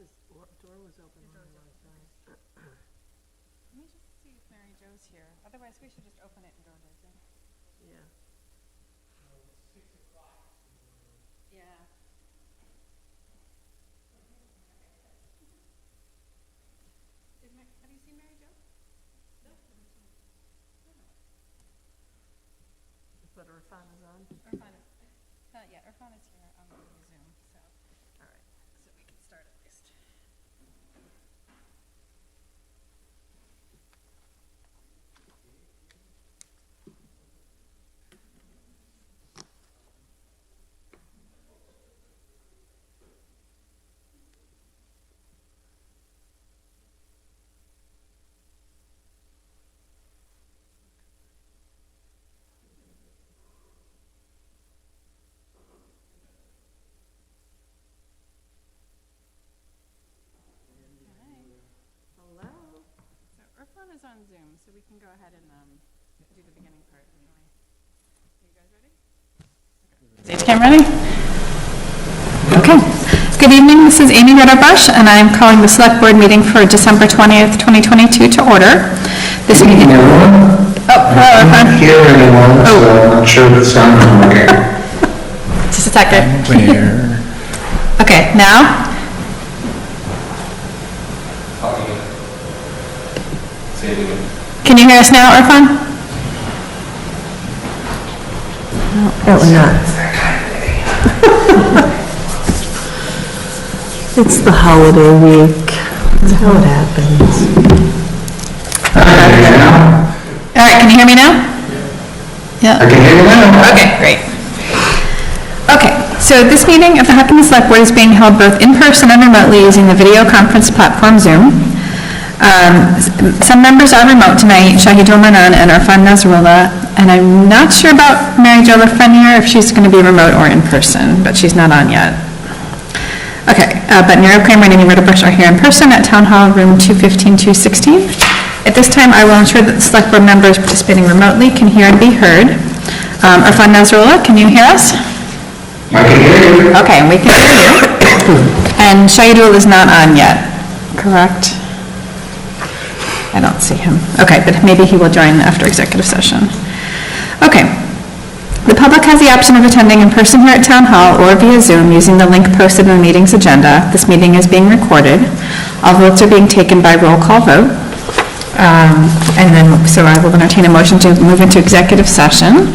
his door was open when I logged on. Let me just see if Mary Jo's here. Otherwise, we should just open it and go to Zoom. Yeah. Yeah. Have you seen Mary Jo? No. But Irfan is on? Irfan is, not yet. Irfan is here on Zoom, so. All right. So we can start at least. Hello? So Irfan is on Zoom, so we can go ahead and do the beginning part anyway. Are you guys ready? Okay. Stage cam ready? Okay. Good evening, this is Amy Ritterbush, and I am calling the Select Board meeting for December 20th, 2022 to order. This meeting... Oh, hello, Irfan. I can't hear anyone, so I'm not sure if it's sounding okay. Just a second. Okay, now? Can you hear us now, Irfan? No, apparently not. It's the holiday week. That's how it happens. All right, can you hear me now? Yeah. I can hear you now. Okay, great. Okay, so this meeting of the Hopkins Select Board is being held both in person and remotely using the video conference platform Zoom. Some members are remote tonight, Shahidul Manan and Irfan Nasrullah, and I'm not sure about Mary Jo Lafreniere, if she's going to be remote or in person, but she's not on yet. Okay, but Nero Kramer and Amy Ritterbush are here in person at Town Hall Room 215-216. At this time, I will ensure that the Select Board members participating remotely can hear and be heard. Irfan Nasrullah, can you hear us? I can hear you. Okay, we can hear you. And Shahidul is not on yet, correct? I don't see him. Okay, but maybe he will join after executive session. Okay. The public has the option of attending in person here at Town Hall or via Zoom using the link posted in the meeting's agenda. This meeting is being recorded. All votes are being taken by roll call vote. So I will entertain a motion to move into executive session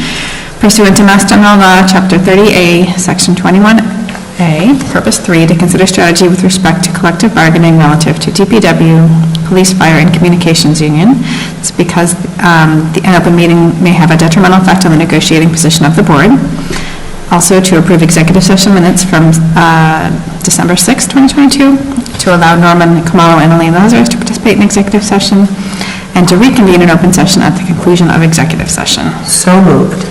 pursuant to Mass General Law, Chapter 30A, Section 21A, Purpose 3, to consider strategy with respect to collective bargaining relative to DPW, Police, Fire, and Communications Union. It's because an open meeting may have a detrimental effect on the negotiating position of the board. Also, to approve executive session minutes from December 6, 2022, to allow Norman Kamalo and Elaine Lazarus to participate in executive session, and to reconvene an open session at the conclusion of executive session. So moved.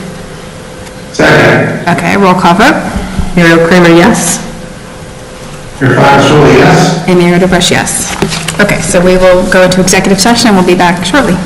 Second. Okay, roll call vote. Muriel Kramer, yes? Irfan Nasrullah, yes? Amy Ritterbush, yes. Okay, so we will go into executive session and we'll be back shortly.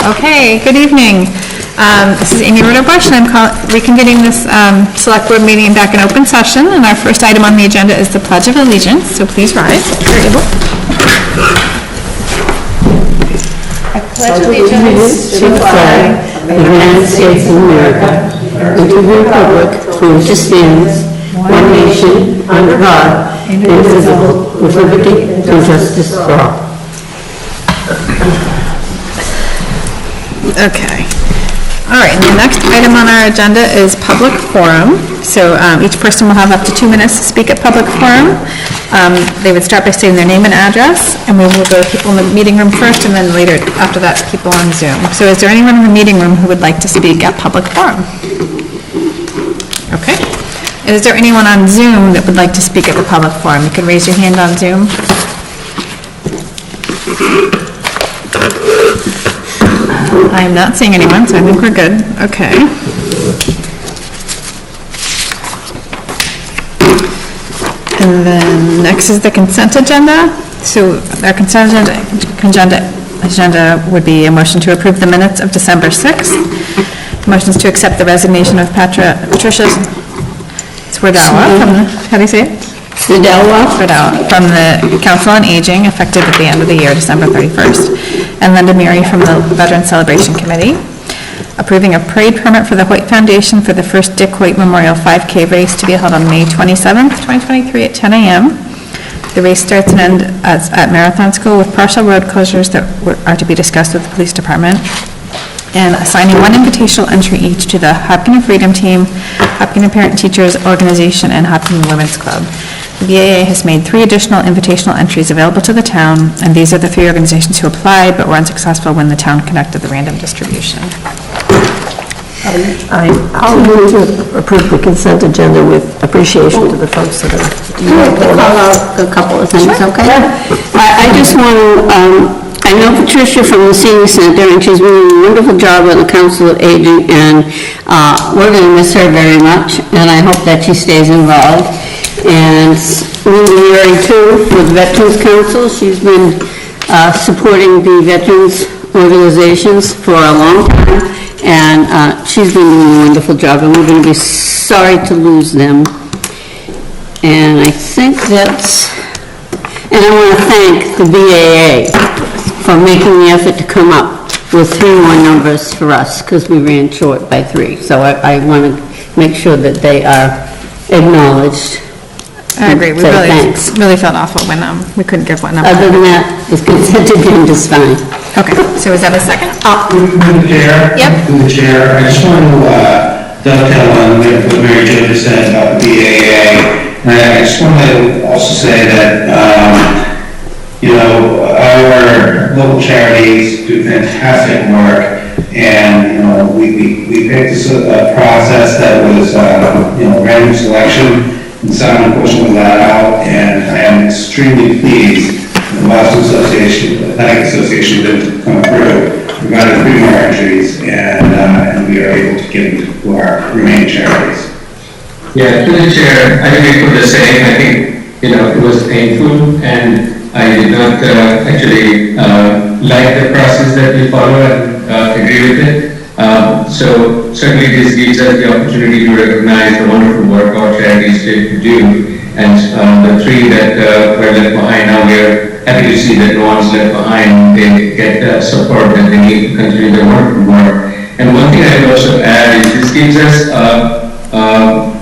Okay, good evening. This is Amy Roder-Bush, and I'm reconvening this select board meeting back in open session, and our first item on the agenda is the Pledge of Allegiance, so please rise if you're able. I pledge allegiance to the flag of the United States of America and to the republic for which it stands, one nation, under God, indivisible, with liberty and justice for all. Okay. All right, and the next item on our agenda is public forum. So each person will have up to 2 minutes to speak at public forum. They would start by stating their name and address, and we will go to people in the meeting room first, and then later, after that, people on Zoom. So is there anyone in the meeting room who would like to speak at public forum? Okay. And is there anyone on Zoom that would like to speak at the public forum? You can raise your hand on Zoom. I am not seeing anyone, so I think we're good. Okay. And then next is the consent agenda. So our consent agenda would be a motion to approve the minutes of December 6th. Motions to accept the resignation of Patricia Swardawa from the, how do you say it? Swardawa from the Council on Aging, effective at the end of the year, December 31st. And Linda Murray from the Veteran Celebration Committee. Approving a parade permit for the Hoyt Foundation for the first Dick Hoyt Memorial 5K race to be held on May 27th, 2023 at 10 a.m. The race starts and ends at Marathon School with partial road closures that are to be discussed with the police department. And assigning one invitational entry each to the Hopkinen Freedom Team, Hopkinen Parent Teachers Organization, and Hopkinen Women's Club. The BAA has made 3 additional invitational entries available to the town, and these are the 3 organizations who applied but were unsuccessful when the town conducted the random distribution. I'll move to approve the consent agenda with appreciation to the folks that are... Call out a couple of things, okay? I just want to, I know Patricia from the Senior Center, and she's doing a wonderful job on the Council of Aging, and we're going to miss her very much, and I hope that she stays involved. And Linda Murray, too, with Veterans Council. She's been supporting the veterans organizations for a long time, and she's been doing a wonderful job, and we're going to be sorry to lose them. And I think that's... And I want to thank the BAA for making the effort to come up with 3 more numbers for us, because we ran short by 3. So I want to make sure that they are acknowledged. I agree. We really felt awful when we couldn't give one number. Other than that, the consent agenda is fine. Okay, so is that a second? Through the chair. Yep. Through the chair, I just want to dovetail on what Mary Jo just said about the BAA. And I just want to also say that, you know, our local charities do fantastic work, and, you know, we picked a process that was, you know, random selection, and someone unfortunately got out, and I am extremely pleased the Boston Athletic Association didn't come through. We got 3 more entries, and we are able to get into our remaining charities. Yeah, to the chair, I agree with the same. I think, you know, it was painful, and I did not actually like the process that we follow and agree with it. So certainly this gives us the opportunity to recognize the wonderful work our charities did do, and the 3 that were left behind, now we are happy to see that no one's left behind. They get support that they need to continue their wonderful work. And one thing I would also add is this gives us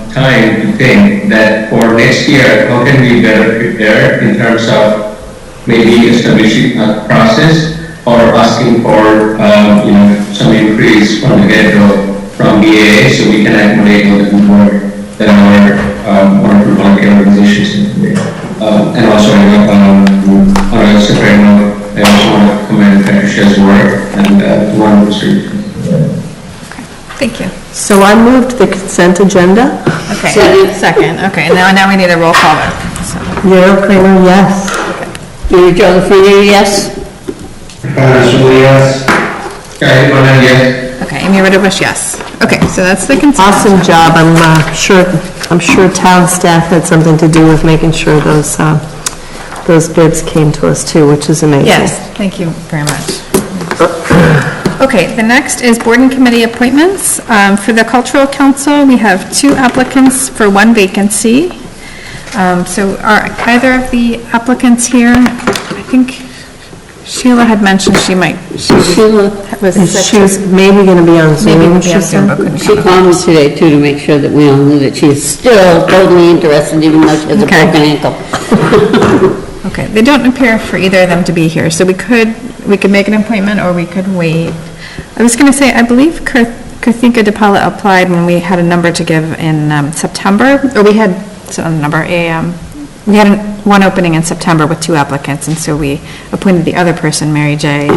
time to think that for next year, how can we better prepare in terms of maybe establishing a process or asking for you know, some increase from the get-go from BAA, so we can accommodate all the good work that our wonderful volunteer organizations do. And also, on a separate note, I also want to commend Patricia's work and the wonderful street. Thank you. So I moved the consent agenda. Okay, second. Okay, now we need a roll call vote. So. Darrell Kramer, yes. Mary Jo LaFreniere, yes? Yes. Guy Bonan, yes. Okay, Amy Roder-Bush, yes. Okay, so that's the consent. Awesome job. I'm sure town staff had something to do with making sure those bids came to us too, which is amazing. Yes, thank you very much. Okay, the next is board and committee appointments. For the Cultural Council, we have 2 applicants for 1 vacancy. So are either of the applicants here? I think Sheila had mentioned she Sheila, She's maybe going to be on Zoom. maybe would be she on Zoom, said. but couldn't she come. called me today too to make sure that we all knew that she's still totally interested, even though she has a Okay. broken ankle. Okay, they don't appear for either of them to be here, so we could make an appointment, or we could wait. I was gonna say, I believe Karthika DePaula applied when we had a number to give in September, or we had, we had one opening in September with 2 applicants, and so we appointed the other person, Mary J.,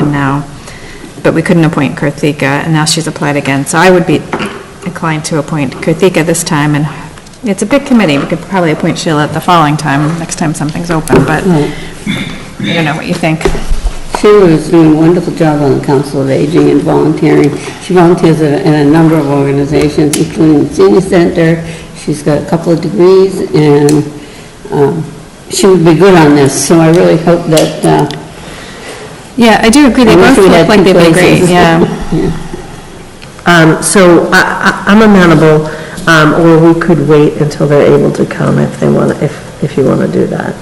but we couldn't appoint Karthika, and now she's applied again, so I would be inclined to appoint Karthika this time, and it's a big committee, we could probably appoint Sheila at the following time, next time something's open, but I don't know what you think. Sheila is doing a wonderful job on the Council of Aging and volunteering. She volunteers in a number of organizations, including the Senior Center. She's got a couple of degrees, and she would be good on this, so I really hope that... Yeah, I do agree, they I wish both we had look like 2 they'd be great, places. yeah. So I'm amenable, or we could wait until they're able to come if they want, if you want to do that.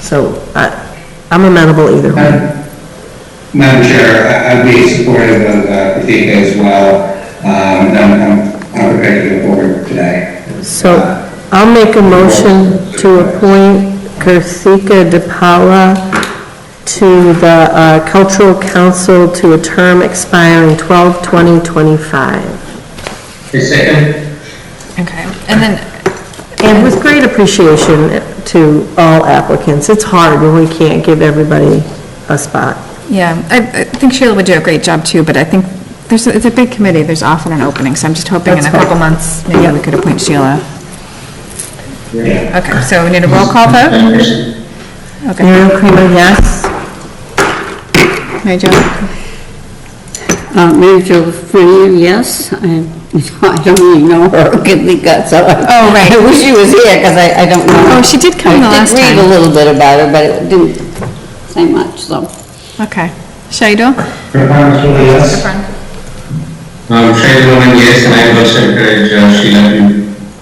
So I'm amenable either way. Madam Chair, I'd be supportive of Karthika as well. And I'm prepared to go forward today. So I'll make a motion to appoint Karthika DePaula to the Cultural Council to a term expiring 12/20/25. A second. Okay, and then, And with great appreciation to all applicants. It's hard when we can't give everybody a spot. yeah, I think Sheila would do a great job too, but I think it's a big committee, there's often an opening, so I'm just hoping in a That's fine. couple months, maybe we could appoint Sheila. Yeah. Okay, so we need a roll call vote? Okay, Muriel Kramer, yes? Mary Jo? Mary Jo Frenier, yes. I don't even know her, Karthika, so Oh, right. I wish she was here, because I don't know. Oh, she did come the last I did read a time. little bit about her, but it didn't say much, so. Okay. Shaido? Requirements, yes. Shaidu Raman, yes, and I would also encourage Sheila to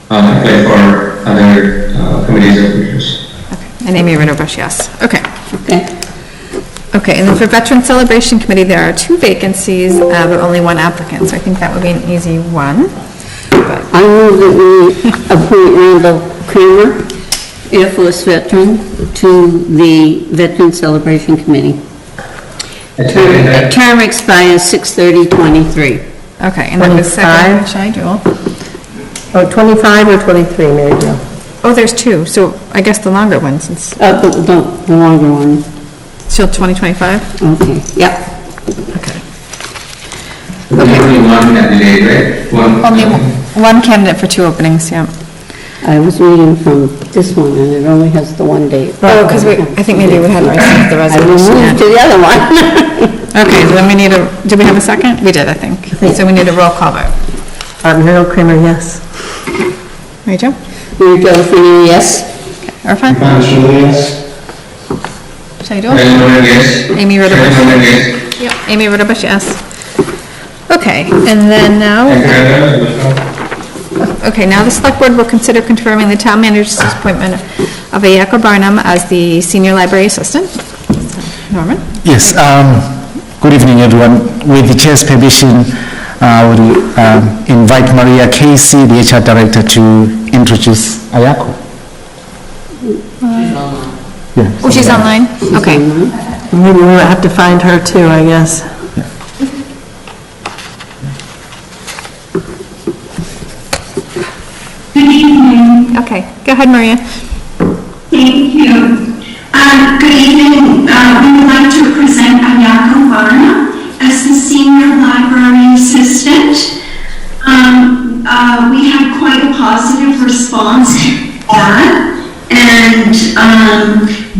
apply for other committees of interest. And Amy Ritterbush, yes. Okay. Okay. Okay, and then for Veteran Celebration Committee, there are 2 vacancies, but only 1 applicant, so I think that would be an easy one. I move that we appoint Randall Kramer, Air Force veteran, to the Veteran Celebration Committee. Term expires 6/30/23. Okay, and then the second, 25? Shaidu. Oh, 25 or 23, Mary Jo? Oh, there's 2, so I guess the longer one, since, The longer one. till 2025? Okay, yep. Okay. There's only 1 candidate, right? Only 1 candidate for 2 openings, yeah. I was reading from this one, and it only has the 1 date. Oh, because I think maybe we hadn't received the I will resolution move yet. to the other one. Okay, then we need did we have a second? We did, I think. So we need a roll call vote. Muriel Kramer, yes? Mary Jo? Mary Jo Frenier, yes. Irfan? Requirements, yes. Shaidu? Shaidu Raman, yes. Amy Ritterbush? Shaidu Raman, yes. Yep. Amy Ritterbush, yes. Okay, and then now, Thank you very much. okay, now the select board will consider confirming the town manager's appointment of Ayako Barnum as the senior library assistant. Norman? Yes, good evening, everyone. With the chair's permission, I will invite Maria Casey, the HR director, to introduce Ayako. Oh, she's online? Okay. Maybe we'll have to find her too, I guess. Good evening. Okay, go ahead, Maria. Thank you. Good evening. We would like to present Ayako Varna as the Senior Library Assistant. We had quite a positive response to that. And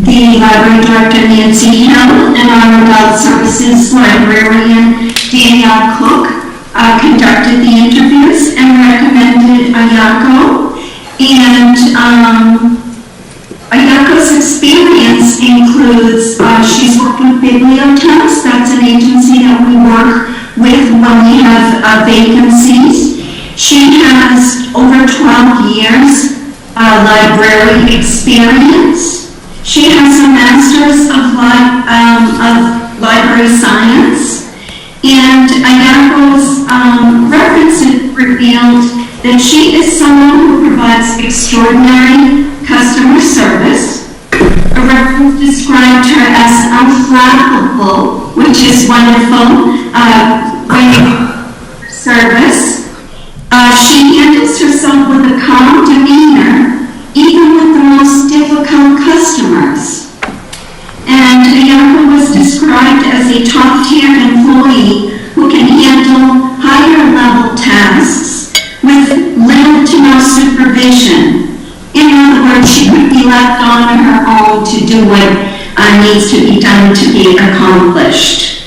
the Library Director, Nancy Hill, and our Adult Services Librarian, Danielle Cook, conducted the interviews and recommended Ayako. And Ayako's experience includes, she's worked with Bibliotex, that's an agency that we work with when we have vacancies. She has over 12 years library experience. She has a master's of library science, and Ayako's references revealed that she is someone who provides extraordinary customer service. A reference described her as unflappable, which is wonderful, service. She handles herself with a calm demeanor, even with the most difficult customers. And Ayako was described as a top-tier employee who can handle higher-level tasks with little to no supervision. In other words, she could be left on her own to do what needs to be done to be accomplished.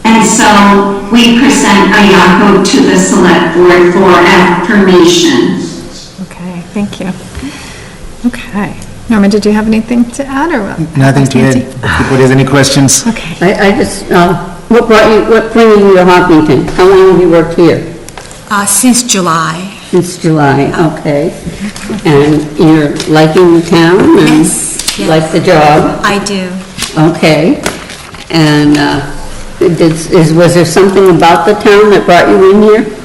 And so we present Ayako to the Select Board for affirmation. Okay, thank you. Okay. Norma, did you have anything to add, or what? Nothing to add. Anybody has any questions? Okay. I just, what brought you to Hopkinton? How long have you worked here? Since July. Since July, okay. And you're liking the town? And Yes, yes. like the job? I do. Okay. And was there something about the town that brought you in here?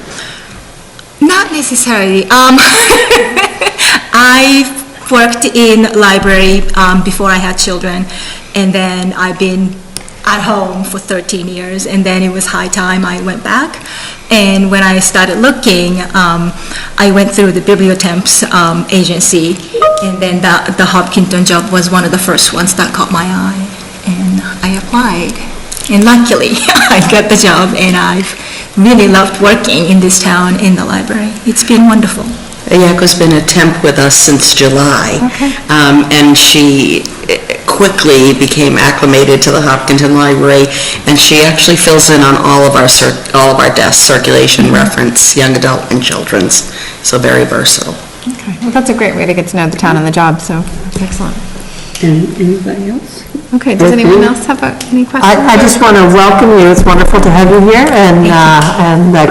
Not necessarily. I worked in library before I had children, and then I've been at home for 13 years, and then it was high time I went back. And when I started looking, I went through the Bibliotemps agency, and then the Hopkinton job was one of the first ones that caught my eye, and I applied. And luckily, I got the job, and I've really loved working in this town in the library. It's been wonderful. Ayako's been a temp with us since July. Okay. And she quickly became acclimated to the Hopkinton Library, and she actually fills in on all of our desks, circulation, reference, young adult, and children's. So very versatile. Okay, well, that's a great way to get to know the town and the job, so that's excellent. And anybody else? Okay, does anyone else have any questions? I just want to welcome you. It's wonderful to have you here, and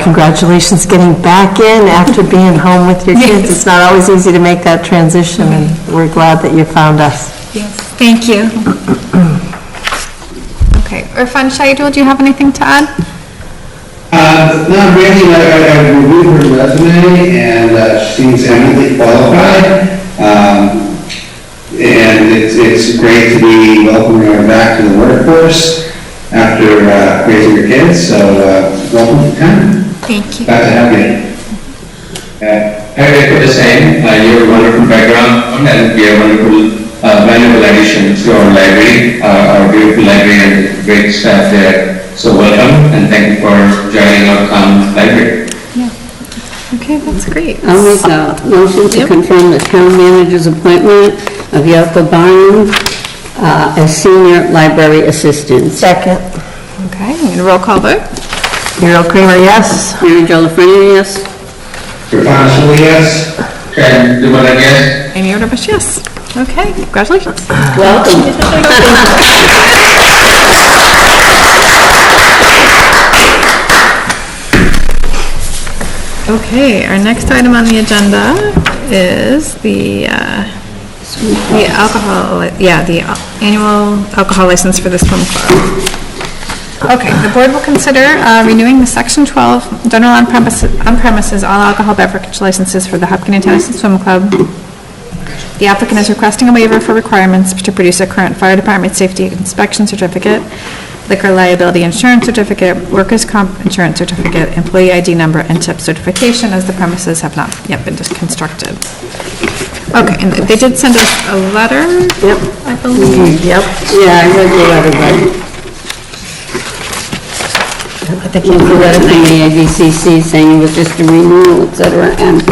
congratulations getting back in after being home with your kids. It's not always easy to make that transition, and we're glad that you found us. Yes, thank you. Okay, Irfan Shahidul, do you have anything to add? Not really. I reviewed her resume, and she seems eminently qualified. And it's great to be welcoming her back to the workforce after raising her kids, so welcome to town. Thank you. Glad to have you. I echo the same. You have a wonderful background, and we are wonderful, valuable addition to our library, our beautiful library, and great staff there. So welcome, and thank you for joining our library. Okay, that's great. I'll make a motion to confirm the town manager's appointment of Yoko Barnum as senior library assistant. Second. Okay, I'm going to roll call vote. Muriel Kramer, yes? Mary Jo LaFreniere, yes? Honestly, yes. Chad Dumoulin, yes? Amy Rodabush, yes. Okay, congratulations. Welcome. Okay, our next item on the agenda is the alcohol, the annual alcohol license for the swim club. Okay, the board will consider renewing the Section 12 general on-premises all alcohol beverage licenses for the Hopkinton Tennis and Swim Club. The applicant is requesting a waiver for requirements to produce a current fire department safety inspection certificate, liquor liability insurance certificate, workers' comp insurance certificate, employee ID number, and tip certification, as the premises have not yet been constructed. Okay, and they did send us a letter? Yep. I believe. Yep. Yeah, I read the letter, but I think you read it from the ABCC saying it was just a renewal, et cetera, and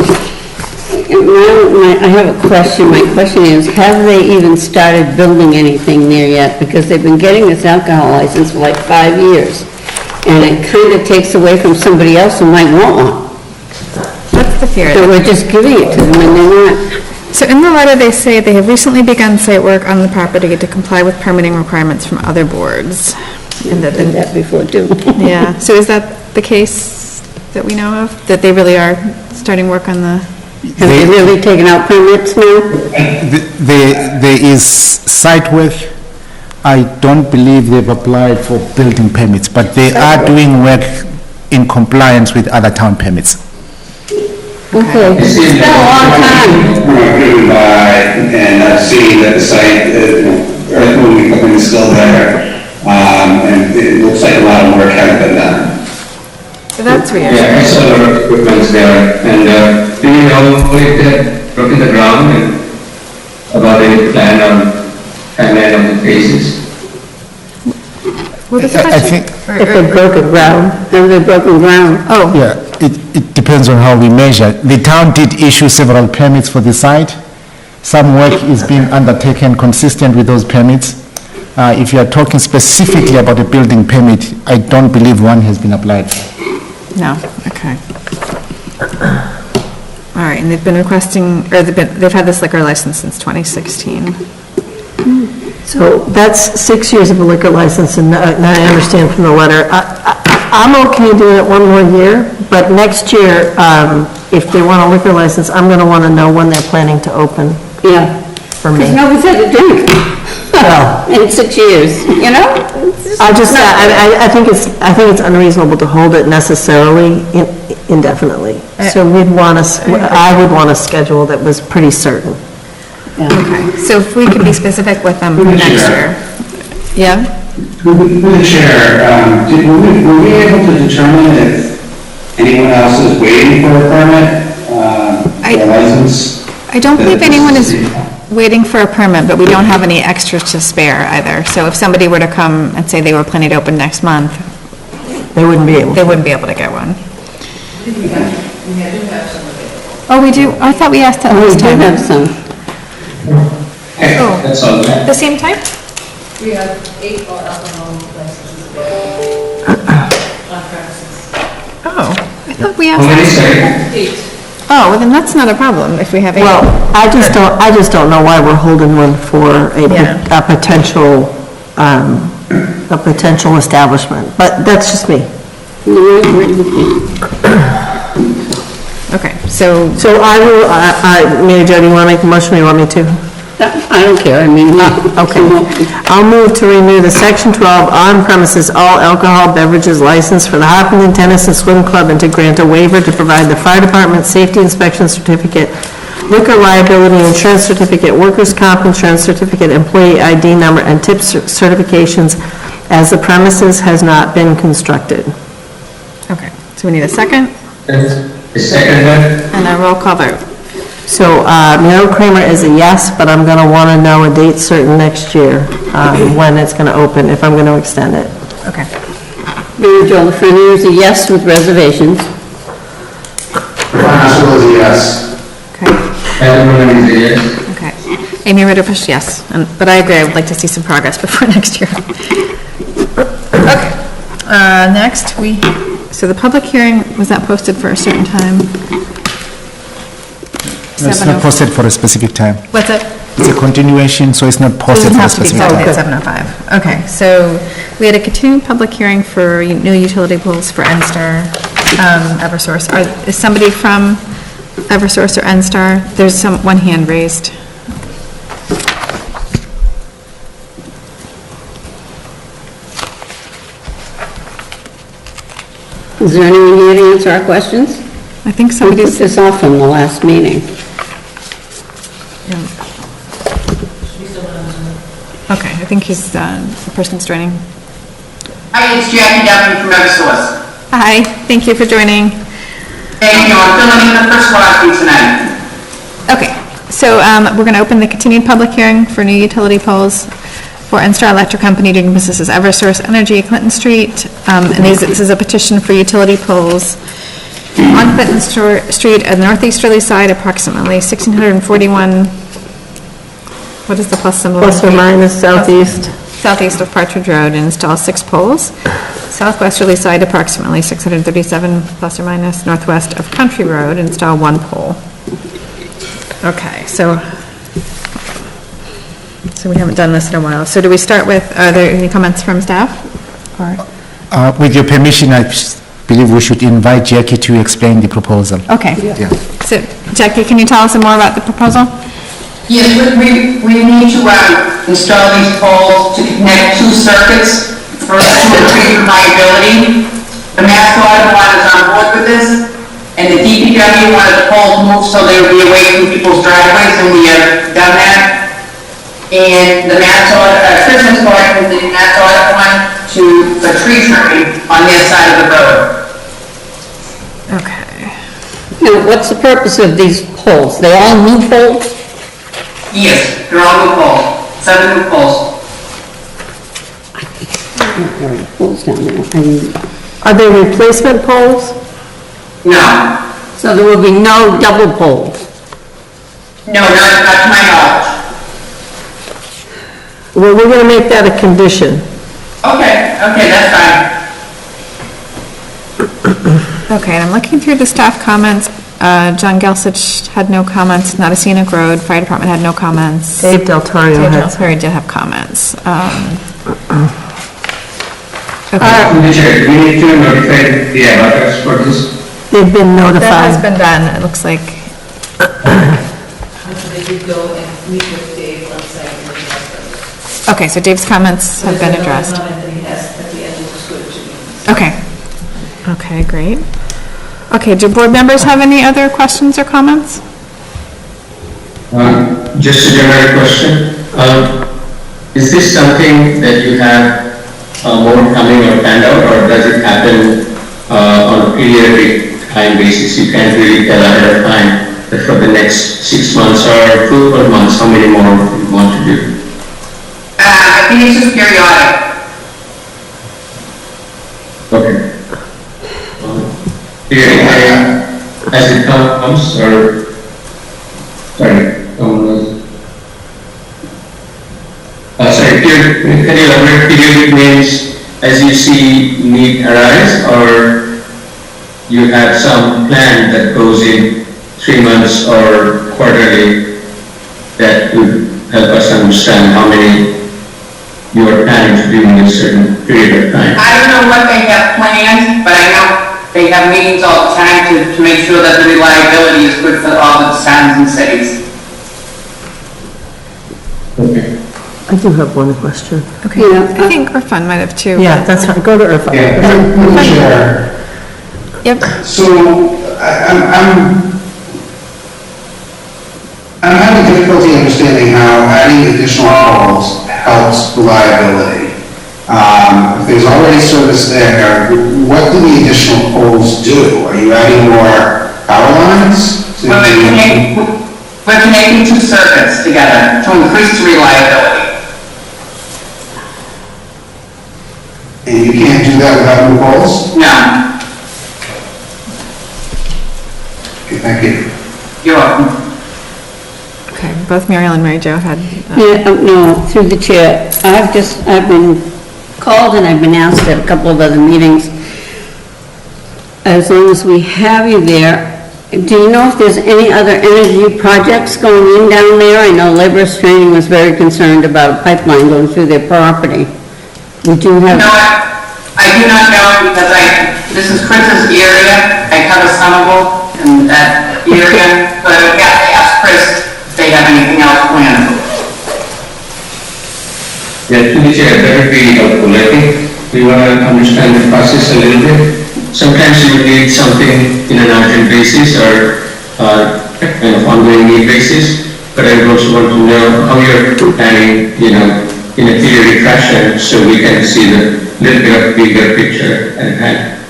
I have a question. My question is, have they even started building anything there yet? Because they've been getting this alcohol license for like 5 years, and it kind of takes away from somebody else who might want one. That's the fear. So we're just giving it to them and they're not. So in the letter, they say they have recently begun site work on the property to comply with permitting requirements from other boards. And that, Did that before, too. yeah, so is that the case that we know of? That they really are starting work on the, Have they really taken out permits now? There is site work. I don't believe they've applied for building permits, but they are doing work in compliance with other town permits. Okay, it's been a long time. We're driven by, and I've seen that the site, earth moving equipment is still there, and it looks like a lot of work has been done. so that's weird. Yeah, I saw a lot of equipments there, and do you know if they had broken the ground and about any plan on timeline of the phases? Well, this I question, think, If they broken ground, have they broken ground? oh, yeah, it depends on how we measure. The town did issue several permits for the site. Some work is being undertaken consistent with those permits. If you are talking specifically about a building permit, I don't believe one has been applied. no, okay. All right, and they've been requesting, or they've had this liquor license since 2016. So that's 6 years of a liquor license, and I understand from the letter. I'm okay doing it one more year, but next year, if they want a liquor license, I'm going to want to know when they're planning to open Yeah. for me. Because nobody's had a drink Well, in 6 years, you know? I think it's unreasonable to hold it necessarily indefinitely. So I would want a schedule that was pretty certain. Okay, so if we could be specific with them for next year. Yeah? With the chair, were we able to determine if anyone else is waiting for a permit, or a license? I don't believe anyone is waiting for a permit, but we don't have any extras to spare either. So if somebody were to come and say they were planning to open next month, They wouldn't be able. they wouldn't be able to get one. Oh, we do? I thought we asked that We last do time. have some. Oh. That's all. The same type? We have 8 alcohol licenses on premises. Oh, I thought we How many, asked. sorry? 8. Oh, well then that's not a problem if we have 8. Well, I just don't know why we're holding one for Yeah. a potential establishment, but that's just me. Okay, so, So I will, Mary Jo, do you want to make the motion, or you want me to? I don't care, I mean, Okay. I'll move to renew the Section 12 on-premises all alcohol beverages license for the Hopkinton Tennis and Swim Club and to grant a waiver to provide the fire department safety inspection certificate, liquor liability insurance certificate, workers' comp insurance certificate, employee ID number, and tip certifications as the premises has not been constructed. okay, so we need a second That's the second one. and a roll call vote. So Merrill Kramer is a yes, but I'm going to want to know a date certain next year when it's going to open, if I'm going to extend it. Okay. Mary Jo LaFreniere is a yes with reservations. Russell is a yes. Okay, Everyone is a yes. okay. Amy Ritterbush, yes, but I agree, I would like to see some progress before next year. Okay, next, so the public hearing, was that posted for a certain time? It's not posted for a specific time. What's it? It's a continuation, so it's not posted for a specific time. At 7:05. Okay, so we had a continued public hearing for new utility poles for NSTAR, Eversource. Is somebody from Eversource or NSTAR? There's one hand raised. Is there anyone here to answer our questions? I think We put somebody's, this off from the last meeting. okay, I think he's, the person's joining. Hi, it's Jackie Duffy from Eversource. Hi, thank you for joining. Thank you, I'm filling in the first one for you tonight. Okay, so we're going to open the continued public hearing for new utility poles for NSTAR Electric Company doing business as Eversource Energy at Clinton Street. And this is a petition for utility poles on Clinton Street at the northeasterly side, approximately 1641, what is the plus symbol? Plus or minus southeast. Southeast of Partridge Road, and install 6 poles. Southwesterly side, approximately 637 plus or minus northwest of Country Road, install 1 pole. Okay, so we haven't done this in a while. So do we start with, are there any comments from staff? or? With your permission, I believe we should invite Jackie to explain the proposal. Okay. Yeah. So Jackie, can you tell us more about the proposal? Yes, we need to install these poles to connect two circuits for increase reliability. The Mass Water one is on board with this, and the DPW wanted the poles moved so they would be away from people's driveways, and we have done that. And the Mass Water, Christmas party, the Mass Water one to a tree trimming on their side of the road. Okay. Now, what's the purpose of these poles? They all new poles? Yes, they're all new poles, 7 new poles. There are poles down there. I mean, Are they replacement poles? No, so there will be no double poles? no, not to my knowledge. Well, we're gonna make that a condition. Okay, that's fine. Okay, and I'm looking through the staff comments. John Gelsich had no comments, Not a Scenic Road, Fire Department had no comments. Dave Del Torrio Dave Del has. Torrio did have comments. Through the chair, we need to notify the abutters for this. They've been That has notified. been done, it looks like. They did go and meet with Dave on site and address them. Okay, so Dave's comments have been addressed. Comment that he has at the end of the school meetings. Okay. Okay, great. Okay, do board members have any other questions or comments? Just a general question. Is this something that you have more coming or planned out, or does it happen on a periodic time basis? You can't really tell ahead of time that for the next 6 months or 12 months, how many more you want to do? I think it's just periodic. Okay. As it comes, or, sorry, sorry, can you elaborate? Periodic means as you see need arise, or you have some plan that goes in 3 months or quarterly that would help us understand how many you are planning to do in a certain period of time? I don't know what they have planned, but I know they have meetings all the time to make sure that the reliability is good for all the towns and cities. Okay. I do have one question. Okay, I think Irfan might have two. Yeah, that's fine. Go to Irfan. Through the chair. Yep. So I'm having difficulty understanding how adding additional poles helps reliability. If there's already service there, what do the additional poles do? Are you adding more power lines? We're connecting two circuits together to increase reliability. And you can't do that without new poles? No, Okay, thank you. you're welcome. Okay, both Muriel and Mary Jo had, Yeah, no, through the chair. I've been called and I've been asked at a couple of other meetings, as long as we have you there, do you know if there's any other energy projects going in down there? I know Labor Training was very concerned about a pipeline going through their property. We do have... No, I do not know because this is Chris's area. I cover Somerville and that area, but I would have to ask Chris if they have anything else planned. Yeah, to the chair, that would be helpful. I think we want to understand the process a little bit. Sometimes you need something in an urgent basis or kind of ongoing need basis, but I also want to know how you're planning, in a periodic fashion so we can see the little bit of bigger picture at hand.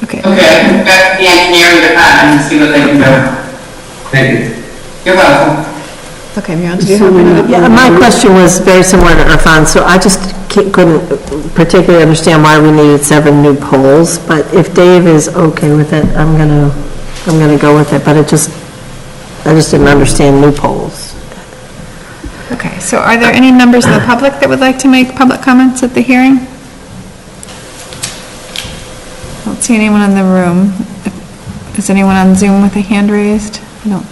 okay. Okay, I can back to the engineering department and see what they can do. Thank you. You're welcome. Okay, Muriel, do you have another? Yeah, my question was very similar to Irfan, so I just couldn't particularly understand why we needed 7 new poles, but if Dave is okay with it, I'm gonna go with it, but I just didn't understand new poles. Okay, so are there any members of the public that would like to make public comments at the hearing? I don't see anyone in the room. Is anyone on Zoom with a hand raised? No.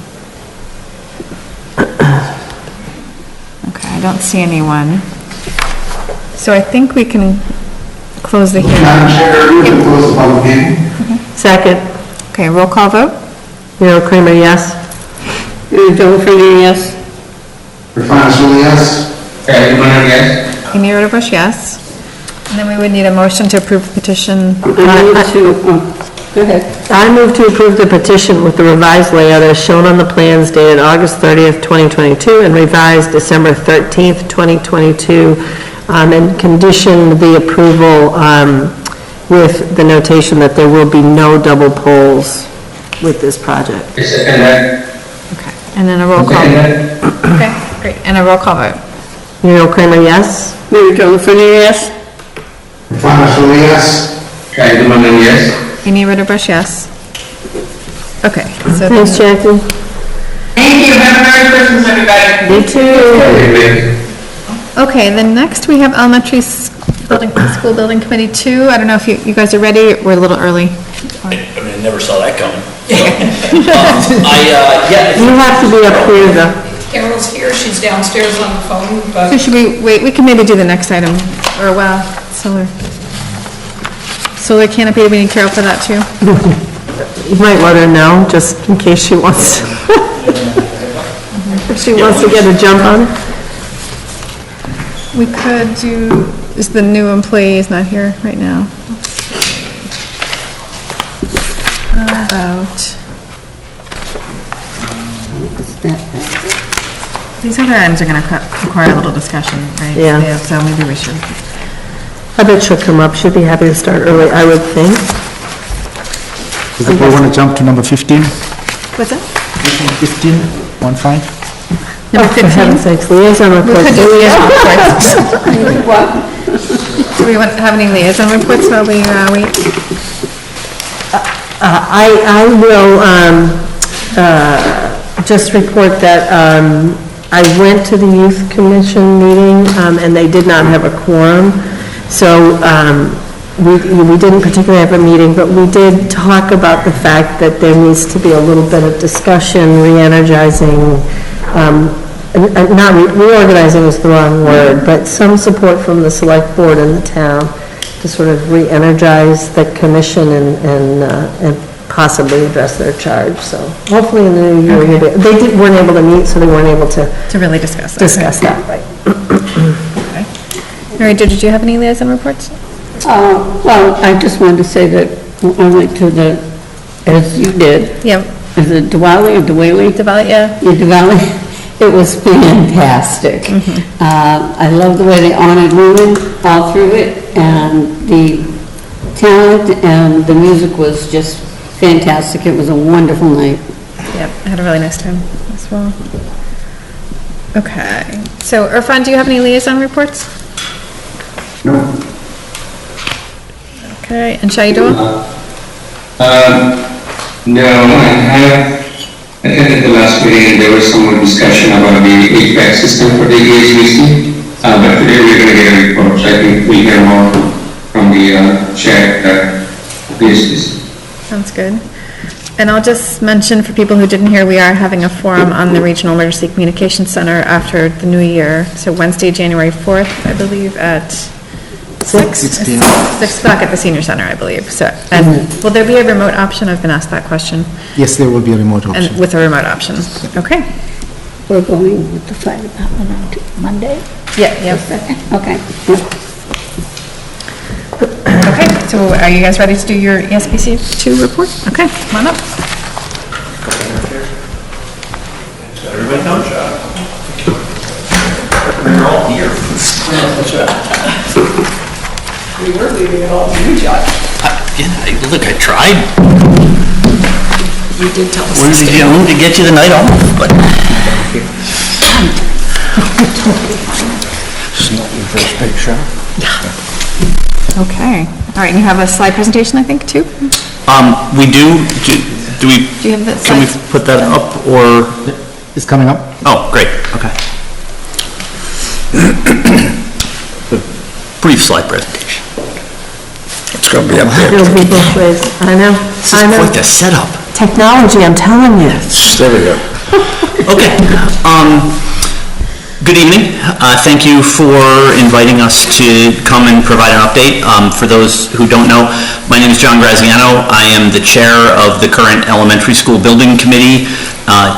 Okay, I don't see anyone. So I think we can close the hearing. Madam Chair, move to close the public hearing. Second. Okay, roll call vote? Merrill Kramer, yes? Joe Friday, yes. Irfan Rasool, yes. Khalid Manal, yes. Amy Roderbush, yes. And then we would need a motion to approve the petition. Go ahead. I move to approve the petition with the revised layout as shown on the plans dated August 30th, 2022, and revised December 13th, 2022, and condition the approval with the notation that there will be no double poles with this project. I second that. Okay, and then a roll call. Second that. Okay, great, and a roll call vote. Merrill Kramer, yes? Mary Jo Friday, yes. Irfan Rasool, yes. Khalid Manal, yes. Amy Roderbush, yes. Okay, so Thanks, Jackie. Thank you, have a Merry Christmas, everybody. You too. okay, then next we have elementary school building committee 2. I don't know if you guys are ready. We're a little early. I mean, I never saw that coming. You have to be up here, though. Carol's here, she's downstairs on the phone, but So should we wait? We can maybe do the next item, or well, solar canopy. We need Carol for that too. You might let her know, just in case she wants, if she wants to get a jump on it. We could do. Is the new employee is not here right now? About these other items are going to require a little discussion, right? Yeah. So maybe we should. I bet she'll come up, she'd be happy to start early, I would think. Does the board want to jump to number 15? What's that? 15, 1-5? Number For heaven's 15. sakes, liaison We reports. could do liaison reports. Do we have any liaison reports while we wait? I will just report that I went to the youth commission meeting, and they did not have a quorum. So we didn't particularly have a meeting, but we did talk about the fact that there needs to be a little bit of discussion, re-energizing, not reorganizing is the wrong word, but some support from the select board and the town to sort of re-energize the commission and possibly address their charge. So hopefully in the new year, Okay. they weren't able to meet, so they weren't able to really discuss that. discuss that, right? Okay. Mary, did you have any liaison reports? Well, I just wanted to say that I went to the, as you did, Yeah. is it Diwali or Diwali? Diwali, yeah. Yeah, Diwali. It was fantastic. I love the way they honored women all through it, and the talent and the music was just fantastic. It was a wonderful night. Yep, I had a really nice time as well. Okay, so Irfan, do you have any liaison reports? No. Okay, and Shahidul? No, I have attended the last meeting, there was some discussion about the HVAC system for the HVAC, but today we're going to get a report, so I think we'll hear more from the chair of the HVAC. Sounds good. And I'll just mention for people who didn't hear, we are having a forum on the Regional Emergency Communications Center after the new year. So Wednesday, January 4th, I believe, at 6 o'clock at the Senior Center, I believe. So, and will there be a remote option? I've been asked that question. Yes, there will be a remote option. And with a remote option. Okay. We're going with the fire department on Monday? Yeah, yep. Okay. Okay, so are you guys ready to do your ESPC 2 report? Okay, come on up. Everybody knows that. We're all here. That's right. we were leaving it all to you, John. Look, I tried. You did tell us Where to did stay. you, to get you the night off, but. It's not your first picture. Okay, all right, and you have a slide presentation, I think, too? We do we, Do you have that can we slide? put that up, or? It's coming up. Oh, great, okay. Brief slide presentation. It's gonna be up there. It'll be both ways, I know, This I is know. quite the setup. Technology, I'm telling you. There we go. Okay, Good evening. Thank you for inviting us to come and provide an update. For those who don't know, my name is John Graziano. I am the chair of the current elementary school building committee,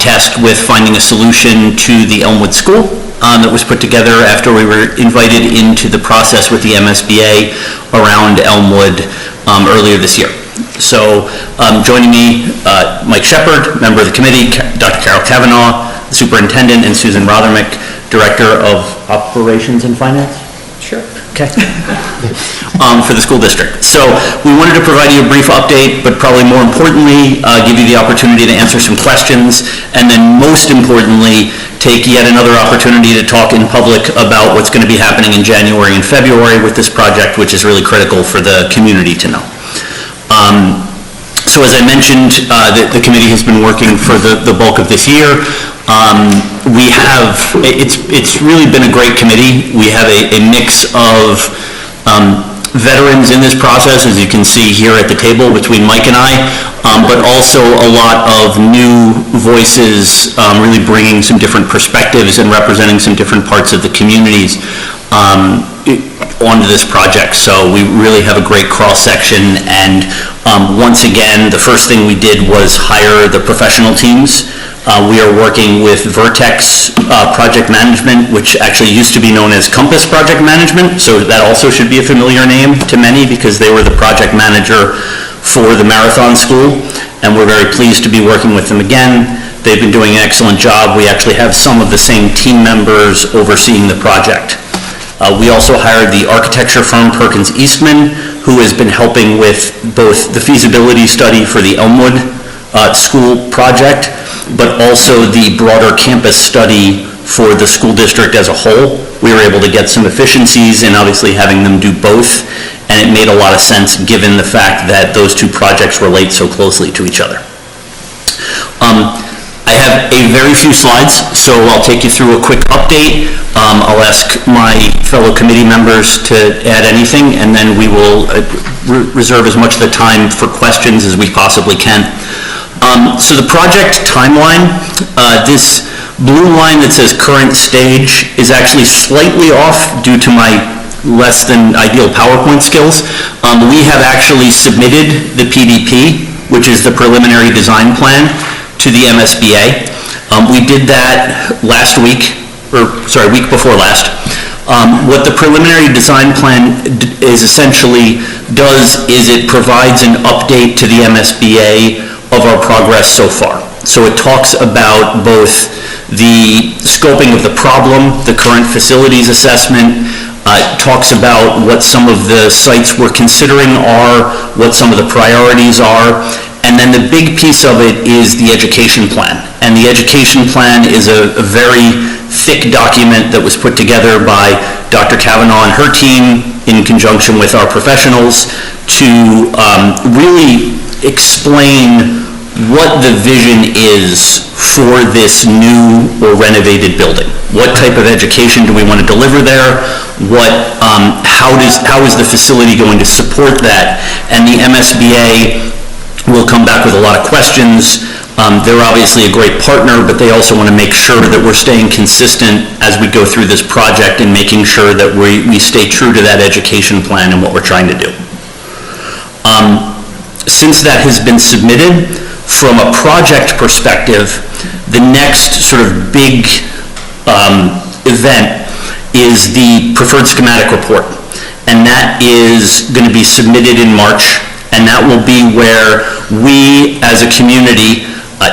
tasked with finding a solution to the Elmwood School that was put together after we were invited into the process with the MSBA around Elmwood earlier this year. So joining me, Mike Shepard, member of the committee, Dr. Carol Kavanaugh, the superintendent, and Susan Rothermick, Director of Operations and Finance? Sure. Okay. For the school district. So we wanted to provide you a brief update, but probably more importantly, give you the opportunity to answer some questions, and then most importantly, take yet another opportunity to talk in public about what's going to be happening in January and February with this project, which is really critical for the community to know. So as I mentioned, the committee has been working for the bulk of this year. It's really been a great committee. We have a mix of veterans in this process, as you can see here at the table between Mike and I, but also a lot of new voices, really bringing some different perspectives and representing some different parts of the communities onto this project. So we really have a great cross-section, and once again, the first thing we did was hire the professional teams. We are working with Vertex Project Management, which actually used to be known as Compass Project Management, so that also should be a familiar name to many because they were the project manager for the Marathon School, and we're very pleased to be working with them again. They've been doing an excellent job. We actually have some of the same team members overseeing the project. We also hired the architecture firm Perkins Eastman, who has been helping with both the feasibility study for the Elmwood school project, but also the broader campus study for the school district as a whole. We were able to get some efficiencies in obviously having them do both, and it made a lot of sense given the fact that those two projects relate so closely to each other. I have a very few slides, so I'll take you through a quick update. I'll ask my fellow committee members to add anything, and then we will reserve as much of the time for questions as we possibly can. So the project timeline, this blue line that says current stage is actually slightly off due to my less than ideal PowerPoint skills. We have actually submitted the PDP, which is the preliminary design plan, to the MSBA. We did that last week, week before last. What the preliminary design plan is essentially does is it provides an update to the MSBA of our progress so far. So it talks about both the scoping of the problem, the current facilities assessment, it talks about what some of the sites we're considering are, what some of the priorities are, and then the big piece of it is the education plan. And the education plan is a very thick document that was put together by Dr. Kavanaugh and her team in conjunction with our professionals to really explain what the vision is for this new or renovated building. What type of education do we want to deliver there? How is the facility going to support that? And the MSBA will come back with a lot of questions. They're obviously a great partner, but they also want to make sure that we're staying consistent as we go through this project and making sure that we stay true to that education plan and what we're trying to do. Since that has been submitted, from a project perspective, the next sort of big event is the preferred schematic report. And that is going to be submitted in March, and that will be where we as a community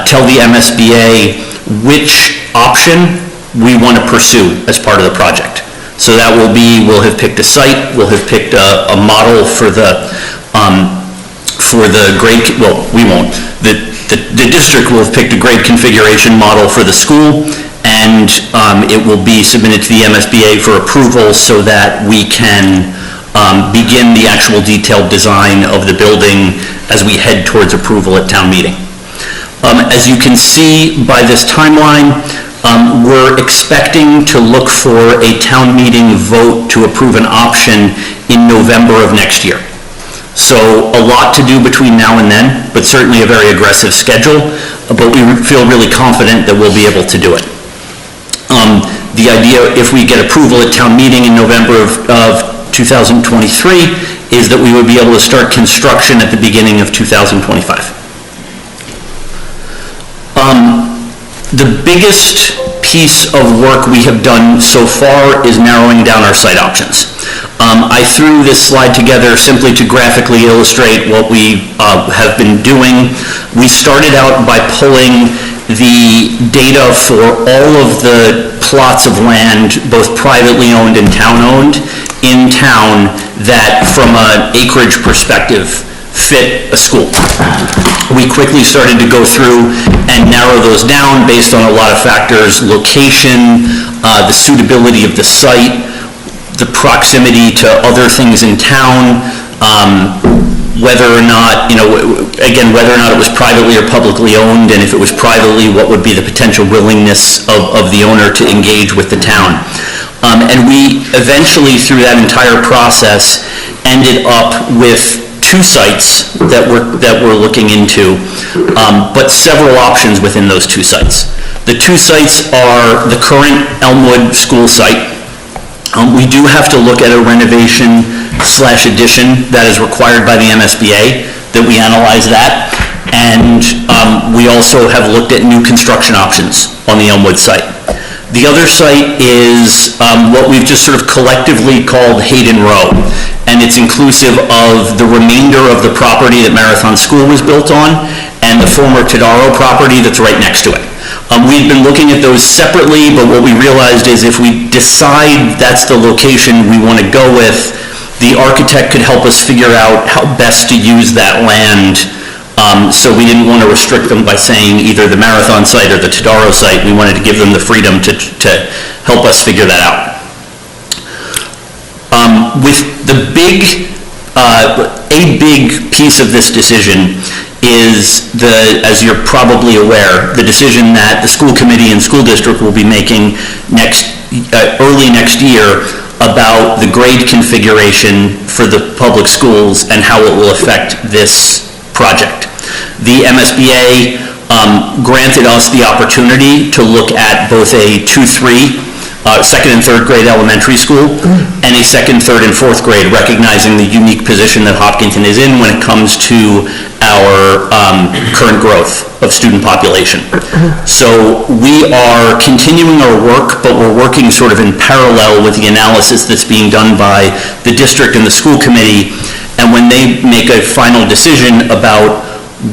tell the MSBA which option we want to pursue as part of the project. So that will be, we'll have picked a site, we'll have picked a model for the grade, well, we won't. The district will have picked a grade configuration model for the school, and it will be submitted to the MSBA for approval so that we can begin the actual detailed design of the building as we head towards approval at town meeting. As you can see by this timeline, we're expecting to look for a town meeting vote to approve an option in November of next year. So a lot to do between now and then, but certainly a very aggressive schedule, but we feel really confident that we'll be able to do it. The idea, if we get approval at town meeting in November of 2023, is that we would be able to start construction at the beginning of 2025. The biggest piece of work we have done so far is narrowing down our site options. I threw this slide together simply to graphically illustrate what we have been doing. We started out by pulling the data for all of the plots of land, both privately owned and town-owned, in town that, from an acreage perspective, fit a school. We quickly started to go through and narrow those down based on a lot of factors: location, the suitability of the site, the proximity to other things in town, whether or not, again, whether or not it was privately or publicly owned, and if it was privately, what would be the potential willingness of the owner to engage with the town. And we eventually, through that entire process, ended up with 2 sites that we're looking into, but several options within those 2 sites. The 2 sites are the current Elmwood School site. We do have to look at a renovation/addition that is required by the MSBA, that we analyze that, and we also have looked at new construction options on the Elmwood site. The other site is what we've just sort of collectively called Hayden Row, and it's inclusive of the remainder of the property that Marathon School was built on and the former Tadaro property that's right next to it. We've been looking at those separately, but what we realized is if we decide that's the location we want to go with, the architect could help us figure out how best to use that land. So we didn't want to restrict them by saying either the Marathon site or the Tadaro site. We wanted to give them the freedom to help us figure that out. With the a big piece of this decision is as you're probably aware, the decision that the school committee and school district will be making early next year about the grade configuration for the public schools and how it will affect this project. The MSBA granted us the opportunity to look at both a 2-3, second and third grade elementary school, and a second, third, and fourth grade, recognizing the unique position that Hopkinton is in when it comes to our current growth of student population. So we are continuing our work, but we're working sort of in parallel with the analysis that's being done by the district and the school committee, and when they make a final decision about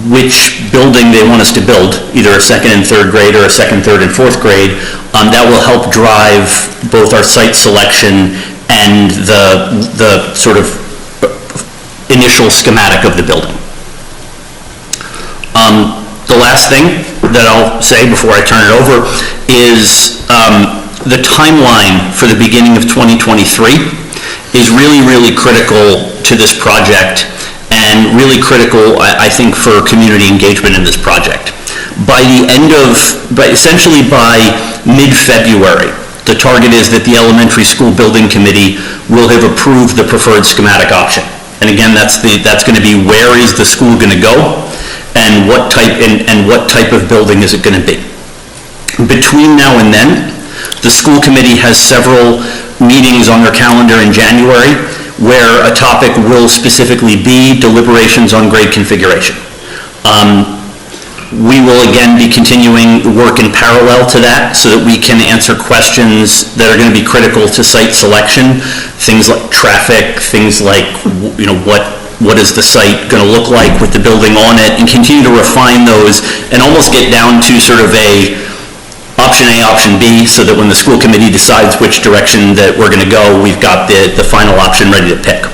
which building they want us to build, either a second and third grade or a second, third, and fourth grade, that will help drive both our site selection and the sort of initial schematic of the building. The last thing that I'll say before I turn it over is the timeline for the beginning of 2023 is really, really critical to this project, and really critical, I think, for community engagement in this project. Essentially by mid-February, the target is that the elementary school building committee will have approved the preferred schematic option. And again, that's going to be where is the school going to go, and what type of building is it going to be. Between now and then, the school committee has several meetings on their calendar in January where a topic will specifically be deliberations on grade configuration. We will again be continuing work in parallel to that so that we can answer questions that are going to be critical to site selection, things like traffic, things like, what is the site going to look like with the building on it, and continue to refine those and almost get down to sort of a option A, option B, so that when the school committee decides which direction that we're going to go, we've got the final option ready to pick.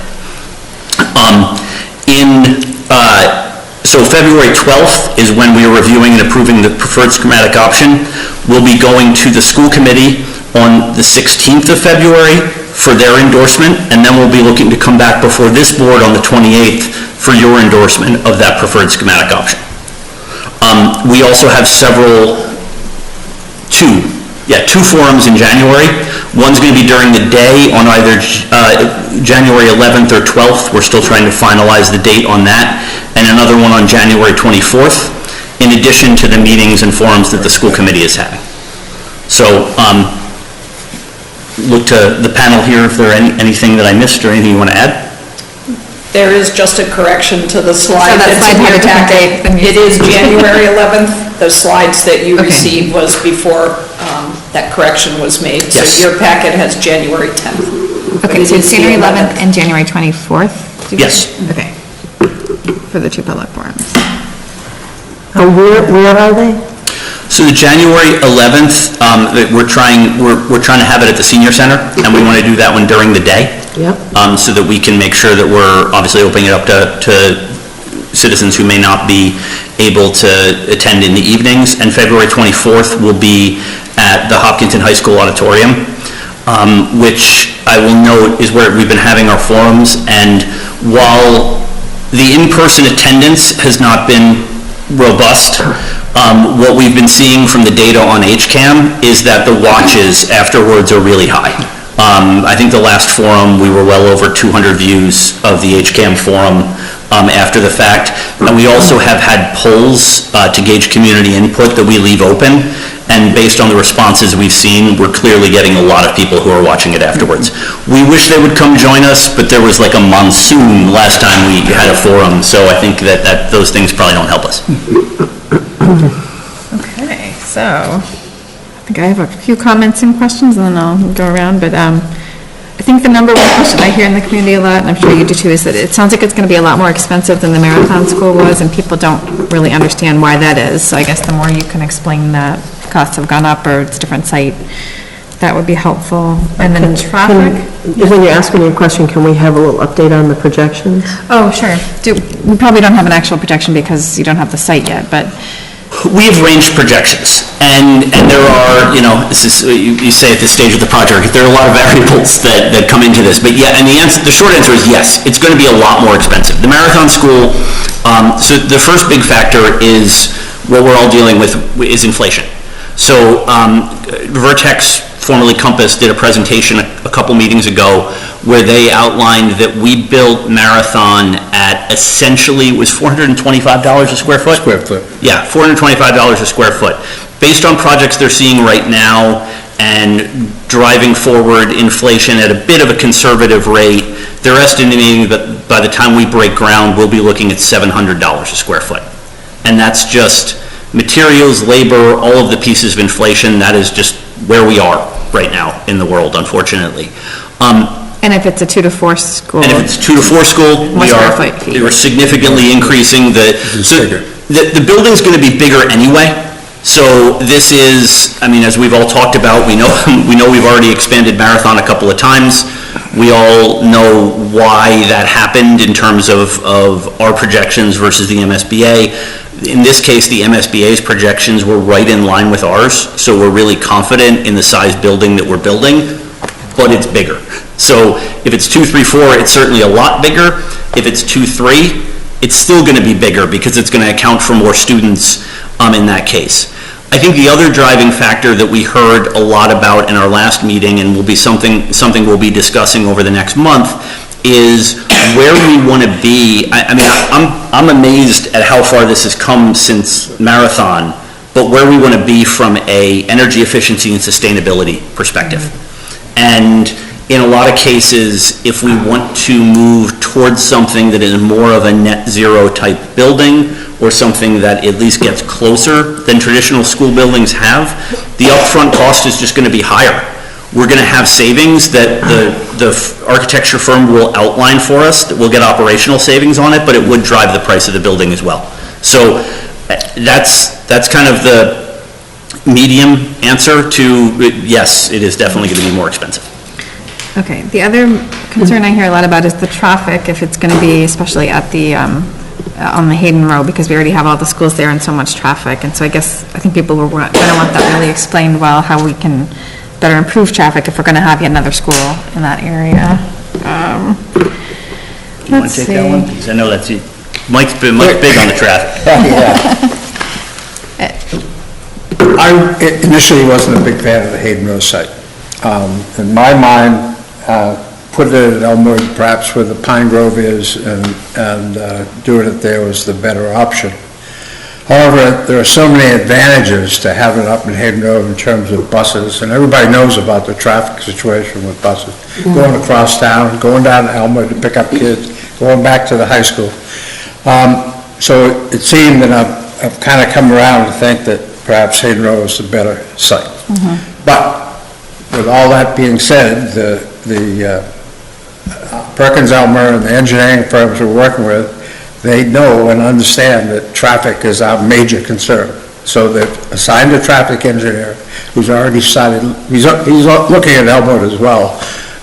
So February 12th is when we are reviewing and approving the preferred schematic option. We'll be going to the school committee on the 16th of February for their endorsement, and then we'll be looking to come back before this board on the 28th for your endorsement of that preferred schematic option. We also have two forums in January. One's going to be during the day on either January 11th or 12th. We're still trying to finalize the date on that. And another one on January 24th, in addition to the meetings and forums that the school committee is having. So look to the panel here if there anything that I missed or anything you want to add. There is just a correction to the slide So that that's slide in had your a different packet. date than you- It is January 11th. The slides that you Okay. received was before that correction was made. Yes. So your packet has January 10th. But Okay, it so is the January 11th and January 24th? did you Yes. say? Okay. For the two public forums. Where are they? So the January 11th, we're trying to have it at the senior center, and we want to do that one during the day. Yep. So that we can make sure that we're obviously opening it up to citizens who may not be able to attend in the evenings. And February 24th will be at the Hopkinton High School auditorium, which I will note is where we've been having our forums. And while the in-person attendance has not been robust, what we've been seeing from the data on HCAM is that the watches afterwards are really high. I think the last forum, we were well over 200 views of the HCAM forum after the fact. And we also have had polls to gauge community input that we leave open. And based on the responses we've seen, we're clearly getting a lot of people who are watching it afterwards. We wish they would come join us, but there was like a monsoon last time we had a forum, so I think that those things probably don't help us. Okay, so, I think I have a few comments and questions, and then I'll go around, but I think the number one question I hear in the community a lot, and I'm sure you do too, is that it sounds like it's going to be a lot more expensive than the Marathon School was, and people don't really understand why that is. So I guess the more you can explain that costs have gone up, or it's a different site, that would be helpful. And then traffic? When you're asking your question, can we have a little update on the projections? Oh, sure. We probably don't have an actual projection because you don't have the site yet, but We have ranged projections, and there are, this is, you say at this stage of the project, there are a lot of variables that come into this, but yeah, and the short answer is yes, it's going to be a lot more expensive. The Marathon School, so the first big factor is what we're all dealing with is inflation. So Vertex, formerly Compass, did a presentation a couple meetings ago where they outlined that we built Marathon at essentially, it was $425 a square foot? Square foot. Yeah, $425 a square foot. Based on projects they're seeing right now and driving forward inflation at a bit of a conservative rate, they're estimating that by the time we break ground, we'll be looking at $700 a square foot. And that's just materials, labor, all of the pieces of inflation. That is just where we are right now in the world, unfortunately. and if it's a 2 to 4 school? And if it's 2 to 4 school, we're significantly increasing the building's going to be bigger anyway. So this is, as we've all talked about, we know we've already expanded Marathon a couple of times. We all know why that happened in terms of our projections versus the MSBA. In this case, the MSBA's projections were right in line with ours, so we're really confident in the size building that we're building, but it's bigger. So if it's 2, 3, 4, it's certainly a lot bigger. If it's 2, 3, it's still going to be bigger because it's going to account for more students in that case. I think the other driving factor that we heard a lot about in our last meeting, and will be something we'll be discussing over the next month, is where we want to be. I'm amazed at how far this has come since Marathon, but where we want to be from a energy efficiency and sustainability perspective. And in a lot of cases, if we want to move towards something that is more of a net zero type building, or something that at least gets closer than traditional school buildings have, the upfront cost is just going to be higher. We're going to have savings that the architecture firm will outline for us, that we'll get operational savings on it, but it would drive the price of the building as well. So that's kind of the medium answer to, yes, it is definitely going to be more expensive. Okay, the other concern I hear a lot about is the traffic, if it's going to be, especially at the, on the Hayden Road, because we already have all the schools there and so much traffic, and so I think people are going to want that really explained well, how we can better improve traffic if we're going to have yet another school in that area. You want to take that one? Because I know that's you. Mike's big on the traffic. I initially wasn't a big fan of the Hayden Road site. In my mind, put it at Elmwood, perhaps where the Pine Grove is, and doing it there was the better option. However, there are so many advantages to having it up in Hayden Road in terms of buses, and everybody knows about the traffic situation with buses. Going across town, going down to Elmwood to pick up kids, going back to the high school. So it seemed that I've kind of come around to think that perhaps Hayden Road is a better site. But with all that being said, the Perkins Elmer and the engineering firms we're working with, they know and understand that traffic is our major concern. So they've assigned a traffic engineer who's already started, he's looking at Elmwood as well,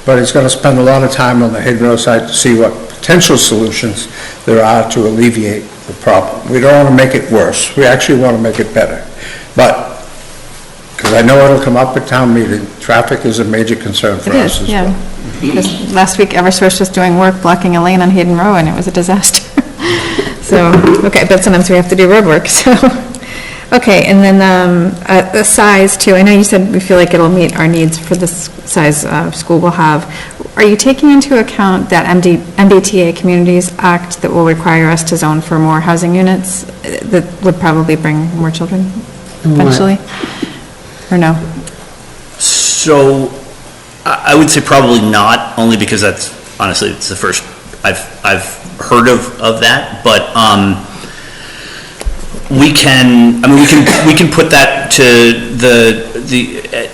but he's going to spend a lot of time on the Hayden Road site to see what potential solutions there are to alleviate the problem. We don't want to make it worse. We actually want to make it better. But, because I know it'll come up at town meeting, traffic is a major concern for us as well. Because last week Eversource was doing work blocking a lane on Hayden Row and it was a disaster. So, okay, but sometimes we have to do road work, so. Okay, and then the size too, I know you said we feel like it'll meet our needs for this size school we'll have. Are you taking into account that MBTA Communities Act that will require us to zone for more housing units that would probably bring more children eventually? Or no? So, I would say probably not, only because that's, honestly, it's the first I've heard of that, but we can put that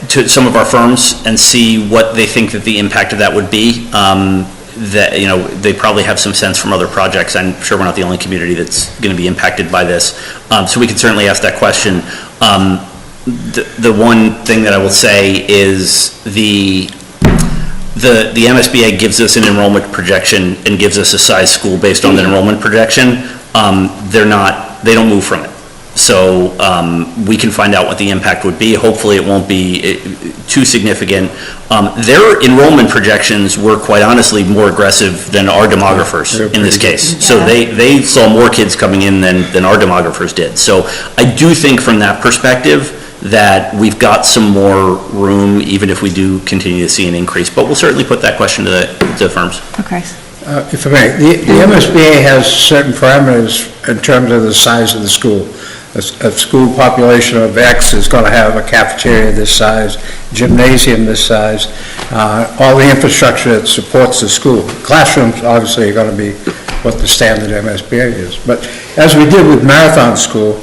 to some of our firms and see what they think that the impact of that would be. That, you know, they probably have some sense from other projects. I'm sure we're not the only community that's going to be impacted by this. So we can certainly ask that question. The one thing that I will say is the MSBA gives us an enrollment projection and gives us a size school based on the enrollment projection. They don't move from it. So we can find out what the impact would be. Hopefully it won't be too significant. Their enrollment projections were quite honestly more aggressive than our demographers in this case. So they saw more kids coming in than our demographers did. So I do think from that perspective that we've got some more room, even if we do continue to see an increase. But we'll certainly put that question to the firms. Okay. If I may, the MSBA has certain parameters in terms of the size of the school. A school population of X is going to have a cafeteria this size, gymnasium this size, all the infrastructure that supports the school. Classrooms obviously are going to be what the standard MSBA is. But as we did with Marathon School,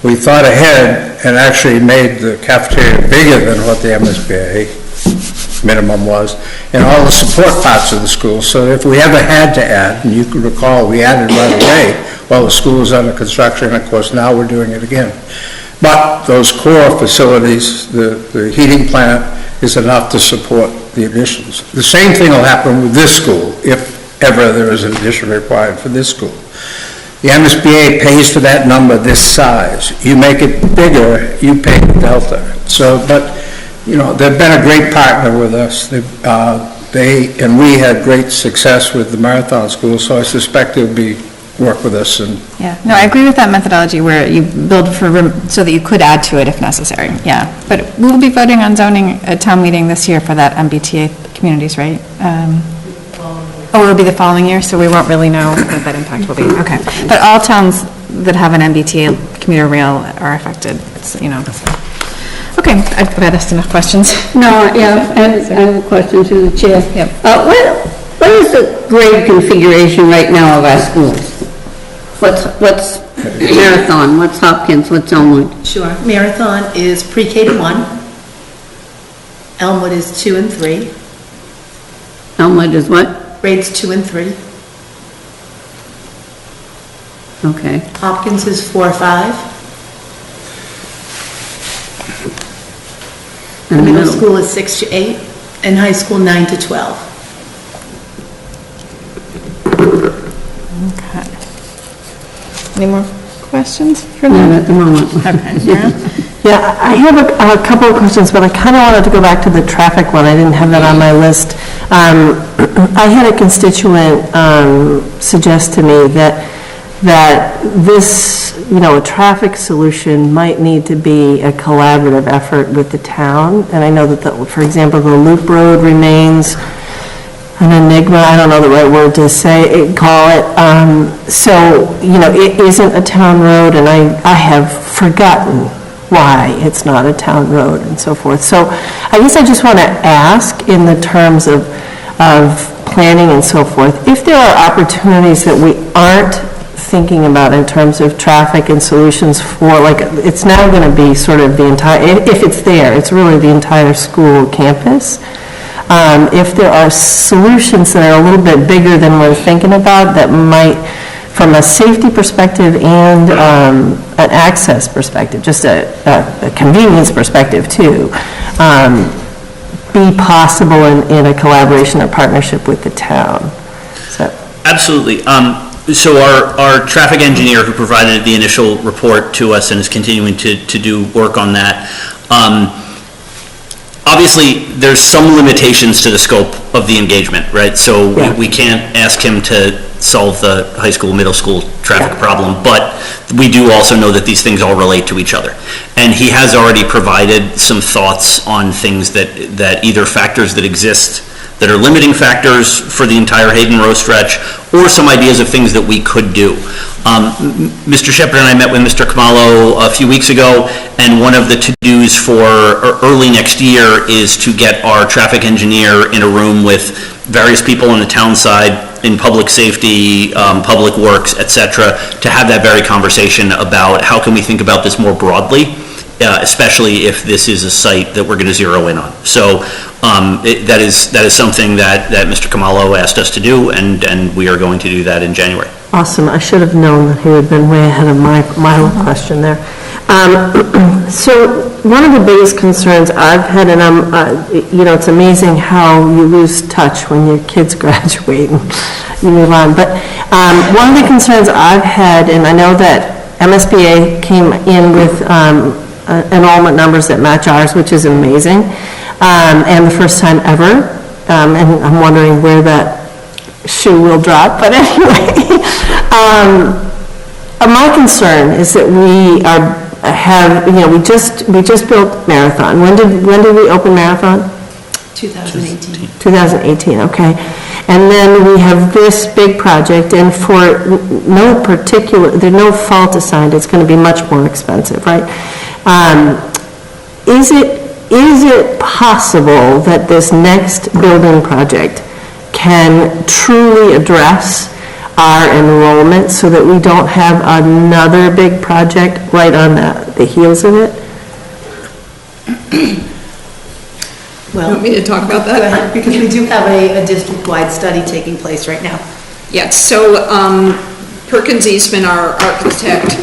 we thought ahead and actually made the cafeteria bigger than what the MSBA minimum was, and all the support parts of the school, so if we ever had to add, and you can recall we added right away while the school was under construction, and of course now we're doing it again. But those core facilities, the heating plant is enough to support the additions. The same thing will happen with this school, if ever there is an addition required for this school. The MSBA pays for that number this size. You make it bigger, you pay the delta. So, but, you know, they've been a great partner with us. And we had great success with the Marathon School, so I suspect they'll work with us. And yeah, no, I agree with that methodology where you build for room so that you could add to it if necessary. Yeah, but we'll be voting on zoning at town meeting this year for that MBTA communities, right? It'll be the following year, so we won't really know what that impact will be. Okay, but all towns that have an MBTA commuter rail are affected, so, you know. Okay, I've asked enough questions. No, yeah, I have a question to the chair. Yep. What is the grade configuration right now of our schools? What's Marathon, what's Hopkins, what's Elmwood? Sure. Marathon is pre-K to 1. Elmwood is 2 and 3. Elmwood is what? Grades 2 and 3. Okay. Hopkins is 4 or 5. The middle school is 6 to 8, and high school 9 to 12. Okay. Any more questions for me? Not at the moment. Okay, Sarah? Yeah, I have a couple of questions, but I kind of wanted to go back to the traffic one. I didn't have that on my list. I had a constituent suggest to me that this, you know, a traffic solution might need to be a collaborative effort with the town. And I know that, for example, the Loop Road remains an enigma, I don't know the right word to say, call it. So, it isn't a town road, and I have forgotten why it's not a town road and so forth. So I guess I just want to ask, in the terms of planning and so forth, if there are opportunities that we aren't thinking about in terms of traffic and solutions for, like, it's now going to be sort of the entire, if it's there, it's really the entire school campus. If there are solutions that are a little bit bigger than we're thinking about, that might, from a safety perspective and an access perspective, just a convenience perspective too, be possible in a collaboration or partnership with the town. So. Absolutely. So our traffic engineer who provided the initial report to us and is continuing to do work on that, obviously there's some limitations to the scope of the engagement, right? So we can't ask him to solve the high school, middle school traffic problem, but we do also know that these things all relate to each other. And he has already provided some thoughts on things that either factors that exist that are limiting factors for the entire Hayden Row stretch, or some ideas of things that we could do. Mr. Shepherd and I met with Mr. Khumalo a few weeks ago, and one of the to-dos for early next year is to get our traffic engineer in a room with various people on the town side, in public safety, public works, etc., to have that very conversation about how can we think about this more broadly, especially if this is a site that we're going to zero in on. So that is something that Mr. Khumalo asked us to do, and we are going to do that in January. Awesome. I should have known that he would have been way ahead of my question there. So one of the biggest concerns I've had, and it's amazing how you lose touch when your kids graduate and you move on, but one of the concerns I've had, and I know that MSBA came in with enrollment numbers that match ours, which is amazing, and the first time ever, and I'm wondering where that shoe will drop, but anyway, my concern is that we just built Marathon. When did we open Marathon? 2018. 2018, okay. And then we have this big project, and for there's no fault assigned, it's going to be much more expensive, right? Is it possible that this next building project can truly address our enrollment so that we don't have another big project right on the heels of it? Well, You want me to talk about that? go ahead, because we do have a district-wide study taking place right now. Yes, so Perkins Eastman, our architect,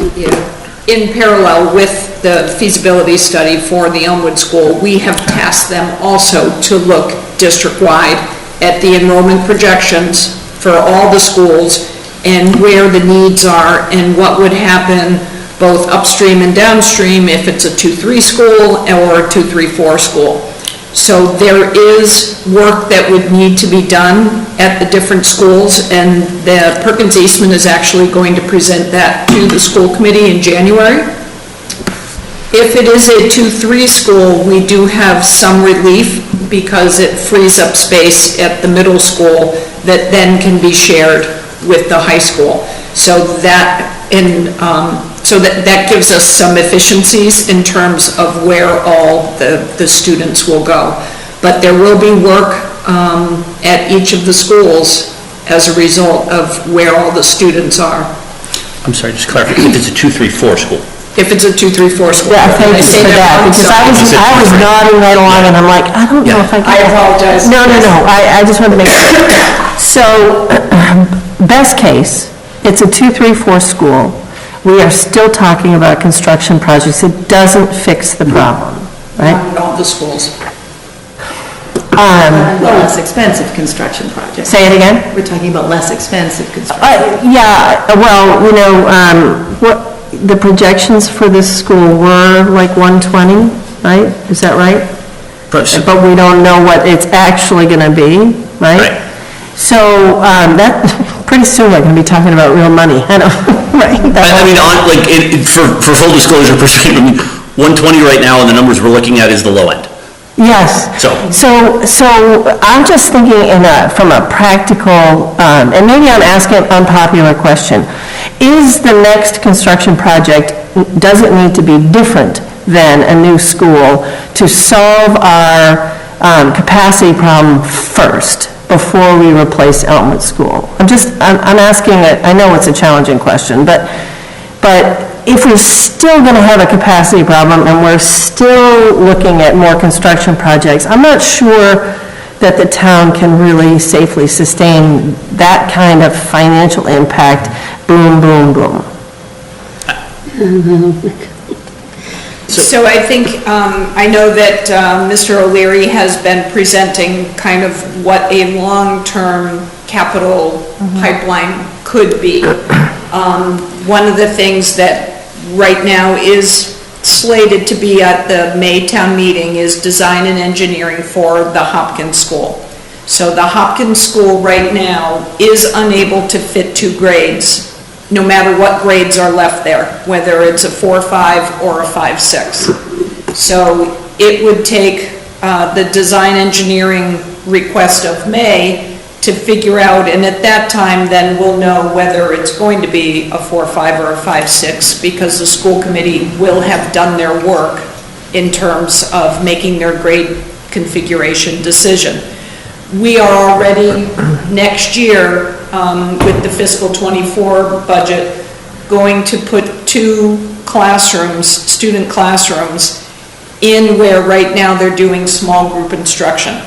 in parallel with the feasibility study for the Elmwood School, we have tasked them also to look district-wide at the enrollment projections for all the schools and where the needs are and what would happen both upstream and downstream if it's a 2-3 school or a 2-3-4 school. So there is work that would need to be done at the different schools, and the Perkins Eastman is actually going to present that to the school committee in January. If it is a 2-3 school, we do have some relief because it frees up space at the middle school that then can be shared with the high school. So that gives us some efficiencies in terms of where all the students will go. But there will be work at each of the schools as a result of where all the students are. I'm sorry, just clarify, if it's a 2-3-4 school. If it's a 2-3-4 school. Yeah, thank you for that, because I was nodding right along, and I'm like, I don't know if I can. I apologize. No, I just wanted to make sure. So, best case, it's a 2-3-4 school. We are still talking about construction projects. It doesn't fix the problem, right? Not all the schools. Less expensive construction projects. Say it again? We're talking about less expensive construction. Yeah, well, the projections for this school were like 120, right? Is that right? But we don't know what it's actually going to be, right? So that pretty soon we're going to be talking about real money. I know, right? For full disclosure perspective, 120 right now, and the numbers we're looking at is the low end. Yes. So I'm just thinking from a practical, and maybe I'm asking an unpopular question. Is the next construction project, does it need to be different than a new school to solve our capacity problem first, before we replace Elmwood School? I'm asking it, I know it's a challenging question, but if we're still going to have a capacity problem and we're still looking at more construction projects, I'm not sure that the town can really safely sustain that kind of financial impact, boom, boom, boom. So I think, I know that Mr. O'Leary has been presenting kind of what a long-term capital pipeline could be. One of the things that right now is slated to be at the May town meeting is design and engineering for the Hopkins School. So the Hopkins School right now is unable to fit 2 grades, no matter what grades are left there, whether it's a 4-5 or a 5-6. So it would take the design engineering request of May to figure out, and at that time, then we'll know whether it's going to be a 4-5 or a 5-6, because the school committee will have done their work in terms of making their grade configuration decision. We are already, next year, with the fiscal '24 budget, going to put 2 classrooms, student classrooms, in where right now they're doing small group instruction.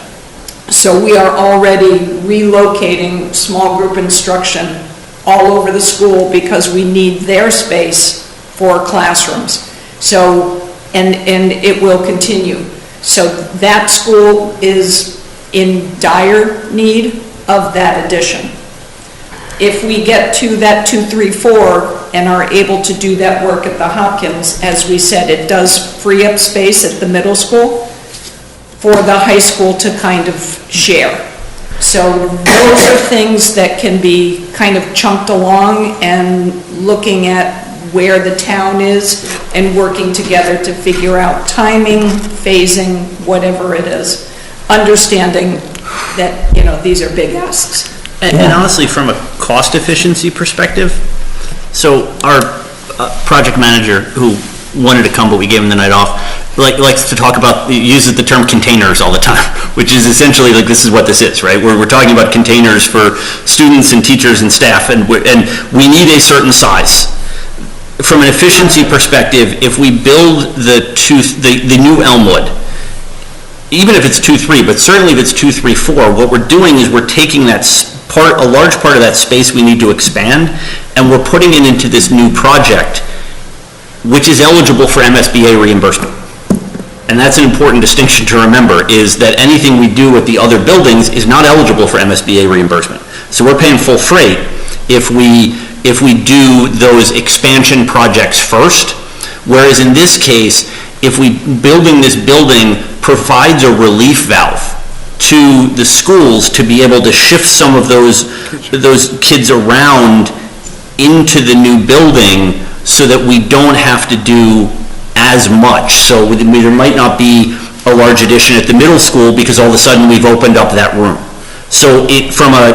So we are already relocating small group instruction all over the school because we need their space for classrooms. So, and it will continue. So that school is in dire need of that addition. If we get to that 2, 3, 4 and are able to do that work at the Hopkins, as we said, it does free up space at the middle school for the high school to kind of share. So those are things that can be kind of chunked along, and looking at where the town is and working together to figure out timing, phasing, whatever it is, understanding that, you know, these are big asks. And honestly, from a cost efficiency perspective, so our project manager, who wanted to come but we gave him the night off, likes to talk about, uses the term containers all the time, which is essentially like, this is what this is, right? We're talking about containers for students and teachers and staff, and we need a certain size. From an efficiency perspective, if we build the new Elmwood, even if it's 2-3, but certainly if it's 2-3-4, what we're doing is we're taking that a large part of that space we need to expand, and we're putting it into this new project, which is eligible for MSBA reimbursement. And that's an important distinction to remember, is that anything we do with the other buildings is not eligible for MSBA reimbursement. So we're paying full freight if we do those expansion projects first, whereas in this case, if building this building provides a relief valve to the schools to be able to shift some of those kids around into the new building so that we don't have to do as much. So there might not be a large addition at the middle school because all of a sudden we've opened up that room. So from a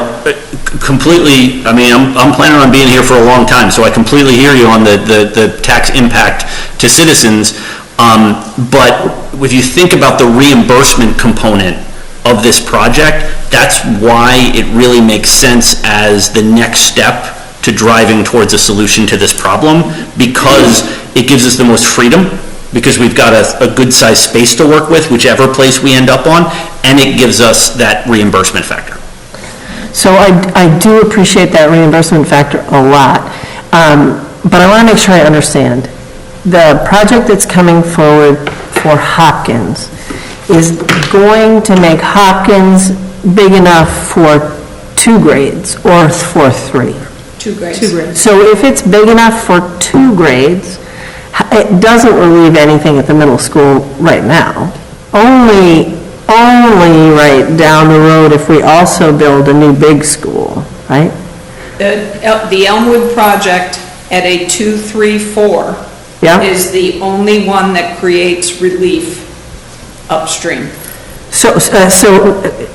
completely, I mean, I'm planning on being here for a long time, so I completely hear you on the tax impact to citizens. But if you think about the reimbursement component of this project, that's why it really makes sense as the next step to driving towards a solution to this problem, because it gives us the most freedom, because we've got a good-sized space to work with, whichever place we end up on, and it gives us that reimbursement factor. So I do appreciate that reimbursement factor a lot, but I want to make sure I understand. The project that's coming forward for Hopkins is going to make Hopkins big enough for 2 grades or for 3? 2 grades. 2 grades. So if it's big enough for 2 grades, it doesn't relieve anything at the middle school right now. Only right down the road if we also build a new big school, right? The Elmwood project at a 2-3-4 is the only one that creates relief upstream. So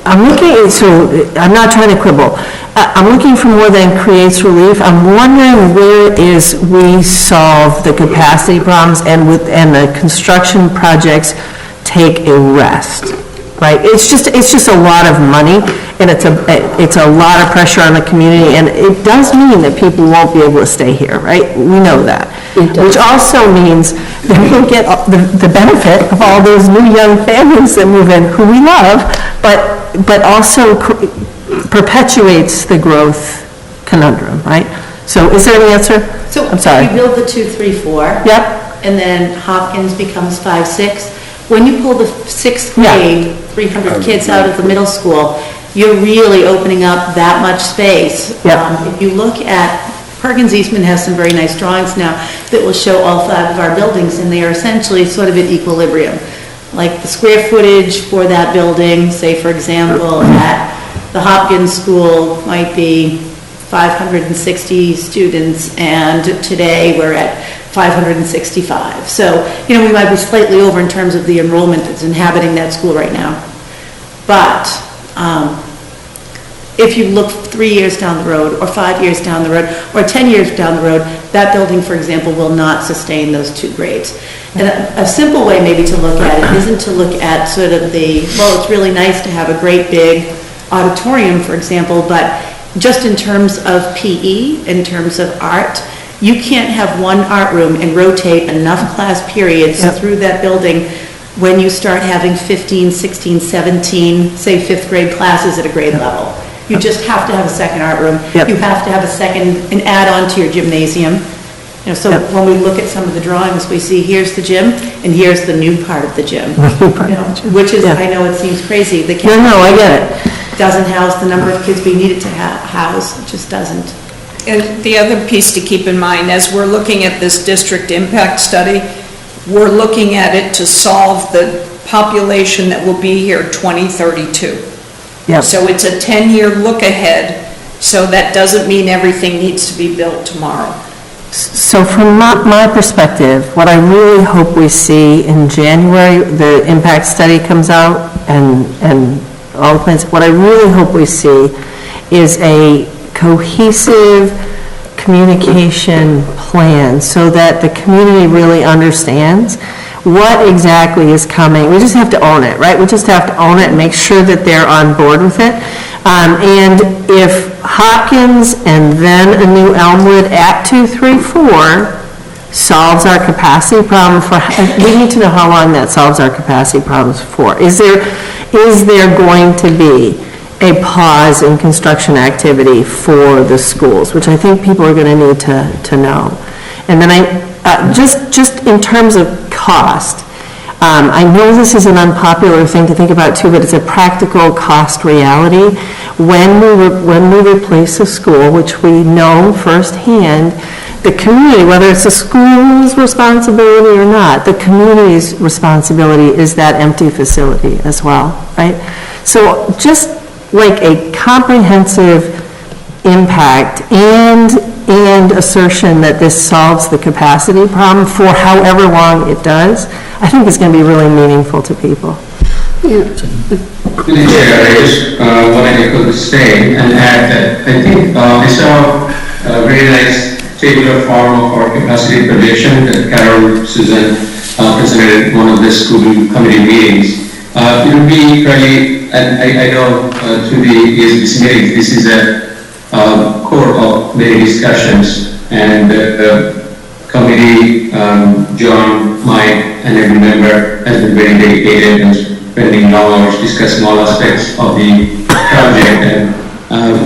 I'm looking, I'm not trying to quibble. I'm looking for more than creates relief. I'm wondering where is we solve the capacity problems and the construction projects take a rest, right? It's just a lot of money, and it's a lot of pressure on the community, and it does mean that people won't be able to stay here, right? We know that. Which also means that we'll get the benefit of all those new young families that move in, who we love, but also perpetuates the growth conundrum, right? So is there an answer? So I'm sorry. we build the 2, 3, 4. Yep. And then Hopkins becomes 5, 6. When you pull the 6th grade, 300 kids out of the middle school, you're really opening up that much space. If you look at, Perkins Eastman has some very nice drawings now that will show all 5 of our buildings, and they are essentially sort of at equilibrium. Like the square footage for that building, say for example, at the Hopkins School might be 560 students, and today we're at 565. So, we might be slightly over in terms of the enrollment that's inhabiting that school right now. But if you look 3 years down the road, or 5 years down the road, or 10 years down the road, that building, for example, will not sustain those 2 grades. And a simple way maybe to look at it isn't to look at sort of it's really nice to have a great big auditorium, for example, but just in terms of PE, in terms of art, you can't have one art room and rotate enough class periods through that building when you start having 15, 16, 17, say 5th grade classes at a grade level. You just have to have a second art room. You have to have an add-on to your gymnasium. So when we look at some of the drawings, we see here's the gym and here's the new part of the gym. Which is, I know it seems crazy. The No, I get it. Doesn't house the number of kids we need it to house. It just doesn't. And the other piece to keep in mind, as we're looking at this district impact study, we're looking at it to solve the population that will be here 2032. So it's a 10-year look ahead, so that doesn't mean everything needs to be built tomorrow. So from my perspective, what I really hope we see in January, the impact study comes out and all the plans, what I really hope we see is a cohesive communication plan so that the community really understands what exactly is coming. We just have to own it, right? We just have to own it and make sure that they're on board with it. And if Hopkins and then a new Elmwood at 2, 3, 4 solves our capacity problem we need to know how long that solves our capacity problems for. Is there going to be a pause in construction activity for the schools, which I think people are going to need to know. And then just in terms of cost, I know this is an unpopular thing to think about too, but it's a practical cost reality. When we replace a school, which we know firsthand, the community, whether it's the school's responsibility or not, the community's responsibility is that empty facility as well, right? So just like a comprehensive impact and assertion that this solves the capacity problem for however long it does, I think is going to be really meaningful to people. Chair, I just wanted to echo the same and add that I think I saw a very nice tabular form of our capacity projection that Carol Susan presented at one of the school committee meetings. It would be really, and I know through the ESBC meetings, this is a core of many discussions, and the committee, John, Mike, and every member has been very dedicated and spending long hours discussing all aspects of the project, and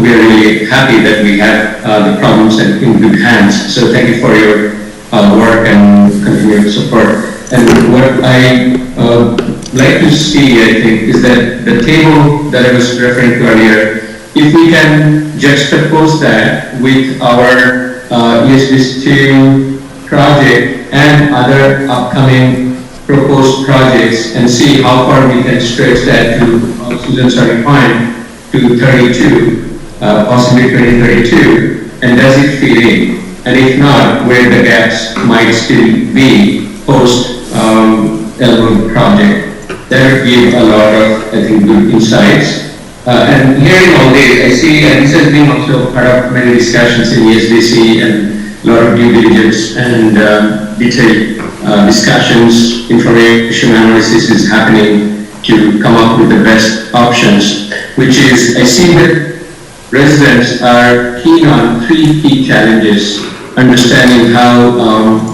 we are really happy that we have the problems in good hands. So thank you for your work and continued support. And what I like to see, I think, is that the table that I was referring to earlier, if we can juxtapose that with our ESBC2 project and other upcoming proposed projects and see how far we can stretch that to, Susan starting point, to 32, possibly 2032, and does it fit in? And if not, where the gaps might still be post Elmwood project. That would give a lot of, I think, good insights. And hearing all this, I see, and this has been also part of many discussions in ESBC and a lot of due diligence and detailed discussions, information analysis is happening to come up with the best options, which is, I see that residents are keen on 3 key challenges, understanding how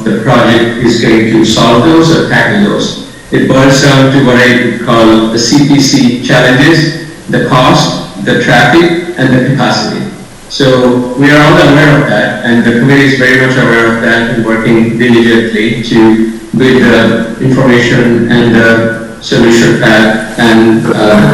the project is going to solve those or tackle those. It boils down to what I would call the CPC challenges, the cost, the traffic, and the capacity. So we are all aware of that, and the committee is very much aware of that and working diligently to build the information and the solution path and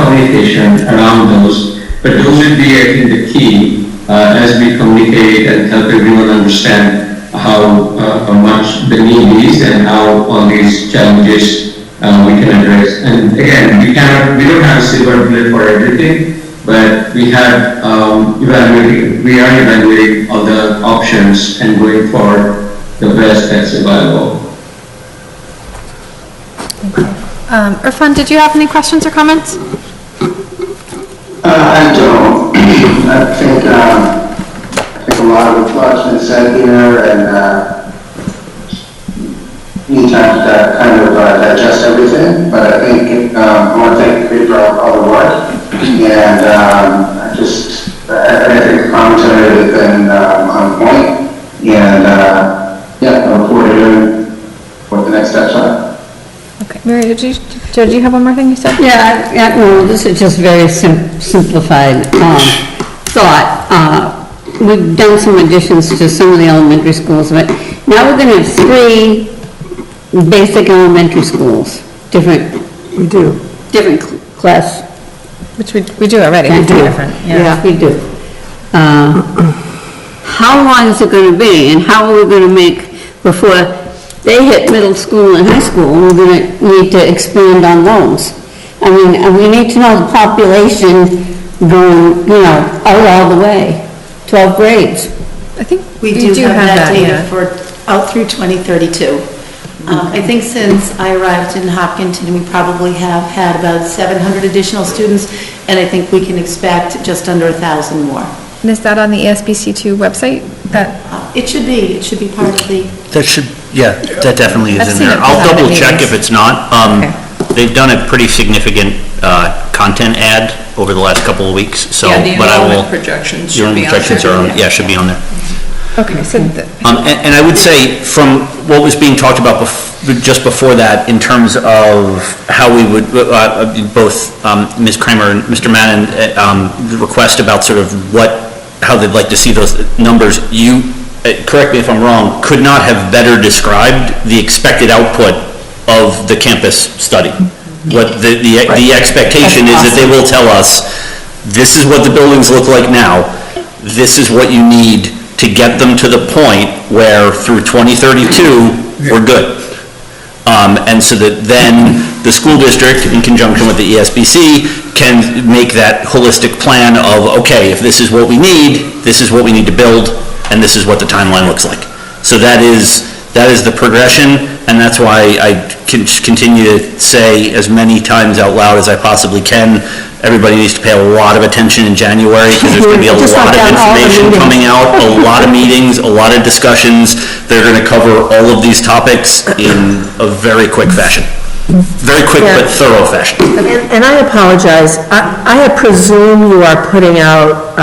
communication around those. But those would be, I think, the key as we communicate and help everyone understand how much the need is and how all these challenges we can address. And again, we don't have a silver bullet for everything, but we have we are evaluating all the options and going for the best that's available. Irfan, did you have any questions or comments? I don't. I think a lot of what's been said here, and need time to kind of digest everything. But I think I want to thank you for all the work, and I think the commentary has been on point, and I look forward to hearing what the next steps are. Okay, Mary, did you have one more thing you said? Yeah, no, this is just very simplified thought. We've done some additions to some of the elementary schools, but now we're going to have 3 basic elementary schools, different class. Which we do already. We do. Different. Yeah, we do. How long is it going to be, and how are we going to make, before they hit middle school and high school, we're going to need to expand on those? I mean, we need to know the population going, out all the way, 12 grades. I think We do have that data for out through 2032. I think since I arrived in Hopkinton, we probably have had about 700 additional students, and I think we can expect just under 1,000 more. And is that on the ESBC2 website? It should be part of the... That definitely is in there. I'll double check if it's not. They've done a pretty significant content ad over the last couple of weeks, so. Yeah, the but I will. enrollment projections Your should be on projections there. are on, should be on there. Okay, so... And I would say, from what was being talked about just before that, in terms of how we would, both Ms. Kramer and Mr. Madden, the request about sort of how they'd like to see those numbers, you, correct me if I'm wrong, could not have better described the expected output of the campus study. What the expectation is that they will tell us, this is what the buildings look like now, this is what you need to get them to the point where through 2032, we're good. And so that then the school district, in conjunction with the ESBC, can make that holistic plan of, okay, if this is what we need to build, and this is what the timeline looks like. So that is the progression, and that's why I continue to say as many times out loud as I possibly can, everybody needs to pay a lot of attention in January, because there's going to be a lot of information coming out, a lot of meetings, a lot of discussions. They're going to cover all of these topics in a very quick fashion. Very quick but thorough fashion. And I apologize, I presume you are putting out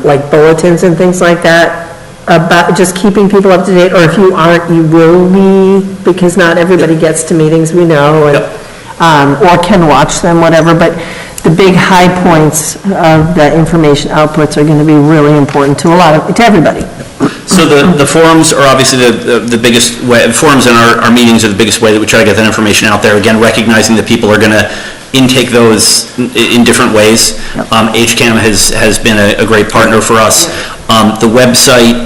like bulletins and things like that about just keeping people up to date, or if you aren't, you will be, because not everybody gets to meetings, we know, and, or can watch them, whatever, but the big high points of the information outputs are going to be really important to everybody. So the forums are obviously the biggest way, forums in our meetings are the biggest way that we try to get that information out there. Again, recognizing that people are going to intake those in different ways. HCAM has been a great partner for us. The website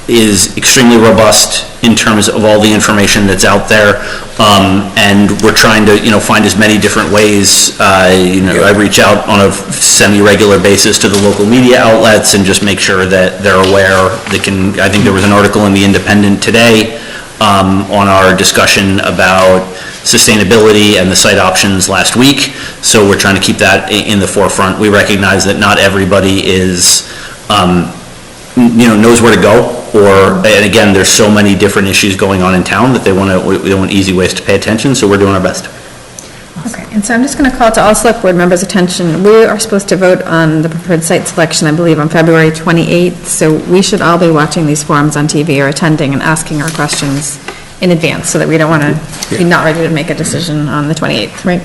is extremely robust in terms of all the information that's out there, and we're trying to find as many different ways. I reach out on a semi-regular basis to the local media outlets and just make sure that they're aware. I think there was an article in the Independent today on our discussion about sustainability and the site options last week, so we're trying to keep that in the forefront. We recognize that not everybody is, knows where to go, and again, there's so many different issues going on in town that they want easy ways to pay attention, so we're doing our best. Okay, and so I'm just going to call to all select board members' attention. We are supposed to vote on the preferred site selection, I believe, on February 28th, so we should all be watching these forums on TV or attending and asking our questions in advance, so that we don't want to be not ready to make a decision on the 28th, right?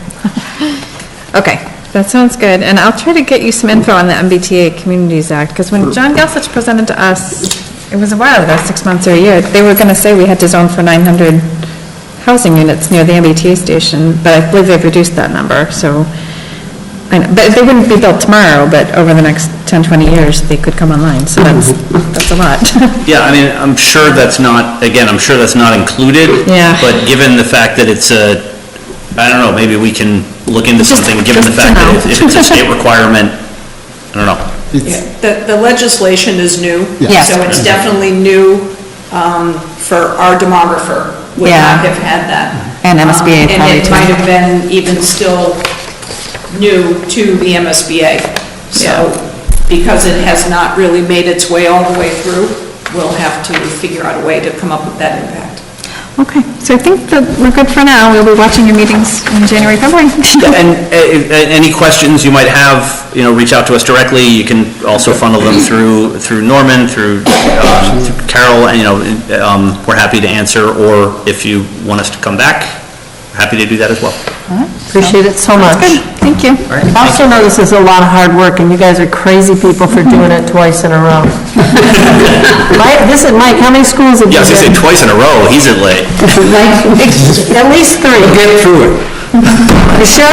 Okay, that sounds good, and I'll try to get you some info on the MBTA Communities Act, because when John Gelsich presented to us, it was a while ago, 6 months or a year, they were going to say we had to zone for 900 housing units near the MBTA station, but I believe they've reduced that number, so, but they wouldn't be built tomorrow, but over the next 10, 20 years, they could come online, so that's a lot. Yeah, I mean, I'm sure that's not included. Yeah. But given the fact that it's I don't know, maybe we can look into something, given the fact that if it's a state requirement, I don't know. The legislation is new, Yes. so it's definitely new for our demographer. Would not have had that. And MSBA probably And it too. might have been even still new to the MSBA. So, because it has not really made its way all the way through, we'll have to figure out a way to come up with that impact. Okay, so I think that we're good for now. We'll be watching your meetings in January, February. And any questions you might have, reach out to us directly. You can also funnel them through Norman, through Carol, and, we're happy to answer, or if you want us to come back, happy to do that as well. Appreciate it so much. Good, thank you. All right. Also know this is a lot of hard work, and you guys are crazy people for doing it twice in a row. This is Mike, how many schools have you Yeah, I was been? going to say twice in a row, he's at late. At least 3. Get through it. You sure?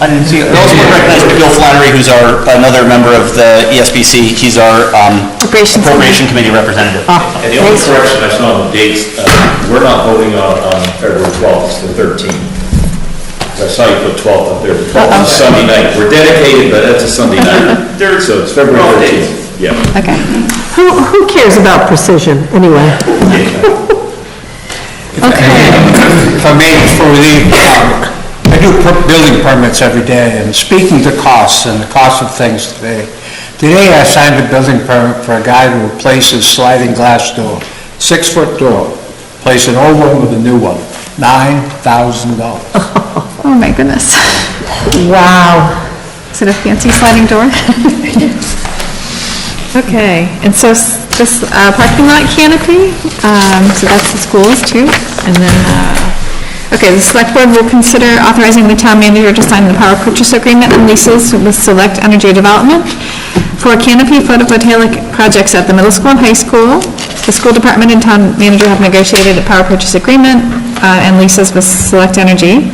I didn't see it. I also want to recognize Bill Flannery, who's another member of the ESBC. He's our Appropriation Committee representative. And the only correction I saw on the dates, we're not voting on February 12th, it's the 13th. I saw you put 12th up there, the 12th is Sunday night. We're dedicated, but that's a Sunday night. So it's February 13th. Yeah. Okay. Who cares about precision, anyway? If I may, before we leave, I do building permits every day, and speaking to costs and the cost of things today I signed a building permit for a guy to replace his sliding glass door, 6-foot door, place an old one with a new one, $9,000. Oh, my goodness. Wow. Is it a fancy sliding door? Okay, and so this parking lot canopy, so that's the schools too, and then, okay, the select board will consider authorizing the town manager to sign the power purchase agreement and leases with Select Energy Development for canopy photovoltaic projects at the middle school and high school. The school department and town manager have negotiated a power purchase agreement and leases with Select Energy.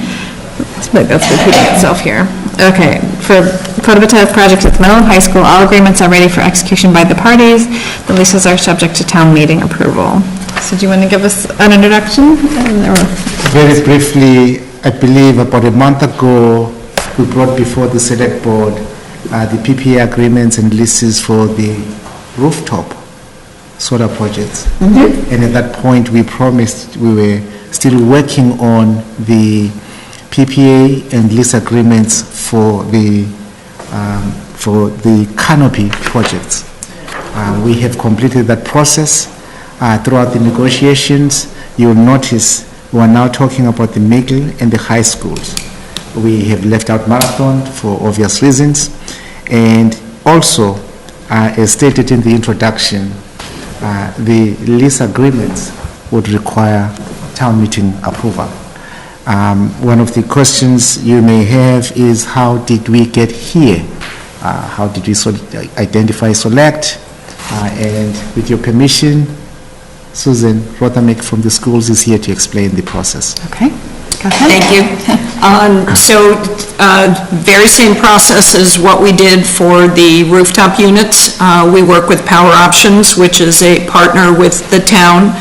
That's repeating itself here. Okay, for photovoltaic projects at the middle and high school, all agreements are ready for execution by the parties. The leases are subject to town meeting approval. So do you want to give us an introduction? Very briefly, I believe about a month ago, we brought before the select board the PPA agreements and leases for the rooftop solar projects. And at that point, we promised we were still working on the PPA and lease agreements for the canopy projects. We have completed that process. Throughout the negotiations, you'll notice we are now talking about the middle and the high schools. We have left out Marathon for obvious reasons, and also, as stated in the introduction, the lease agreements would require town meeting approval. One of the questions you may have is, how did we get here? How did we identify Select? And with your permission, Susan Rothermick from the schools is here to explain the process. Okay, go ahead. Thank you. So, very same process as what we did for the rooftop units. We work with Power Options, which is a partner with the town.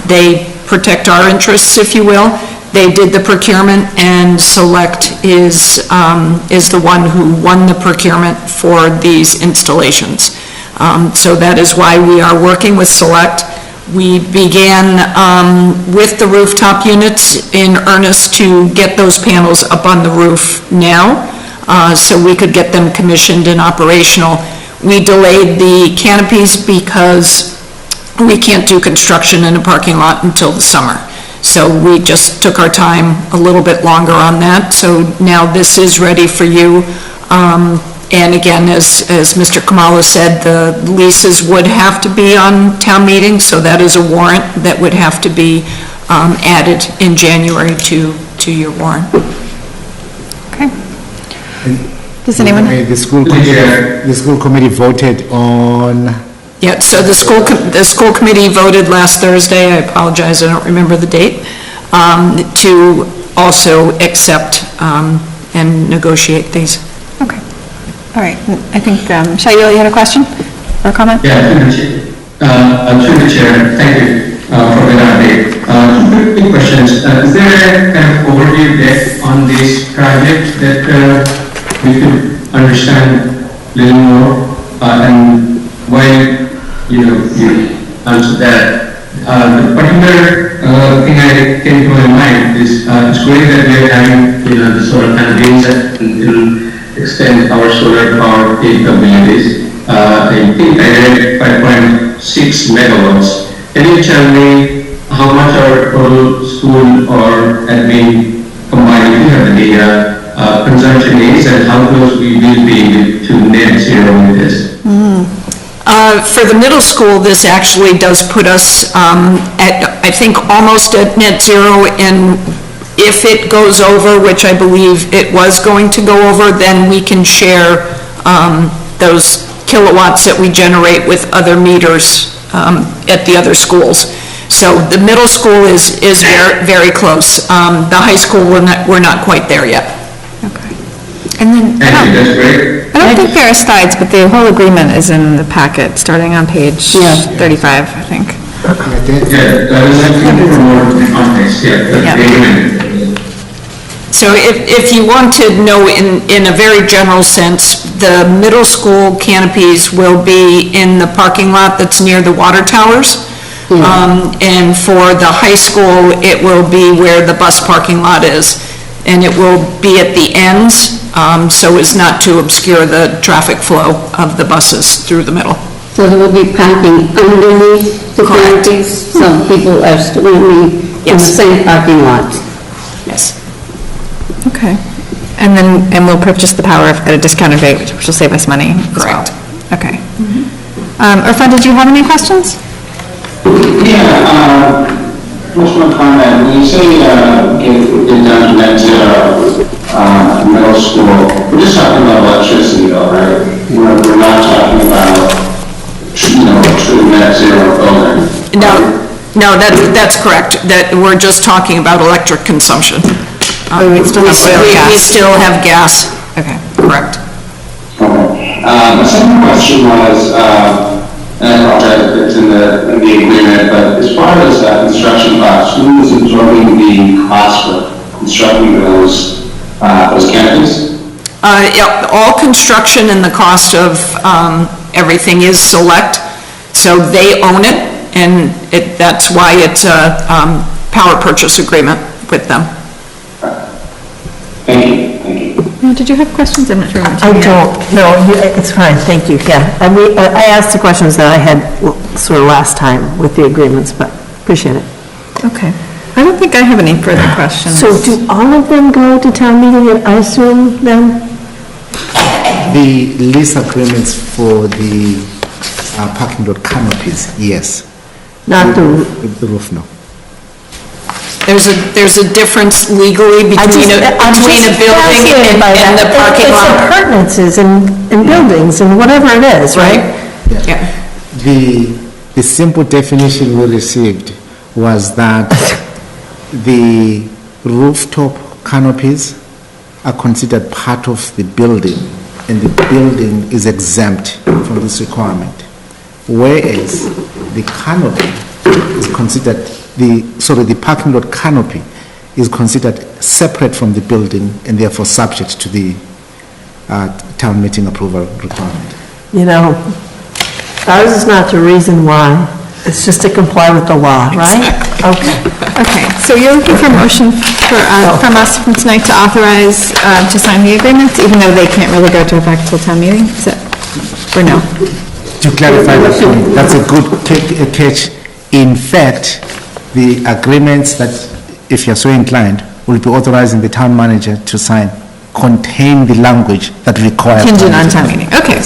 They protect our interests, if you will. They did the procurement, and Select is the one who won the procurement for these installations. So that is why we are working with Select. We began with the rooftop units in earnest to get those panels up on the roof now, so we could get them commissioned and operational. We delayed the canopies because we can't do construction in a parking lot until the summer. So we just took our time a little bit longer on that, so now this is ready for you. And again, as Mr. Kamala said, the leases would have to be on town meeting, so that is a warrant that would have to be added in January to your warrant. Okay. Does anyone? The school committee voted on... Yeah, so the school committee voted last Thursday, I apologize, I don't remember the date, to also accept and negotiate these. Okay. All right, I think, Shailu, you had a question or a comment? Yeah, through the chair, thank you for the update. Two quick questions. Is there a kind of overview deck on this project that we could understand a little more? And while you answer that, the particular thing I came to my mind is it's great that we are having the solar panels that will extend our solar power capabilities. I think I read 5.6 megawatts. Can you tell me how much our total school or admin combined, if you have the data, consumption is, and how close we will be to net zero with this? For the middle school, this actually does put us at, I think, almost at net zero, and if it goes over, which I believe it was going to go over, then we can share those kilowatts that we generate with other meters at the other schools. So the middle school is very, very close. The high school, we're not quite there yet. Okay. And then, Thank you, that's great. I don't think there are slides, but the whole agreement is in the packet, starting on page 35, I think. Yeah, I was looking for more context, So if you want to know in a very general sense, the middle school canopies will be in the parking lot that's near the water towers. And for the high school, it will be where the bus parking lot is. And it will be at the ends, so as not to obscure the traffic flow of the buses through the middle. So there will be parking underneath the canopies, so people are still going to be in the same parking lot? Yes. Okay. And we'll purchase the power at a discounted rate, which will save us money as well. Okay. Irfan, did you have any questions? Yeah, just one comment. When you say get down to net zero middle school, we're just talking about electricity though, right? We're not talking about, true net zero building. No, that's correct. That we're just talking about electric consumption. We still have gas. Okay. Correct. Okay. My second question was, and I apologize if it's in the agreement, but as far as construction costs, who is absorbing the cost for constructing those canopies? All construction and the cost of everything is Select, so they own it, and that's why it's a power purchase agreement with them. Thank you. Did you have questions? I'm not sure. I don't, no, it's fine, thank you, yeah. I asked the questions that I had sort of last time with the agreements, but appreciate it. Okay. I don't think I have any further questions. So do all of them go to town meeting, I assume, then? The lease agreements for the parking lot canopies, yes. Not the roof, no. There's a difference legally between a building and the parking lot. It's appurtenances and buildings and whatever it is, right? Yeah. The simple definition we received was that the rooftop canopies are considered part of the building, and the building is exempt from this requirement. Whereas the canopy is considered, the parking lot canopy is considered separate from the building and therefore subject to the town meeting approval requirement. Ours is not the reason why It's just to comply with the law, right? Okay. Okay, so you're looking for a motion from us from tonight to authorize to sign the agreements, even though they can't really go to effect till town meeting? Is it, or no? To clarify that point, that's a good catch. In fact, the agreements that, if you're so inclined, will be authorizing the town manager to sign contain the language that requires... Contingent on town meeting, okay.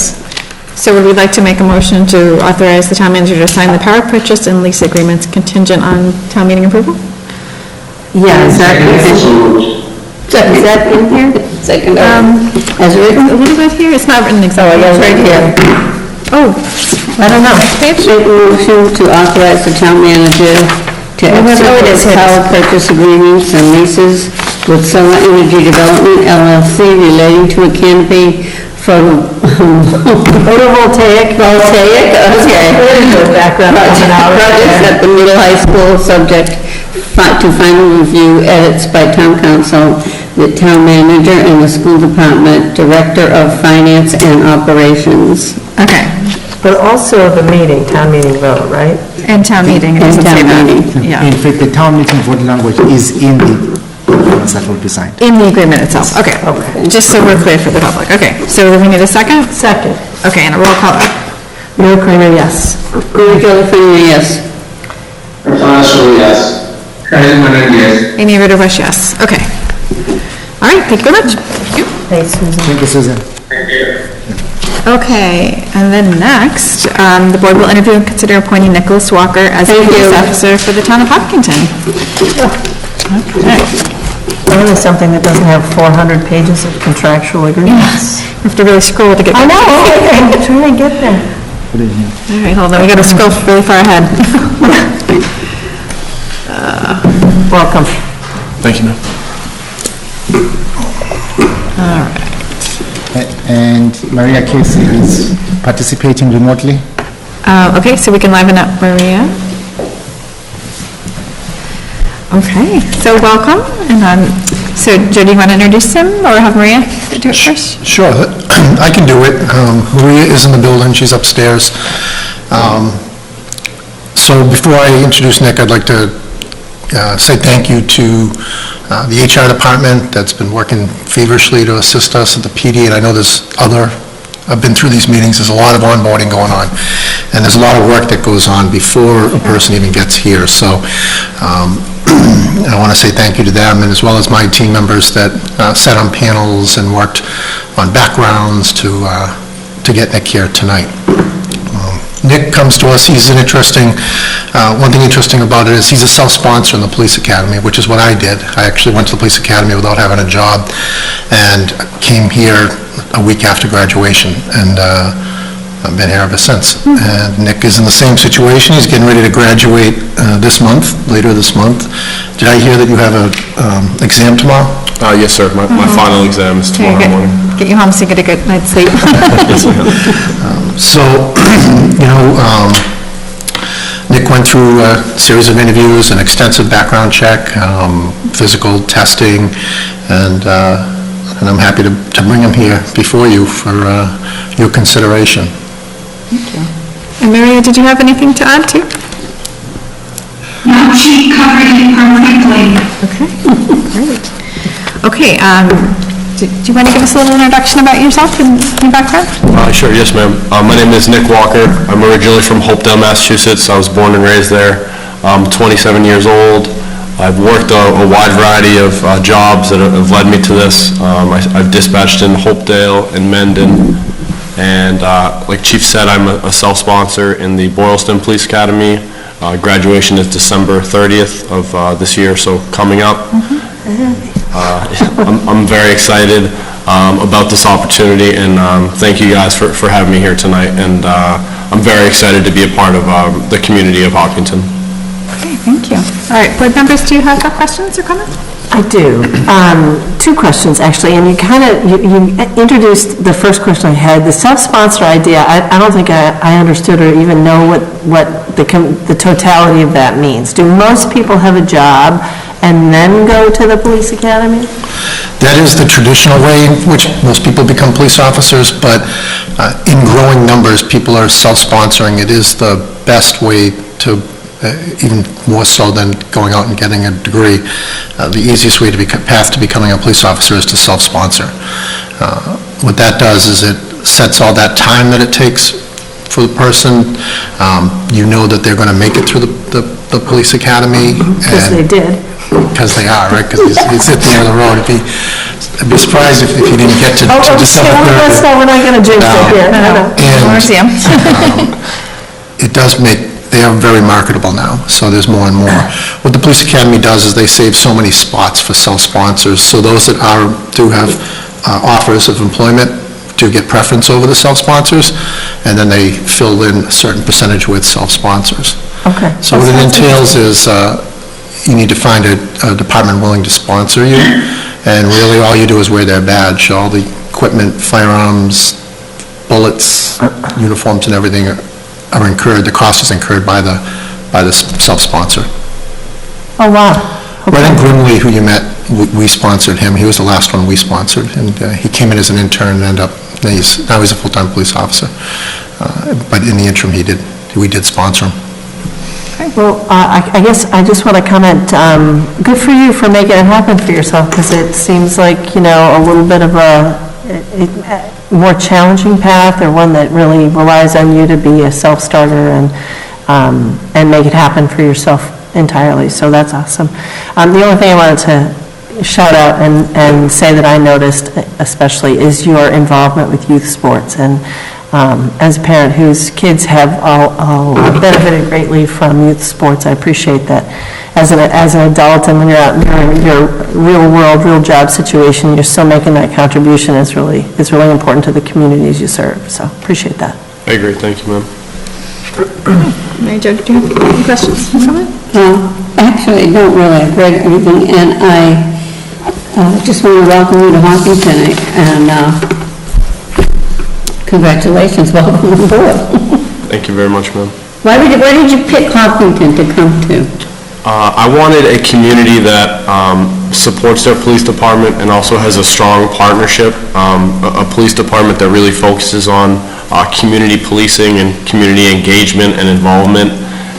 So would we like to make a motion to authorize the town manager to sign the power purchase and lease agreements contingent on town meeting approval? Yeah, is that in here? Second, as written? A little bit here, it's not written exactly. It's right here. Oh, I don't know. Make a motion to authorize the town manager to execute power purchase agreements and leases with Solar Energy Development LLC relating to a canopy photovoltaic, okay. Projects at the middle high school, subject to final review, edits by town council, the town manager, and the school department director of finance and operations. Okay. But also the meeting, town meeting vote, right? And town meeting, it doesn't say that. Yeah. In fact, the town meeting vote language is in the agreements that will be signed. In the agreement itself, okay. Just so we're clear for the public, okay. So we need a second? Second. Okay, and a roll call. Mary Kramer, yes. Mary Jo Fraser, yes. Yes. yes. Amy Ritterbush, yes. Okay. All right, thank you very much. Thanks, Susan. Thank you, Susan. Okay, and then next, the board will interview and consider appointing Nicholas Walker as a police officer for the town of Hopkinton. Okay. Finally, something that doesn't have 400 pages of contractual agreements. You have to really scroll to get I know, I'm trying to get there. All right, hold on, we gotta scroll really far ahead. Welcome. Thank you, ma'am. All right. And Maria Casey is participating remotely. Okay, so we can liven up Maria. Okay, so welcome, and so Joe, do you want to introduce him, or have Maria do it first? Sure, I can do it. Maria is in the building, she's upstairs. So before I introduce Nick, I'd like to say thank you to the HR department that's been working feverishly to assist us at the PD, and I know I've been through these meetings, there's a lot of onboarding going on, and there's a lot of work that goes on before a person even gets here, so I want to say thank you to them, and as well as my team members that sat on panels and worked on backgrounds to get Nick here tonight. Nick comes to us, he's an interesting, one thing interesting about it is he's a self-sponsor in the police academy, which is what I did. I actually went to the police academy without having a job and came here a week after graduation, and I've been here ever since. And Nick is in the same situation, he's getting ready to graduate later this month. Did I hear that you have an exam tomorrow? Yes, sir. My final exam is tomorrow morning. Get you home so you get a good night's sleep. So, Nick went through a series of interviews, an extensive background check, physical testing, and I'm happy to bring him here before you for your consideration. Thank you. And Maria, did you have anything to add too? No, she covered it perfectly. Okay, great. Okay, do you want to give us a little introduction about yourself and your background? Sure, yes, ma'am. My name is Nick Walker. I'm originally from Hopedale, Massachusetts. I was born and raised there. I'm 27 years old. I've worked a wide variety of jobs that have led me to this. I've dispatched in Hopedale and Mendon, and like Chief said, I'm a self-sponsor in the Boylston Police Academy. Graduation is December 30th of this year, so coming up. I'm very excited about this opportunity, and thank you guys for having me here tonight, and I'm very excited to be a part of the community of Hopkinton. Okay, thank you. All right, board members, do you have questions or comments? I do. Two questions, actually, and you introduced the first question I had, the self-sponsor idea. I don't think I understood or even know what the totality of that means. Do most people have a job and then go to the police academy? That is the traditional way in which most people become police officers, but in growing numbers, people are self-sponsoring. It is the best way to, even more so than going out and getting a degree. The easiest way to path to becoming a police officer is to self-sponsor. What that does is it sets all that time that it takes for the person. You know that they're going to make it through the police academy. Because they did. Because they are, right? Because he's at the end of the road. I'd be surprised if he didn't get to December 3rd. We're not going to jinx it here. It does make, they are very marketable now, so there's more and more. What the police academy does is they save so many spots for self-sponsors, so those that do have offers of employment do get preference over the self-sponsors, and then they fill in a certain percentage with self-sponsors. Okay. So what it entails is you need to find a department willing to sponsor you, and really all you do is wear their badge. All the equipment, firearms, bullets, uniforms and everything are incurred, the cost is incurred by the self-sponsor. Oh, wow. Brennan Grimley, who you met, we sponsored him. He was the last one we sponsored, and he came in as an intern and now he's a full-time police officer. But in the interim, we did sponsor him. Well, I guess I just want to comment, good for you for making it happen for yourself, because it seems like, a little bit of a more challenging path, or one that really relies on you to be a self-starter and make it happen for yourself entirely, so that's awesome. The only thing I wanted to shout out and say that I noticed especially is your involvement with youth sports, and as a parent whose kids have all benefited greatly from youth sports, I appreciate that. As an adult, and when you're out in your real world, real job situation, you're still making that contribution is really important to the communities you serve. So appreciate that. I agree. Thank you, ma'am. Mary Jo, do you have any questions? Actually, I don't really. I've read everything, and I just want to welcome you to Hopkinton, and congratulations, welcome on board. Thank you very much, ma'am. Why did you pick Hopkinton to come to? I wanted a community that supports their police department and also has a strong partnership, a police department that really focuses on community policing and community engagement and involvement,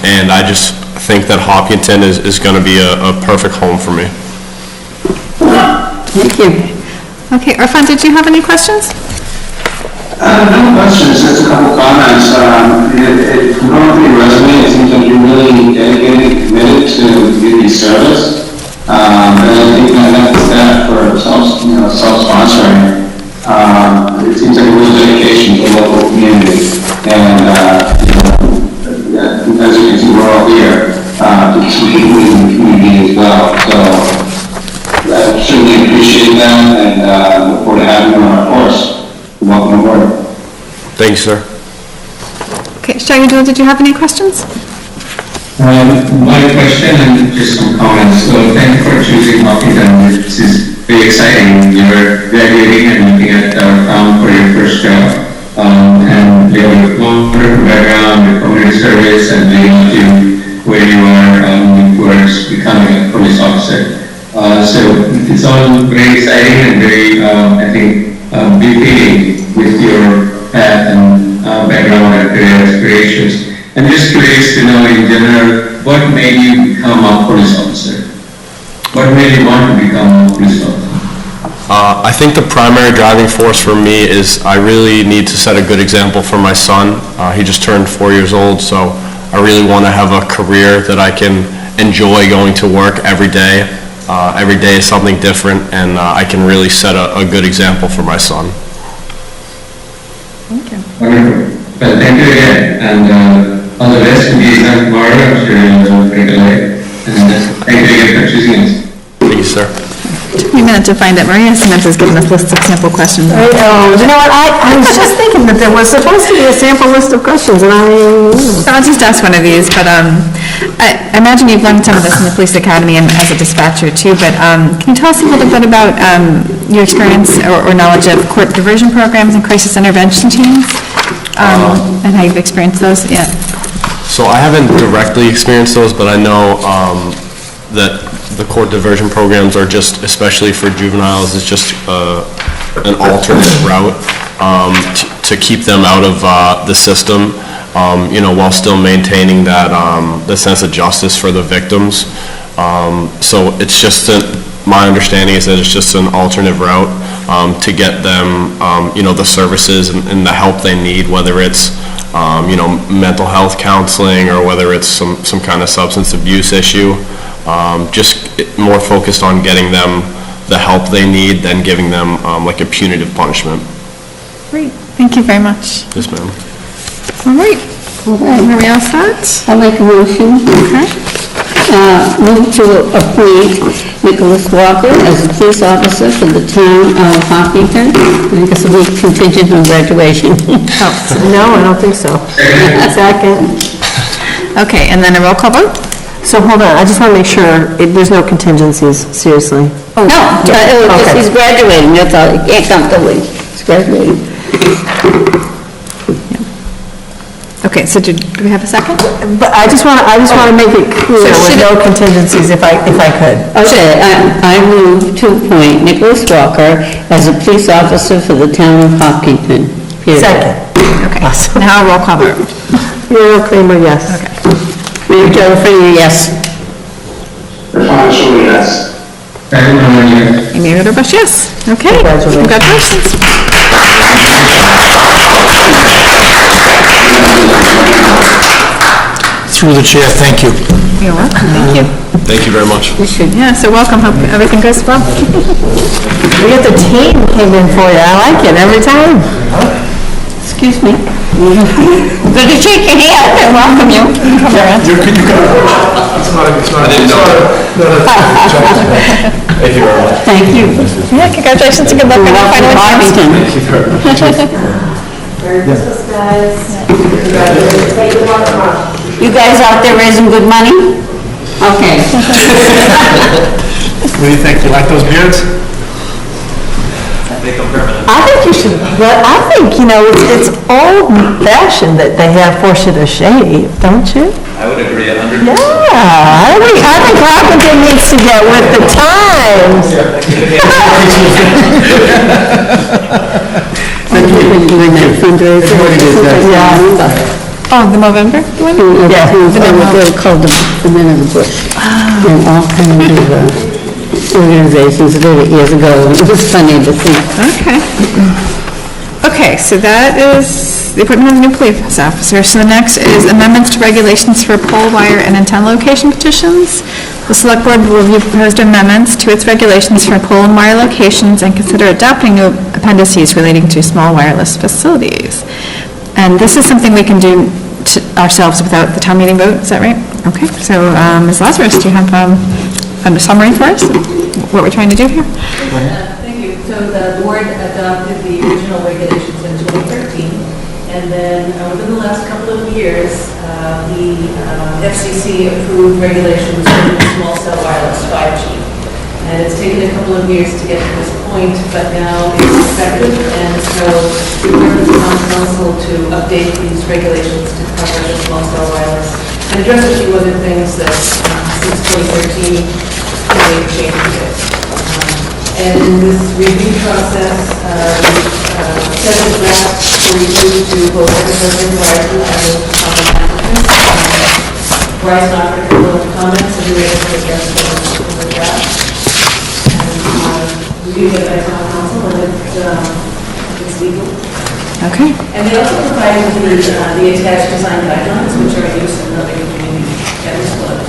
and I just think that Hopkinton is going to be a perfect home for me. Thank you. Okay, Irfan, did you have any questions? No questions, just a couple comments. Going through your resume, it seems like you're really dedicated and committed to community service. And I think that for self-sponsoring, it seems like a real dedication to the local community. And, as you can see, we're all here to keep people in the community as well. So I certainly appreciate that, and look forward to having you on our course. Welcome aboard. Thank you, sir. Okay, Shaggy, did you have any questions? My question and just some comments. So thank you for choosing Hopkinton. This is very exciting. You're graduating and looking at our town for your first job. And you have a wonderful background, your community service, and leading to where you are towards becoming a police officer. So it's all very exciting and very, I think, befitting with your path and background and career aspirations. I'm just curious to know in general, what made you become a police officer? What made you want to become a police officer? I think the primary driving force for me is I really need to set a good example for my son. He just turned 4 years old, so I really want to have a career that I can enjoy going to work every day. Every day is something different, and I can really set a good example for my son. Thank you. Wonderful. Well, thank you again, and all the best to the exam tomorrow. I'm sure you'll break a leg. And thank you again for choosing us. Thank you, sir. It took me a minute to find it. Maria Cement has given us lists of sample questions. I know. You know what, I was just thinking that there was supposed to be a sample list of questions, and So I'll just ask one of these, but I imagine you've learned some of this in the police academy and as a dispatcher too, but can you tell us a little bit about your experience or knowledge of court diversion programs and crisis intervention teams, and how you've experienced those? Yeah. So I haven't directly experienced those, but I know that the court diversion programs are just, especially for juveniles, is just an alternate route to keep them out of the system, while still maintaining that, the sense of justice for the victims. So it's just, my understanding is that it's just an alternative route to get them, the services and the help they need, whether it's, mental health counseling or whether it's some kind of substance abuse issue. Just more focused on getting them the help they need than giving them like a punitive punishment. Great, thank you very much. Yes, ma'am. All right, are we all set? I'll make a motion. Okay. Move to appoint Nicholas Walker as a police officer for the town of Hopkinton. I guess it'll be contingent on graduation. No, I don't think so. Second. Okay, and then a roll call vote? So hold on, I just want to make sure there's no contingencies, seriously. No, he's graduating, that's all, he can't come till he's graduating. Okay, so do we have a second? But I just want to make it clear with no contingencies if I could. Okay, I move to appoint Nicholas Walker as a police officer for the town of Hopkinton. Period. Second. Okay, now a roll call vote. Muriel Kramer, yes. Okay. Mayor Delphine, yes. Responsible, yes. Amy Witherbrush, yes. Okay, congratulations. Through the chair, thank you. You're welcome, thank you. Thank you very much. Yeah, so welcome, hope everything goes well. We got the team came in for you, I like it every time. Excuse me. Good to shake your hand and welcome you. Come around. I didn't know. Thank you very much. Thank you. Yeah, congratulations and good luck on our final exams. Thank you very much. Merry Christmas, guys. You guys out there raising good money? Okay. What do you think? You like those beards? I think you should, but I think, it's old fashioned that they have forced you to shave, don't you? I would agree 100%. Yeah, I think Hopkinton needs to get with the times. Thank you. Doing that fundraiser. Yeah. Oh, the November one? Yeah, they're called the Men of the Bush. And all kinds of organizations did it years ago. It was funny to see. Okay. Okay, so that is the appointment of the new police officer. So the next is amendments to regulations for pole, wire, and antenna location petitions. The select board will review proposed amendments to its regulations for pole and wire locations and consider adopting new appendices relating to small wireless facilities. And this is something we can do ourselves without the town meeting vote, is that right? Okay, so Ms. Lazarus, do you have a summary for us, what we're trying to do here? Thank you. So the board adopted the original regulations in 2013, and then within the last couple of years, the FCC approved regulations for small cell wireless 5G. And it's taken a couple of years to get to this point, but now it's effective, and so we work with the town council to update these regulations to cover the small cell wireless and address a few other things that since 2013 made changes. And in this review process, we've sent a draft for review to both Representative Bryson and the common applicants. Bryson offered a couple of comments, and we were able to address them in the draft. Reviewed it by town council, and it's legal. Okay. And they also provided the attached design guidelines, which are used in other communities as well.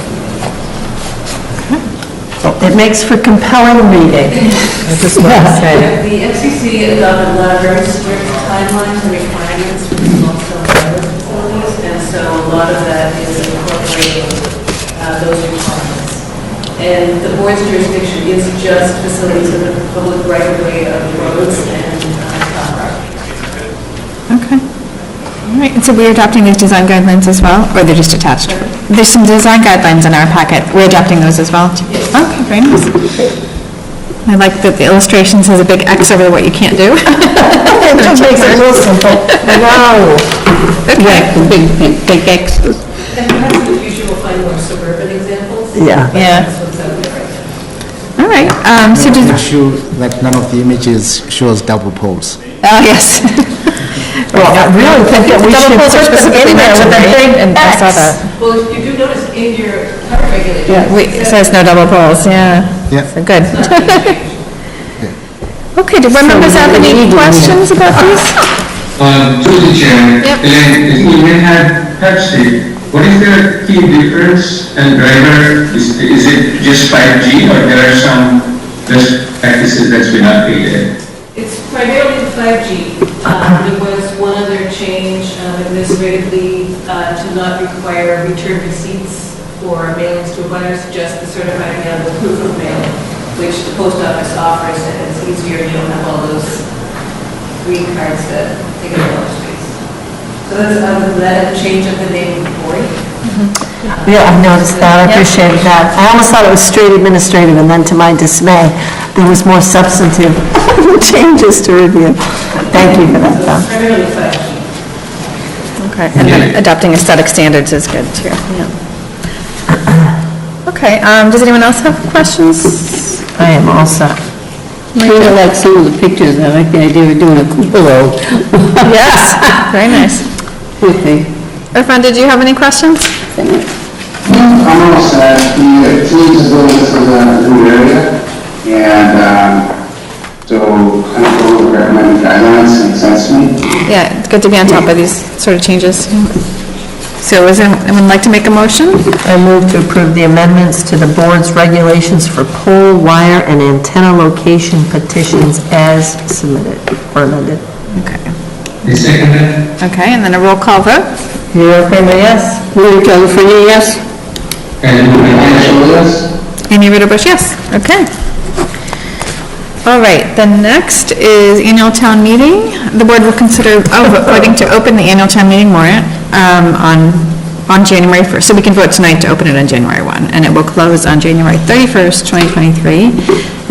It makes for compelling reading, I just want to say. The FCC adopted a lot of very strict timelines and requirements for small cell wireless facilities, and so a lot of that is incorporating those requirements. And the board's jurisdiction is just facilities in the public right-of-way of roads and town property. Okay. All right, and so we're adopting these design guidelines as well, or they're just attached? There's some design guidelines in our packet. We're adopting those as well? Okay, very nice. I like that the illustrations has a big X over what you can't do. It just makes it real simple. No. Okay. Big X's. And perhaps in the future we'll find more suburban examples. Yeah. Yeah. This one's out there right now. All right, so did, Make sure that none of the images shows double poles. oh, yes. Well, I really think that we should Double poles are put them specifically in there with a mentioned, big right? And I saw X. that. Well, you do notice in your cover regulations. It says no double poles, yeah. Yeah. So good. Okay, do board members have any questions about these? To the chair, Yep. if we may have Pepsi, what is the key difference and driver? Is it just 5G or there are some best practices that's been updated? It's primarily 5G. There was one other change administratively to not require return receipts for mailings to abutters, just the certified mail with proof of mail, which the post office offers, and it's easier, you don't have all those green cards that take up a lot of space. So that's other than that, a change of the name of the board. Yeah, I noticed that, I appreciated that. I almost thought it was straight administrative, and then to my dismay, there was more substantive changes to review. Thank you for that, Tom. Primarily 5G. Okay, and then adopting aesthetic standards is good too. Okay, does anyone else have questions? I am all set. Kind of like some of the pictures, I like the idea of doing a cupola. Yes, very nice. Okay. Irfan, did you have any questions? I'm all set. It seems as though this is a new area, and so kind of go over recommended guidelines makes sense to me. Yeah, it's good to be on top of these sort of changes. So is anyone like to make a motion? I move to approve the amendments to the board's regulations for pole, wire, and antenna location petitions as submitted or amended. Okay. The second, Okay, and then a roll call vote? Mayor Kramer, yes? Mayor California, yes? and Yes. Amy Ritterbush, yes. Okay. All right, the next is annual town meeting. The board will consider voting to open the annual town meeting warrant on January 1st. So we can vote tonight to open it on January 1, and it will close on January 31st, 2023,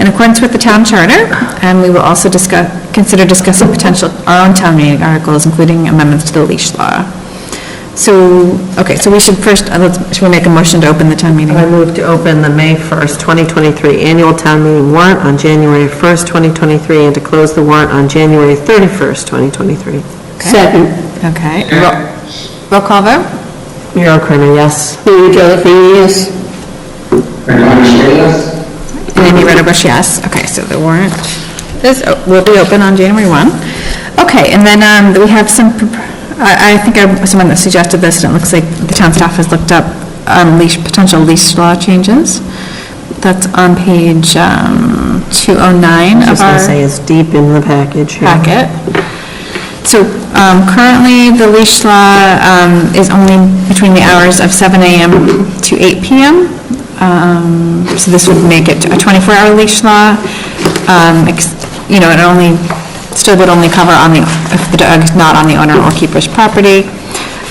in accordance with the town charter. And we will also consider discussing potential our own town meeting articles, including amendments to the leash law. So, okay, so we should first, should we make a motion to open the town meeting? I move to open the May 1st, 2023 annual town meeting warrant on January 1st, 2023, and to close the warrant on January 31st, 2023. Second. Okay. Roll call vote? Mayor Kramer, yes? Mayor California, yes? And Amy Ritterbush, yes. Okay, so the warrant will be open on January 1. Okay, and then we have some, I think I was someone that suggested this, and it looks like the town staff has looked up potential leash law changes. That's on page 209 of our... I was just going to say, it's deep in the package here. Packet. So currently, the leash law is only between the hours of 7 a.m. to 8 p.m. So this would make it a 24-hour leash law. You know, it still would only cover if the dog is not on the owner or keeper's property,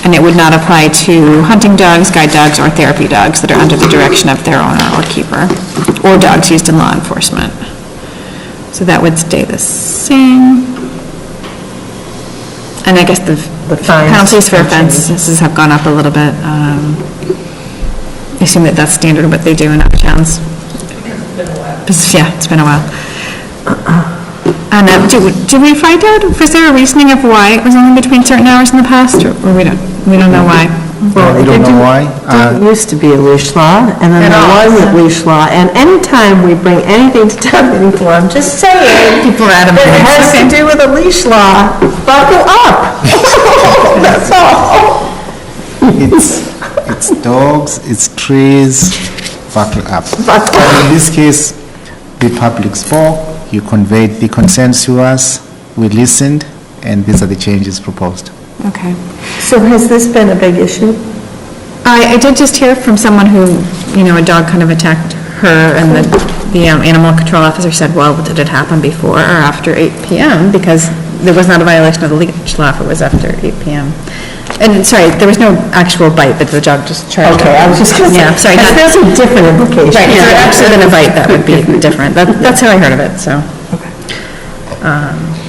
and it would not apply to hunting dogs, guide dogs, or therapy dogs that are under the direction of their owner or keeper, or dogs used in law enforcement. So that would stay the same. And I guess the penalties for offenses have gone up a little bit. I assume that that's standard what they do in other towns. Yeah, it's been a while. And did we find out, was there a reasoning of why it was only between certain hours in the past, or we don't know why? Well, we don't know why. There used to be a leash law, and then there wasn't leash law, and anytime we bring anything to town meeting floor, I'm just saying, People are adamant. it has to do with a leash law, buckle up. That's all. It's dogs, it's trees, buckle up. In this case, the public spoke, you conveyed the concerns to us, we listened, and these are the changes proposed. Okay. So has this been a big issue? I did just hear from someone who, a dog kind of attacked her, and the animal control officer said, well, did it happen before or after 8 p.m.? Because there was not a violation of the leash law if it was after 8 p.m. And, sorry, there was no actual bite, but the dog just charged. Okay, I was just going to say, Yeah, sorry. there's a different implication. Right, if it had actually been a bite, that would be different. That's how I heard of it, so.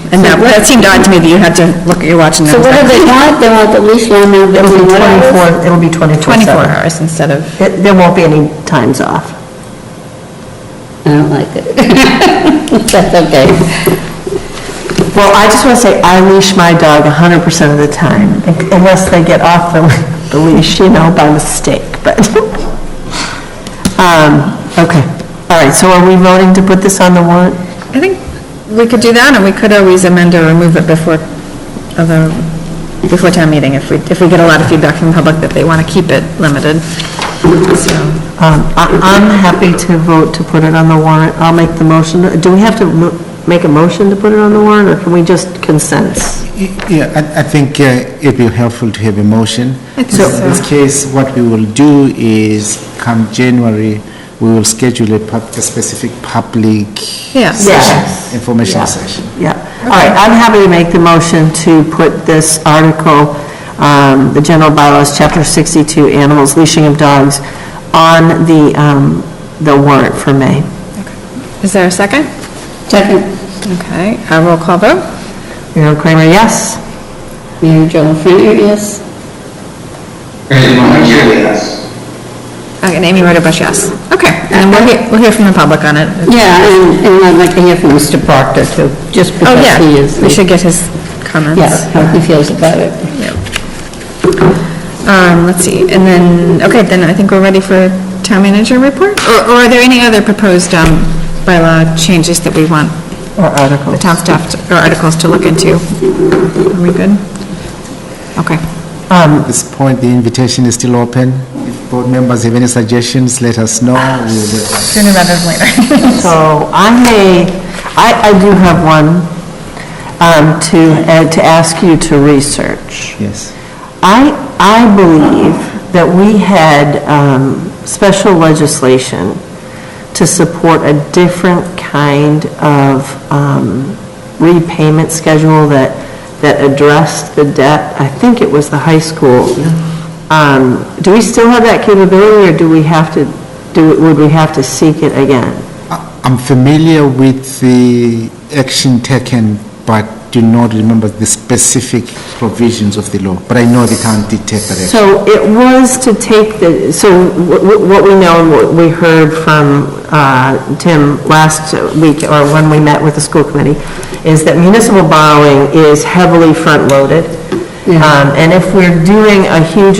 And that seemed odd to me that you had to look at your watch and... So what do they want? They want the leash law now? It'll be 24 24 hours instead of... There won't be any times off. I don't like it. That's okay. Well, I just want to say, I leash my dog 100% of the time, unless they get off the leash, by mistake, but, okay. All right, so are we voting to put this on the warrant? I think we could do that, and we could always amend or remove it before town meeting if we get a lot of feedback from the public that they want to keep it limited. So, I'm happy to vote to put it on the warrant. I'll make the motion. Do we have to make a motion to put it on the warrant, or can we just consensus? Yeah, I think it'd be helpful to have a motion. So In this case, what we will do is, come January, we will schedule a specific public information session. Yeah. All right, I'm happy to make the motion to put this article, the general bylaws, chapter 62, animals, leashing of dogs, on the warrant for May. is there a second? Second. Okay, a roll call vote? Muriel Kramer, yes? Mary Jo Lefreniere, yes? Yes. Okay, and Amy Rodenbush, yes. Okay, and we'll hear from the public on it. Yeah, and I'd like to hear from Mr. Proctor too, just Oh, because yeah, he is. we should get his comments. Yeah, how he feels about it. Let's see, and then, okay, then I think we're ready for town manager report? Or are there any other proposed bylaw changes that we want Or articles. the town staff, or articles to look into? Are we good? Okay. At this point, the invitation is still open. If board members have any suggestions, let us know. Sooner rather than later. So I do have one to ask you to research. Yes. I believe that we had special legislation to support a different kind of repayment schedule that addressed the debt. I think it was the high school. Do we still have that capability, or do we have to would we have to seek it again? I'm familiar with the action taken, but do not remember the specific provisions of the law. But I know the town did take that action. So it was to take what we know and what we heard from Tim last week, or when we met with the school committee, is that municipal borrowing is heavily front-loaded. And if we're doing a huge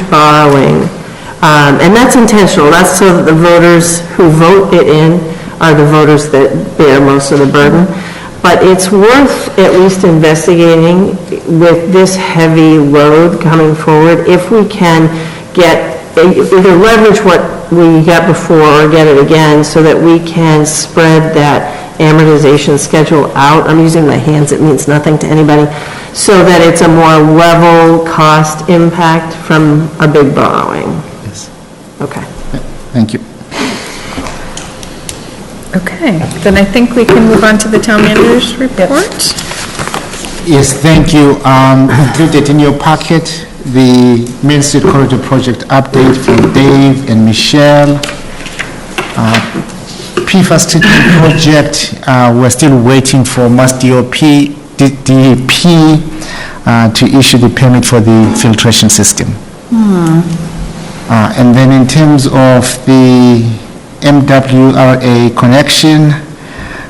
borrowing, and that's intentional, that's so that the voters who vote it in are the voters that bear most of the burden. But it's worth at least investigating with this heavy load coming forward, if we can either leverage what we got before or get it again, so that we can spread that amortization schedule out. I'm using my hands, it means nothing to anybody, so that it's a more level cost impact from a big borrowing. Yes. Okay. Thank you. Okay, then I think we can move on to the town manager's report. Yes, thank you. Included in your packet, the Main Street Corridor Project update from Dave and Michelle. PFAS treatment project, we're still waiting for Mass DEP to issue the permit for the filtration system. And then in terms of the MWRA connection,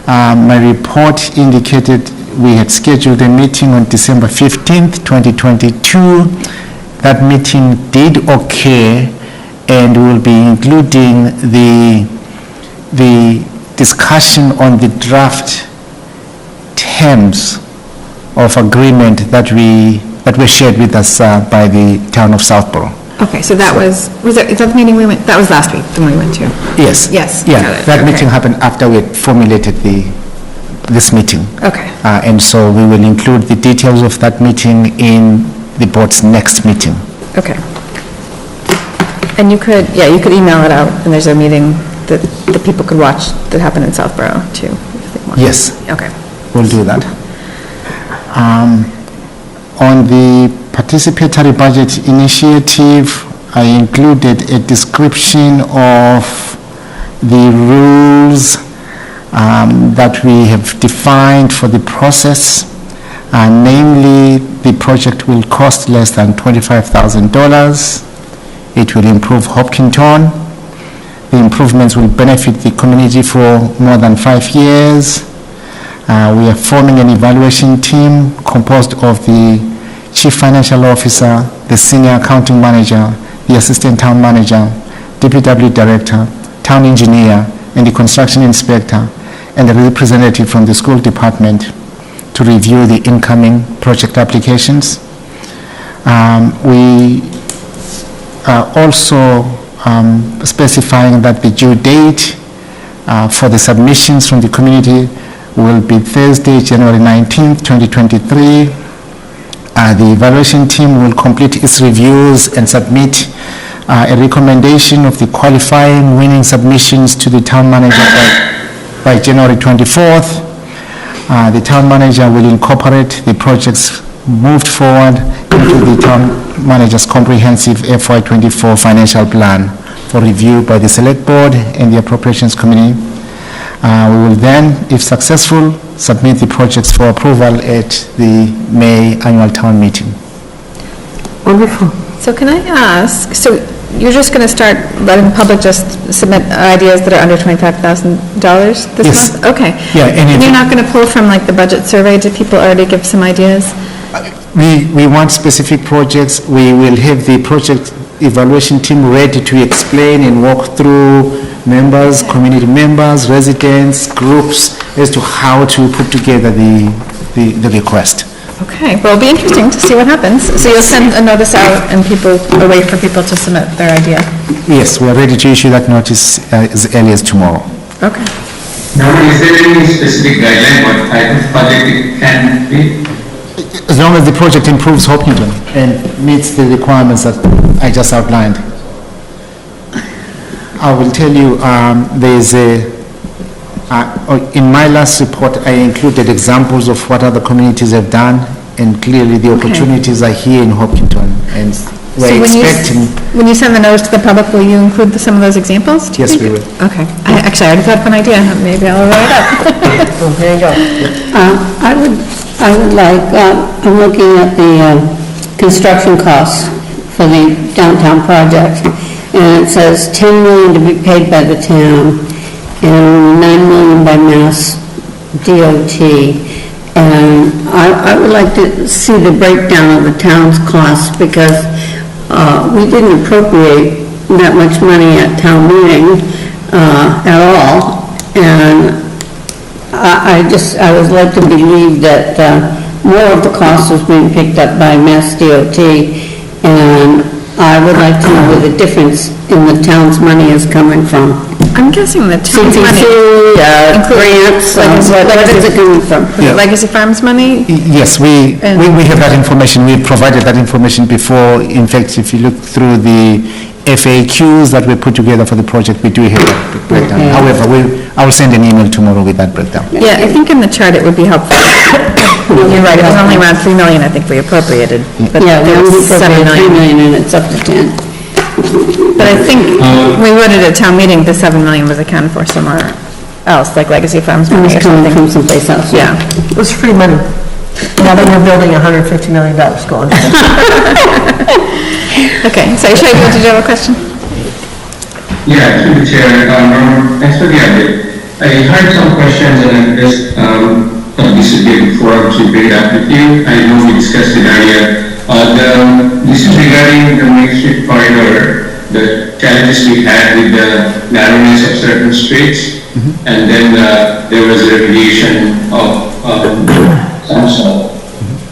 my report indicated we had scheduled a meeting on December 15th, 2022. That meeting did occur, and we'll be including the discussion on the draft terms of agreement that were shared with us by the town of Southborough. Okay, so that is that the meeting we went, that was last week, the one we went to? Yes. Yes. Yeah, got it. that Okay. meeting happened after we had formulated this meeting. Okay. And so we will include the details of that meeting in the board's next meeting. Okay. And you could email it out, and there's a meeting that the people could watch that happened in Southborough too, if they want. Yes. Okay. We'll do that. On the participatory budget initiative, I included a description of the rules that we have defined for the process. Namely, the project will cost less than $25,000. It will improve Hopkinton. The improvements will benefit the community for more than 5 years. We are forming an evaluation team composed of the Chief Financial Officer, the Senior Accounting Manager, the Assistant Town Manager, DPW Director, Town Engineer, and the Construction Inspector, and a representative from the School Department to review the incoming project applications. We are also specifying that the due date for the submissions from the community will be Thursday, January 19th, 2023. The evaluation team will complete its reviews and submit a recommendation of the qualifying winning submissions to the town manager by January 24th. The town manager will incorporate the projects moved forward into the town manager's comprehensive FY24 financial plan for review by the Select Board and the Appropriations Committee. We will then, if successful, submit the projects for approval at the May annual town meeting. Wonderful. So can I ask, so you're just going to start letting the public just submit ideas that are under $25,000 this Yes. month? Okay. Yeah, And any- you're not going to pull from like the budget survey? Did people already give some ideas? We want specific projects. We will have the project evaluation team ready to explain and walk through members, community members, residents, groups, as to how to put together the request. Okay, well, it'll be interesting to see what happens. So you'll send a notice out and people, or wait for people to submit their idea? Yes, we are ready to issue that notice as early as tomorrow. Okay. Now, is there any specific guideline what type of project it can be? As long as the project improves Hopkinton and meets the requirements that I just outlined. I will tell you, there's in my last report, I included examples of what other communities have done, and clearly the opportunities are here in Hopkinton, and we're expecting. When you send the notice to the public, will you include some of those examples? do you Yes, think? we will. Okay. Actually, I already thought of an idea. Maybe I'll write it up. Well, there you go. I would like, I'm looking at the construction costs for the downtown project, and it says $10 million to be paid by the town, and $9 million by Mass DOT. And I would like to see the breakdown of the town's costs, because we didn't appropriate that much money at town meeting at all, and I would like to believe that more of the cost was being picked up by Mass DOT, and I would like to know where the difference in the town's money is coming from. I'm guessing the town's money. Grants, where is it coming from? Yeah. Legacy Farms money? Yes, we have that information. We provided that information before. In fact, if you look through the FAQs that we put together for the project, we do have that breakdown. Okay. However, I will send an email tomorrow with that breakdown. Yeah, I think in the chart it would be helpful. You're right, it was only around 3 million, I think we appropriated. But Yeah, we there only was 7 appropriated 3 million. million, and it's up to 10. But I think we voted at town meeting, the 7 million was accounted for somewhere else, like Legacy Farms It money was or coming something. from someplace else. Yeah. It was free money. Now that we're building $150 million going. Okay, so Shay, did you have a question? Yeah, through the chair, thanks for the update. I heard some questions and I just thought this would be a forum to bring it up with you. I know we discussed it earlier. This is regarding the Main Street corridor, the challenges we had with the narrowness of certain streets, and then there was a remediation of some sort.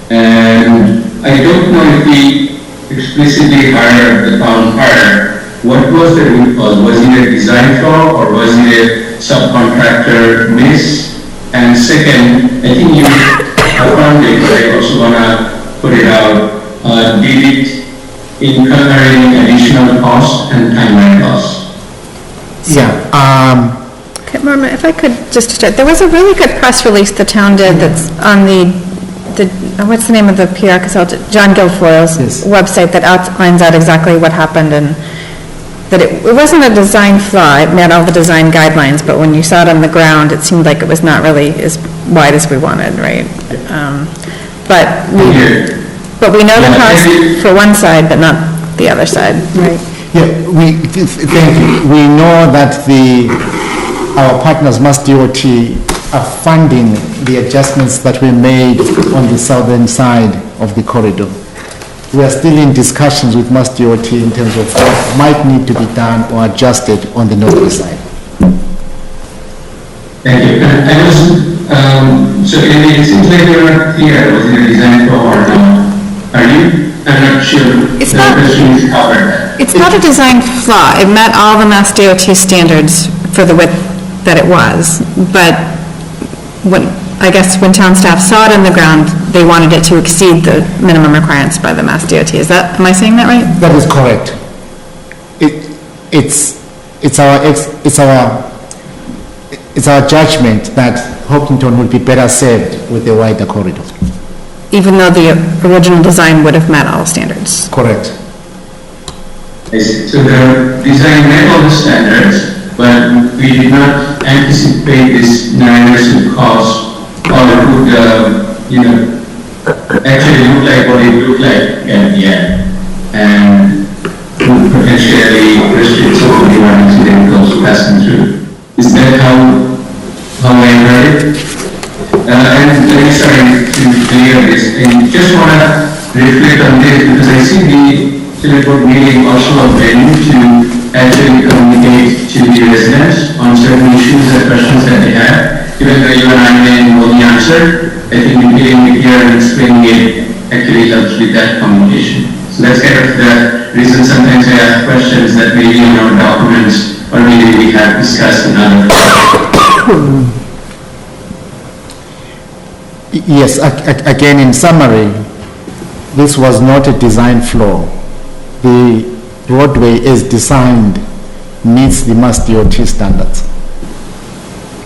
And I don't know if we explicitly hired the town hire. What was the root cause? Was it a design flaw or was it a subcontractor miss? And second, I think you found it, but I also want to put it out. Did it incur any additional cost and timeline cost? Yeah. Okay, Marma, if I could just start, there was a really good press release the town did that's on the what's the name of the PR consultant? John Guilfoyle's website that outlines out exactly what happened, and that it wasn't a design flaw, it met all the design guidelines, but when you saw it on the ground, it seemed like it was not really as wide as we wanted, right? But we know the cost for one side, but not the other side, right? Yeah, thank you. We know that our partners, Mass DOT, are funding the adjustments that we made on the southern side of the corridor. We are still in discussions with Mass DOT in terms of what might need to be done or adjusted on the northern side. Thank you. I was, so it seems like you're not clear, was it a design flaw or not? Are you? I'm not sure. It's the not- question is covered. It's not a design flaw. It met all the Mass DOT standards for the width that it was, but I guess when town staff saw it on the ground, they wanted it to exceed the minimum requirements by the Mass DOT. Am I saying that right? That is correct. It's our judgment that Hopkinton would be better served with a wider corridor. Even though the original design would have met all standards? Correct. I see. So the design met all the standards, but we did not anticipate this narrowness would cause, or it would, actually look like what it looked like at the end, and would potentially restrict some of the accidentals passing through. Is that how I heard it? And very sorry to clear this, and just want to reflect on this, because I see the select board meeting also a venue to actually communicate to the residents on certain issues and questions that they have. Even though you and I may know the answer, I think being here and explaining it actually helps with that communication. So that's kind of the reason sometimes I ask questions that maybe in our documents or maybe we have discussed in other. Yes, again, in summary, this was not a design flaw. The roadway is designed meets the Mass DOT standards.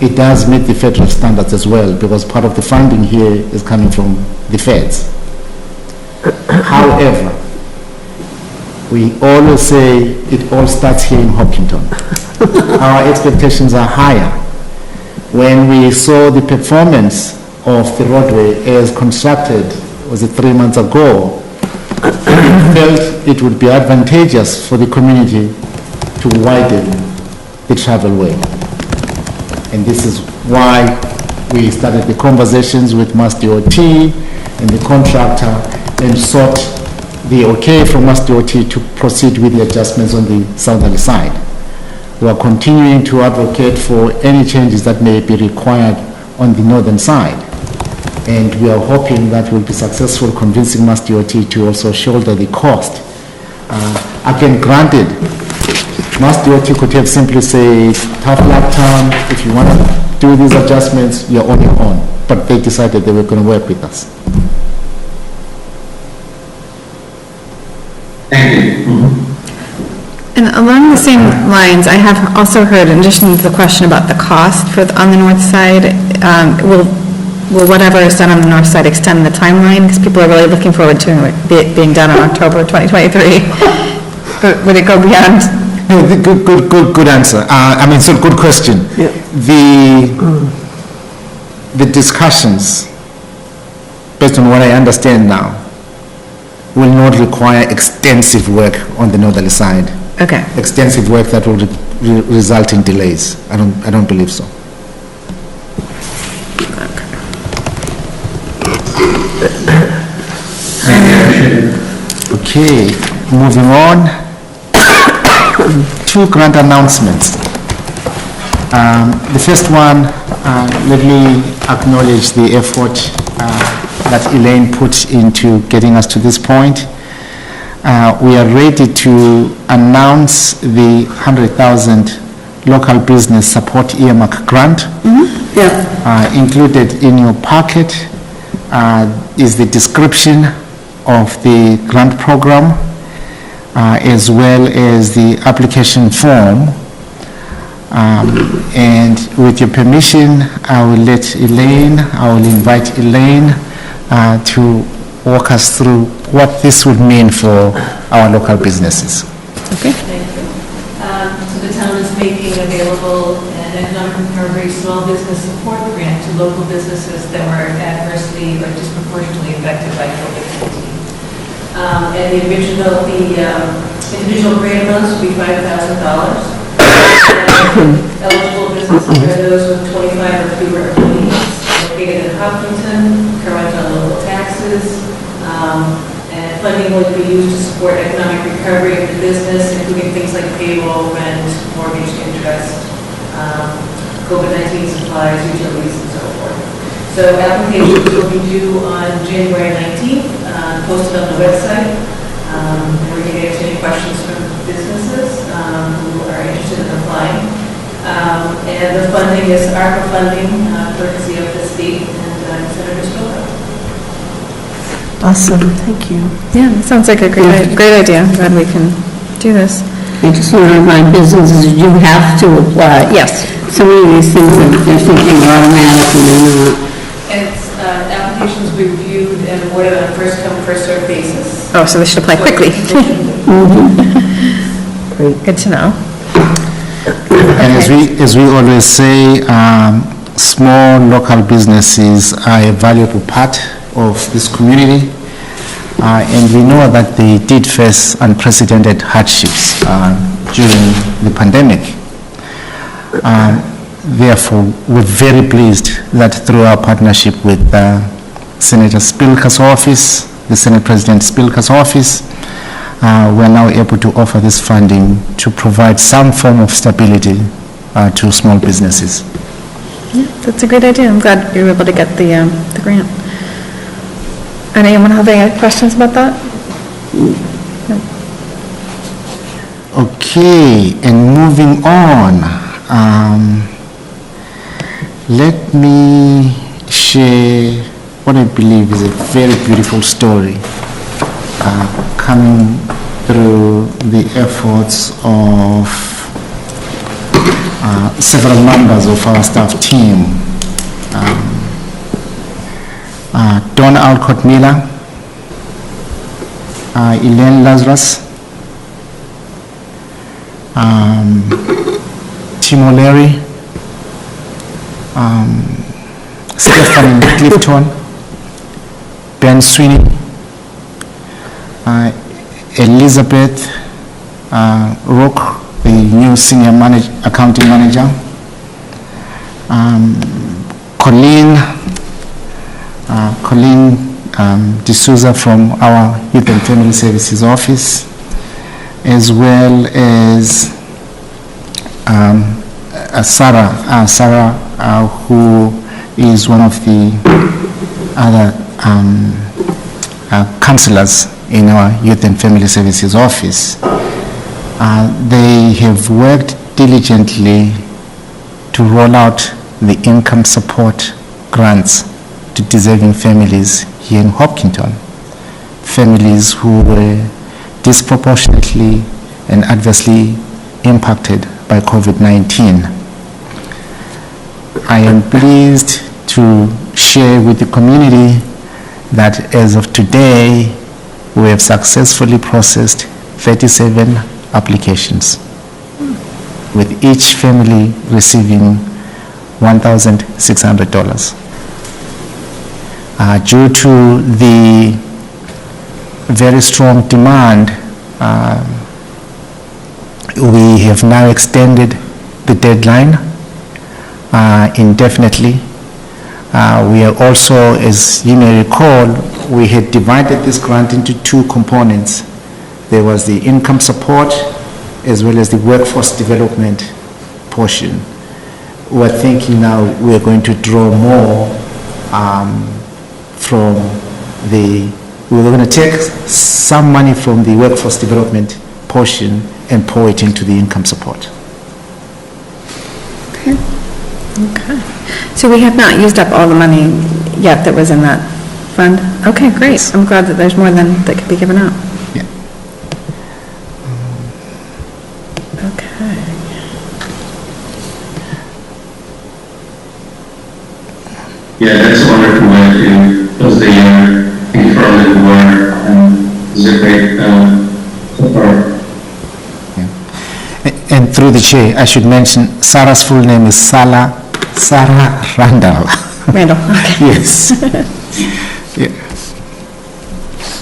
It does meet the federal standards as well, because part of the funding here is coming from the feds. However, we always say it all starts here in Hopkinton. Our expectations are higher. When we saw the performance of the roadway as constructed, was it 3 months ago, we felt it would be advantageous for the community to widen the travel way. And this is why we started the conversations with Mass DOT and the contractor and sought the okay from Mass DOT to proceed with the adjustments on the southerly side. We are continuing to advocate for any changes that may be required on the northern side. And we are hoping that we'll be successful convincing Mass DOT to also shoulder the cost. Again, granted, Mass DOT could have simply said, tough luck town, if you want to do these adjustments, you're on your own. But they decided they were going to work with us. Thank you. And along the same lines, I have also heard, in addition to the question about the cost on the north side, will whatever is done on the north side extend the timeline? Because people are really looking forward to it being done in October 2023. But would it go beyond? Good answer. Good question. Yeah. The discussions, based on what I understand now, will not require extensive work on the northerly side. Okay. Extensive work that will result in delays. I don't believe so. Okay, moving on. 2 grant announcements. The first one, let me acknowledge the effort that Elaine put into getting us to this point. We are ready to announce the 100,000 local business support earmark grant. Included in your packet is the description of the grant program, as well as the application form. And with your permission, I will invite Elaine to walk us through what this would mean for our local businesses. Okay. Thank you. So the town is making available an economic recovery small business support grant to local businesses that were adversely or disproportionately affected by COVID-19. And the Individual grant amounts will be $5,000. Eligible businesses are those with 25 or fewer employees, located in Hopkinton, current on local taxes, and funding will be used to support economic recovery of the business, including things like payroll, rent, mortgage interest, COVID-19 supplies, utilities, and so forth. So applications will be due on January 19th, posted on the website. We're going to answer any questions from businesses who are interested in applying. And the funding is ARPA funding, courtesy of the state and Senator Spilka. Awesome, thank you. Yeah, that sounds like a great idea. I'm glad we can do this. I just want to remind businesses, you have to apply. Yes. So many of these things that they're thinking are automatic and they're not. And it's, applications will be reviewed and awarded on a first-come, first-served basis. Oh, so they should apply quickly. Great. Good to know. And as we always say, small local businesses are a valuable part of this community, and we know that they did face unprecedented hardships during the pandemic. Therefore, we're very pleased that through our partnership with Senator Spilka's office, the Senate President Spilka's office, we're now able to offer this funding to provide some form of stability to small businesses. Yeah, that's a great idea. I'm glad you were able to get the grant. Anyone have any questions about that? No. Okay, and moving on, let me share what I believe is a very beautiful story coming through the efforts of several members of our staff team. Don Alcott Miller, Elaine Lazarus, Tim O'Leary, Stephanie Clifton, Ben Sweeney, Elizabeth Rook, the new senior accounting manager, Colleen D'Souza from our Youth and Family Services office, as well as Sarah, who is one of the other counselors in our Youth and Family Services office. They have worked diligently to roll out the income support grants to deserving families here in Hopkinton, families who were disproportionately and adversely impacted by COVID-19. I am pleased to share with the community that as of today, we have successfully processed 37 applications, with each family receiving $1,600. Due to the very strong demand, we have now extended the deadline indefinitely. We are also, as you may recall, we had divided this grant into two components. There was the income support as well as the workforce development portion. We're thinking now we're going to draw more from we're going to take some money from the workforce development portion and pour it into the income support. Okay. So we have not used up all the money yet that was in that fund? Okay, great. I'm glad that there's more than that could be given out. Yeah. Okay. Yeah, that's wonderful way to close the year. Thank you for all the work, and it's a great support. And through the chair, I should mention Sarah's full name is Sarah Randall. Randall, okay. Yes. Yeah.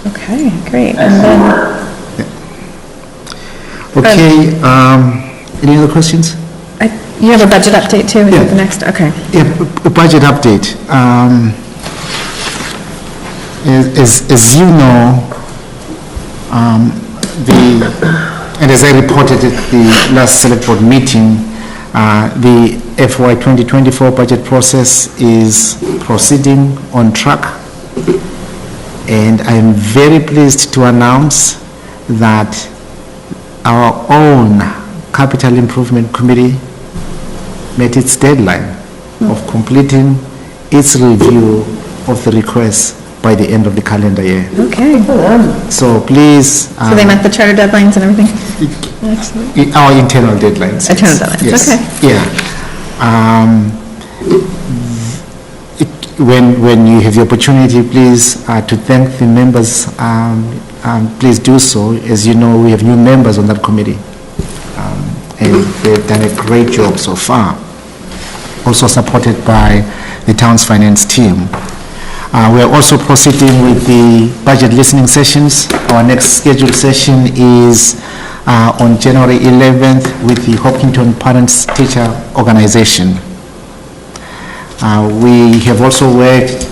Okay, great. And then, Okay, any other questions? You have a budget update too? Is Yeah. that the next, okay. Yeah, budget update. As you know, and as I reported at the last select board meeting, the FY 2024 budget process is proceeding on track. And I am very pleased to announce that our own Capital Improvement Committee met its deadline of completing its review of the requests by the end of the calendar year. Okay. So please... So they met the charter deadlines and everything? Excellent. Our internal deadlines. Internal deadlines, Yes. okay. Yeah. When you have the opportunity, please, to thank the members, please do so. As you know, we have new members on that committee. And they've done a great job so far. Also supported by the town's finance team. We are also proceeding with the budget listening sessions. Our next scheduled session is on January 11th with the Hopkinton Parents Teacher Organization. We have also worked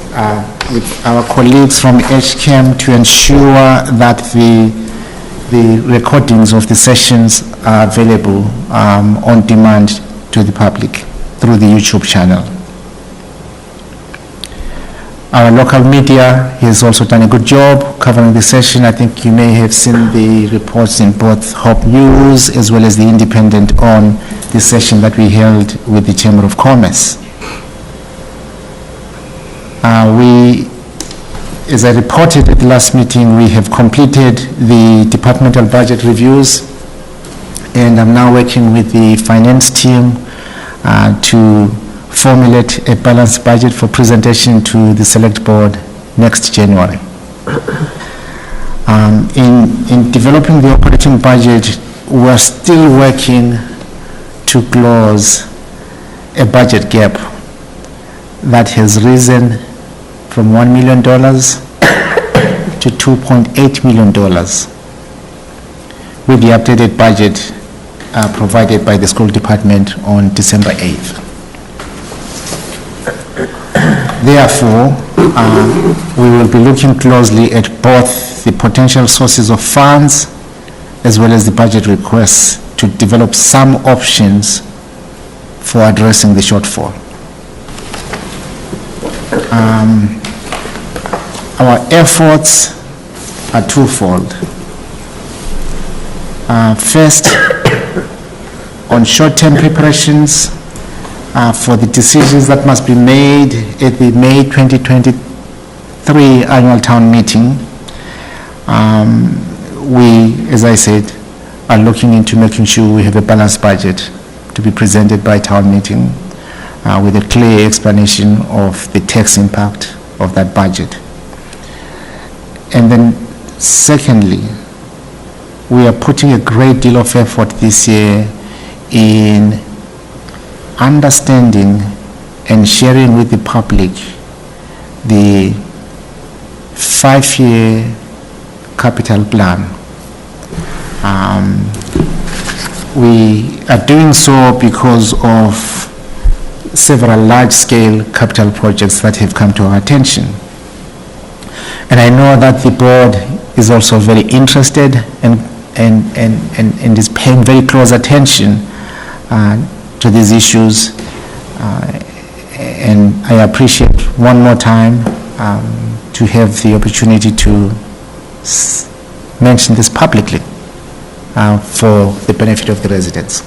with our colleagues from HCAM to ensure that the recordings of the sessions are available on demand to the public through the YouTube channel. Our local media has also done a good job covering the session. I think you may have seen the reports in both Hope News as well as the Independent on the session that we held with the Chamber of Commerce. As I reported at the last meeting, we have completed the departmental budget reviews, and I'm now working with the finance team to formulate a balanced budget for presentation to the select board next January. In developing the operating budget, we're still working to close a budget gap that has risen from $1 million to $2.8 million with the updated budget provided by the school department on December 8th. Therefore, we will be looking closely at both the potential sources of funds as well as the budget requests to develop some options for addressing the shortfall. Our efforts are twofold. First, on short-term preparations for the decisions that must be made at the May 2023 annual town meeting. We, as I said, are looking into making sure we have a balanced budget to be presented by town meeting with a clear explanation of the tax impact of that budget. And then secondly, we are putting a great deal of effort this year in understanding and sharing with the public the 5-year capital plan. We are doing so because of several large-scale capital projects that have come to our attention. And I know that the board is also very interested and is paying very close attention to these issues. And I appreciate one more time to have the opportunity to mention this publicly for the benefit of the residents.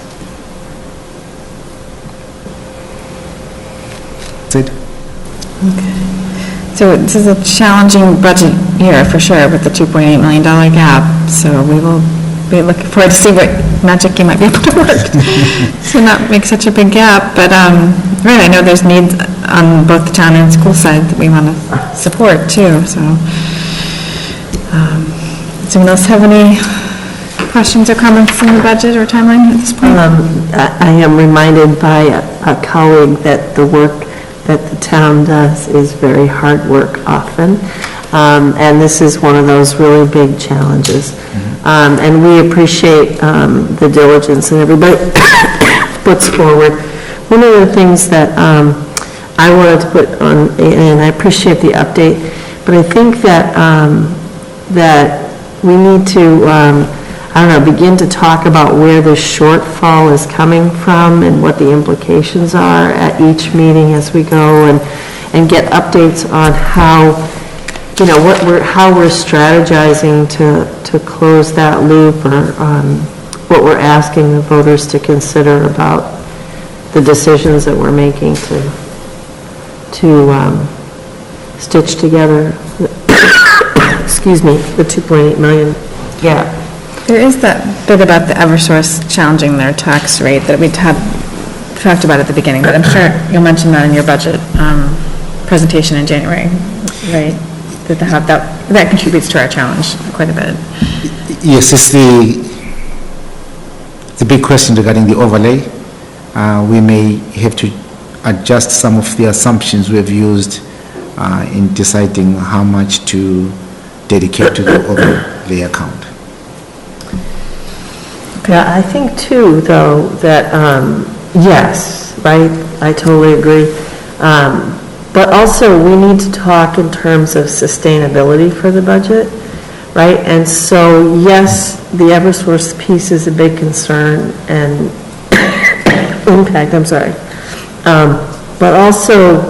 That's it. Okay. So this is a challenging budget year for sure with the $2.8 million gap. So we will be looking forward to see what magic you might be able to work to not make such a big gap. But right, I know there's needs on both the town and school side that we want to support too. So does anyone else have any questions or comments on the budget or timeline at this point? I am reminded by a colleague that the work that the town does is very hard work often. And this is one of those really big challenges. And we appreciate the diligence that everybody puts forward. One of the things that I wanted to put on, and I appreciate the update, but I think that that we need to, I don't know, begin to talk about where the shortfall is coming from and what the implications are at each meeting as we go, and get updates on how, you know, how we're strategizing to close that loop, or what we're asking the voters to consider about the decisions that we're making to stitch together, excuse me, the 2.8 million gap. There is that bit about the Eversource challenging their tax rate that we talked about at the beginning, but I'm sure you'll mention that in your budget presentation in January, right? That contributes to our challenge quite a bit. Yes, it's the big question regarding the overlay. We may have to adjust some of the assumptions we've used in deciding how much to dedicate to the overlay account. Yeah, I think too, though, that, yes, right, I totally agree. But also, we need to talk in terms of sustainability for the budget, right? And so, yes, the Eversource piece is a big concern and impact, but also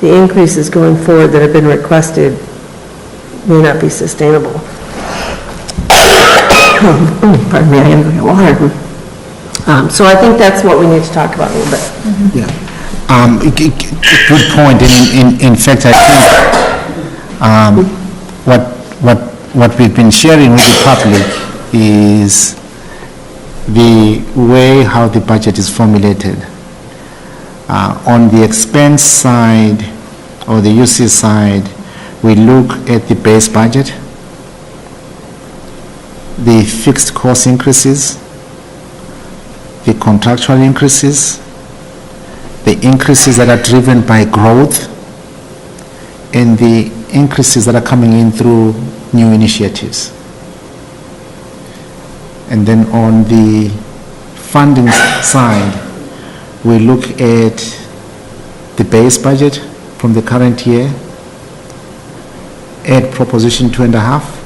the increases going forward that have been requested may not be sustainable. Pardon me, I am going to get water. So I think that's what we need to talk about a little bit. Yeah. Good point. In fact, I think what we've been sharing with the public is the way how the budget is formulated. On the expense side or the UC side, we look at the base budget, the fixed cost increases, the contractual increases, the increases that are driven by growth, and the increases that are coming in through new initiatives. And then on the funding side, we look at the base budget from the current year, add Proposition 2.5,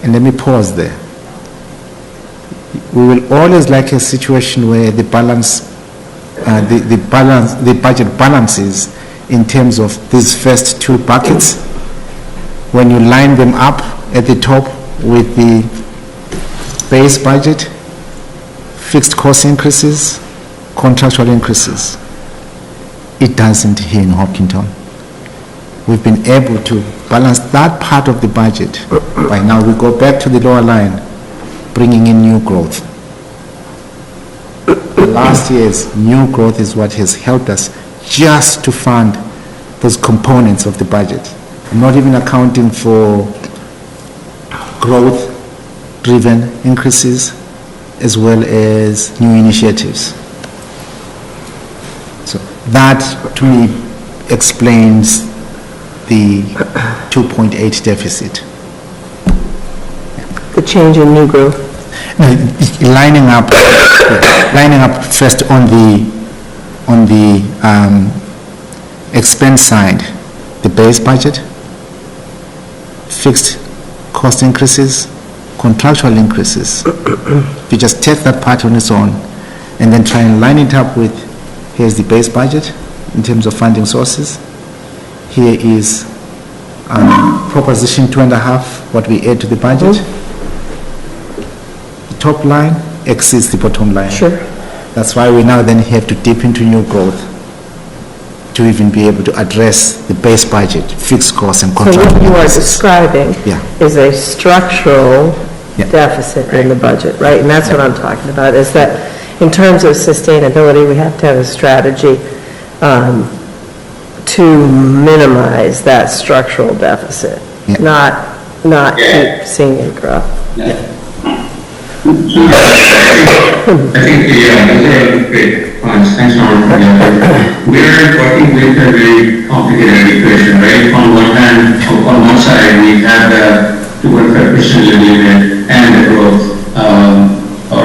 and let me pause there. We will always like a situation where the budget balances in terms of these first two buckets. When you line them up at the top with the base budget, fixed cost increases, contractual increases. It doesn't here in Hopkinton. We've been able to balance that part of the budget. By now we go back to the lower line, bringing in new growth. Last year's new growth is what has helped us just to fund those components of the budget. I'm not even accounting for growth-driven increases as well as new initiatives. So that, to me, explains the 2.8 deficit. The change in new growth. Lining up first on the expense side, the base budget, fixed cost increases, contractual increases. If you just take that part on its own and then try and line it up with, here's the base budget in terms of funding sources. Here is Proposition 2.5, what we add to the budget. The top line exceeds the bottom line. Sure. That's why we now then have to dip into new growth to even be able to address the base budget, fixed costs and So contractual what you are increases. describing is a structural deficit in the budget, right? And that's what I'm talking about, is that in terms of sustainability, we have to have a strategy to minimize that structural deficit, not keep seeing it grow. I think, yeah, those are great points. Thanks, Norman, for that. We're working with a very complicated equation, right? On one hand, on one side, we have the 2.5% limit and the growth, or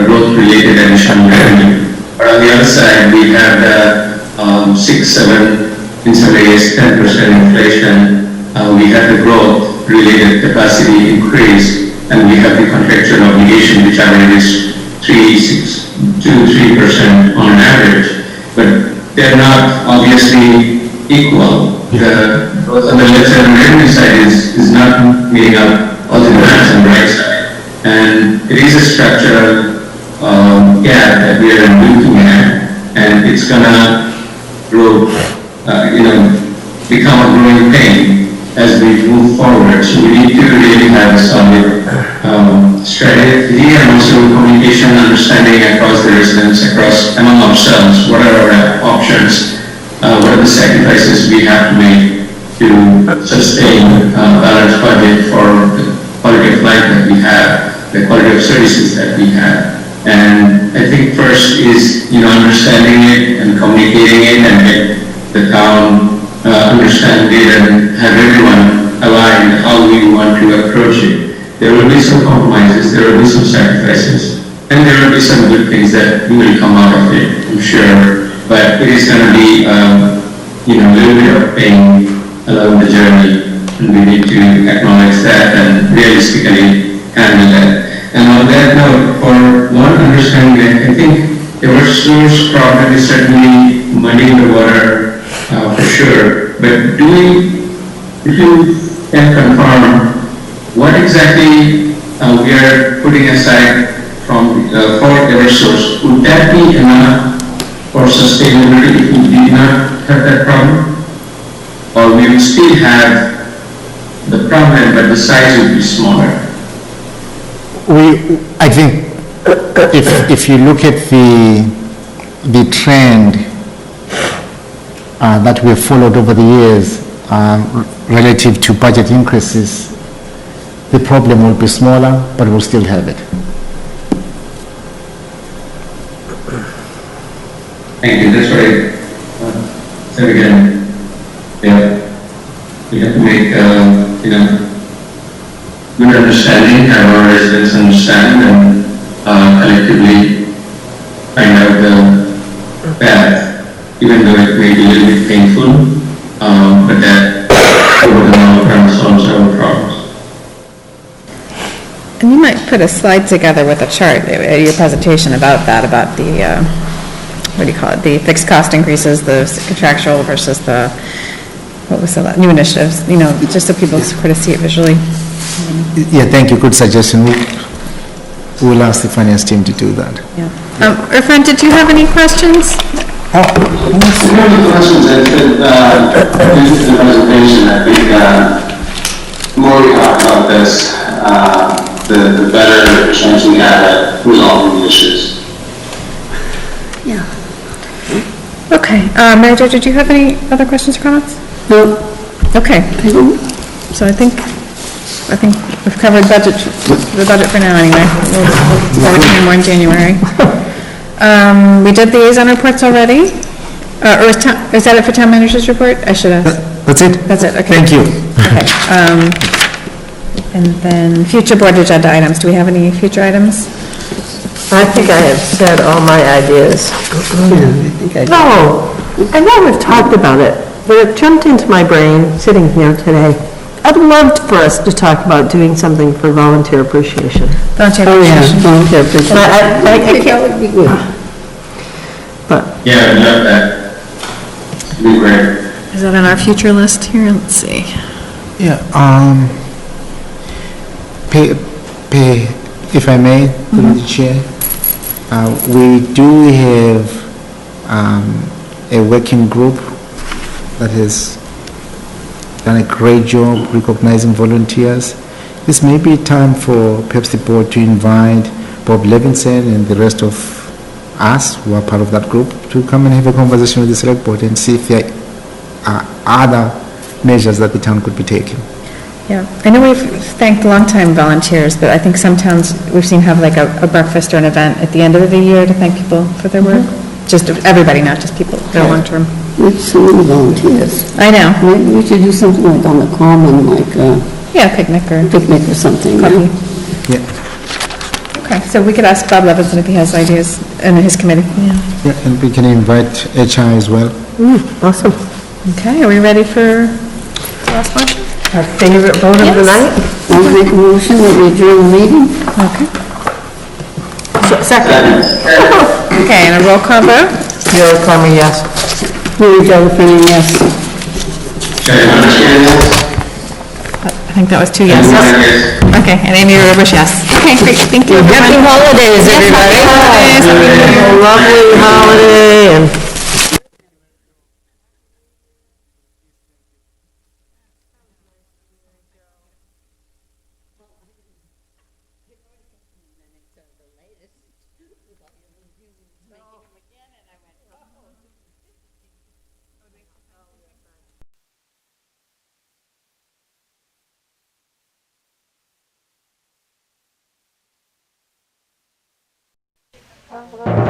growth-related additional revenue. But on the other side, we have the 6, 7, in some ways 10% inflation. We have the growth-related capacity increase, and we have the contractual obligation, which averages 2-3% on an average. But they're not obviously equal. The growth on the left side and revenue side is not meeting up all the demands on the right side. And it is a structural gap that we are looking at, and it's gonna grow, become a growing pain as we move forward. So we need to really have a solid strategy and also communication, understanding across the residents, among ourselves, what are our options, what are the sacrifices we have to make to sustain a balanced budget for the quality of life that we have, the quality of services that we have. And I think first is, understanding it and communicating it and get the town understand it and have everyone aligned how we want to approach it. There will be some compromises, there will be some sacrifices, and there will be some good things that will come out of it, I'm sure. But it is going to be, a little bit of pain along the journey, and we need to acknowledge that and realistically handle that. And on that note, for one understanding, I think the source problem is certainly muddying the water, for sure. But if you can confirm what exactly we are putting aside from for Eversource, would that be enough for sustainability if we did not have that problem? Or we would still have the problem, but the size would be smaller? I think if you look at the trend that we have followed over the years relative to budget increases, the problem will be smaller, but we'll still have it. Thank you, that's right. So again, we have to make, good understanding, have our residents understand, and collectively find out the path, even though it may be a little bit painful, but that over the long term solves our problems. And you might put a slide together with a chart at your presentation about that, about the, the fixed cost increases, the contractual versus the, new initiatives, just so people sort of see it visually. Yeah, thank you, good suggestion. We'll ask the finance team to do that. Yeah. Irfan, did you have any questions? One of the questions that in the presentation, I think the more we talk about this, the better chance we have at resolving the issues. Yeah. Okay, Mary Jo, did you have any other questions or comments? No. Okay. So I think we've covered the budget for now anyway. We'll forward to more in January. We did the liaison reports already. Or is that it for town manager's report? I should ask. That's it? That's it, okay. Thank you. Okay. And then future board agenda items. Do we have any future items? I think I have said all my ideas. No, I know we've talked about it, but it jumped into my brain sitting here today. I'd love for us to talk about doing something for volunteer appreciation. Volunteer appreciation. Volunteer appreciation. I think that would be good. But yeah, I'd love that. It'd be great. Is that on our future list here? Let's see. Yeah, if I may, through the chair, we do have a working group that has done a great job recognizing volunteers. This may be time for perhaps the board to invite Bob Levinson and the rest of us who are part of that group to come and have a conversation with the select board and see if there are other measures that the town could be taking. Yeah, I know we've thanked longtime volunteers, but I think some towns, we've seen have like a breakfast or an event at the end of the year to thank people for their work. Just everybody, not just people, their long-term. We have so many volunteers. I know. Maybe we should do something like on the common, like Yeah, picnic or something. coffee. Yeah. Okay, so we could ask Bob Levinson if he has ideas in his committee. Yeah, and we can invite HR as well. Awesome. Okay, are we ready for the last motion? Our favorite vote of the night? I'll make a motion that we adjourn the meeting. Okay. Second. Okay, and a roll call vote? Joe Plummer, yes. Mary Jo Finley, yes. I think that was 2 yeses. Okay, and Amy Rivers, yes. Okay, great, thank you. Happy holidays, everybody. Happy holidays. A lovely holiday and Hello.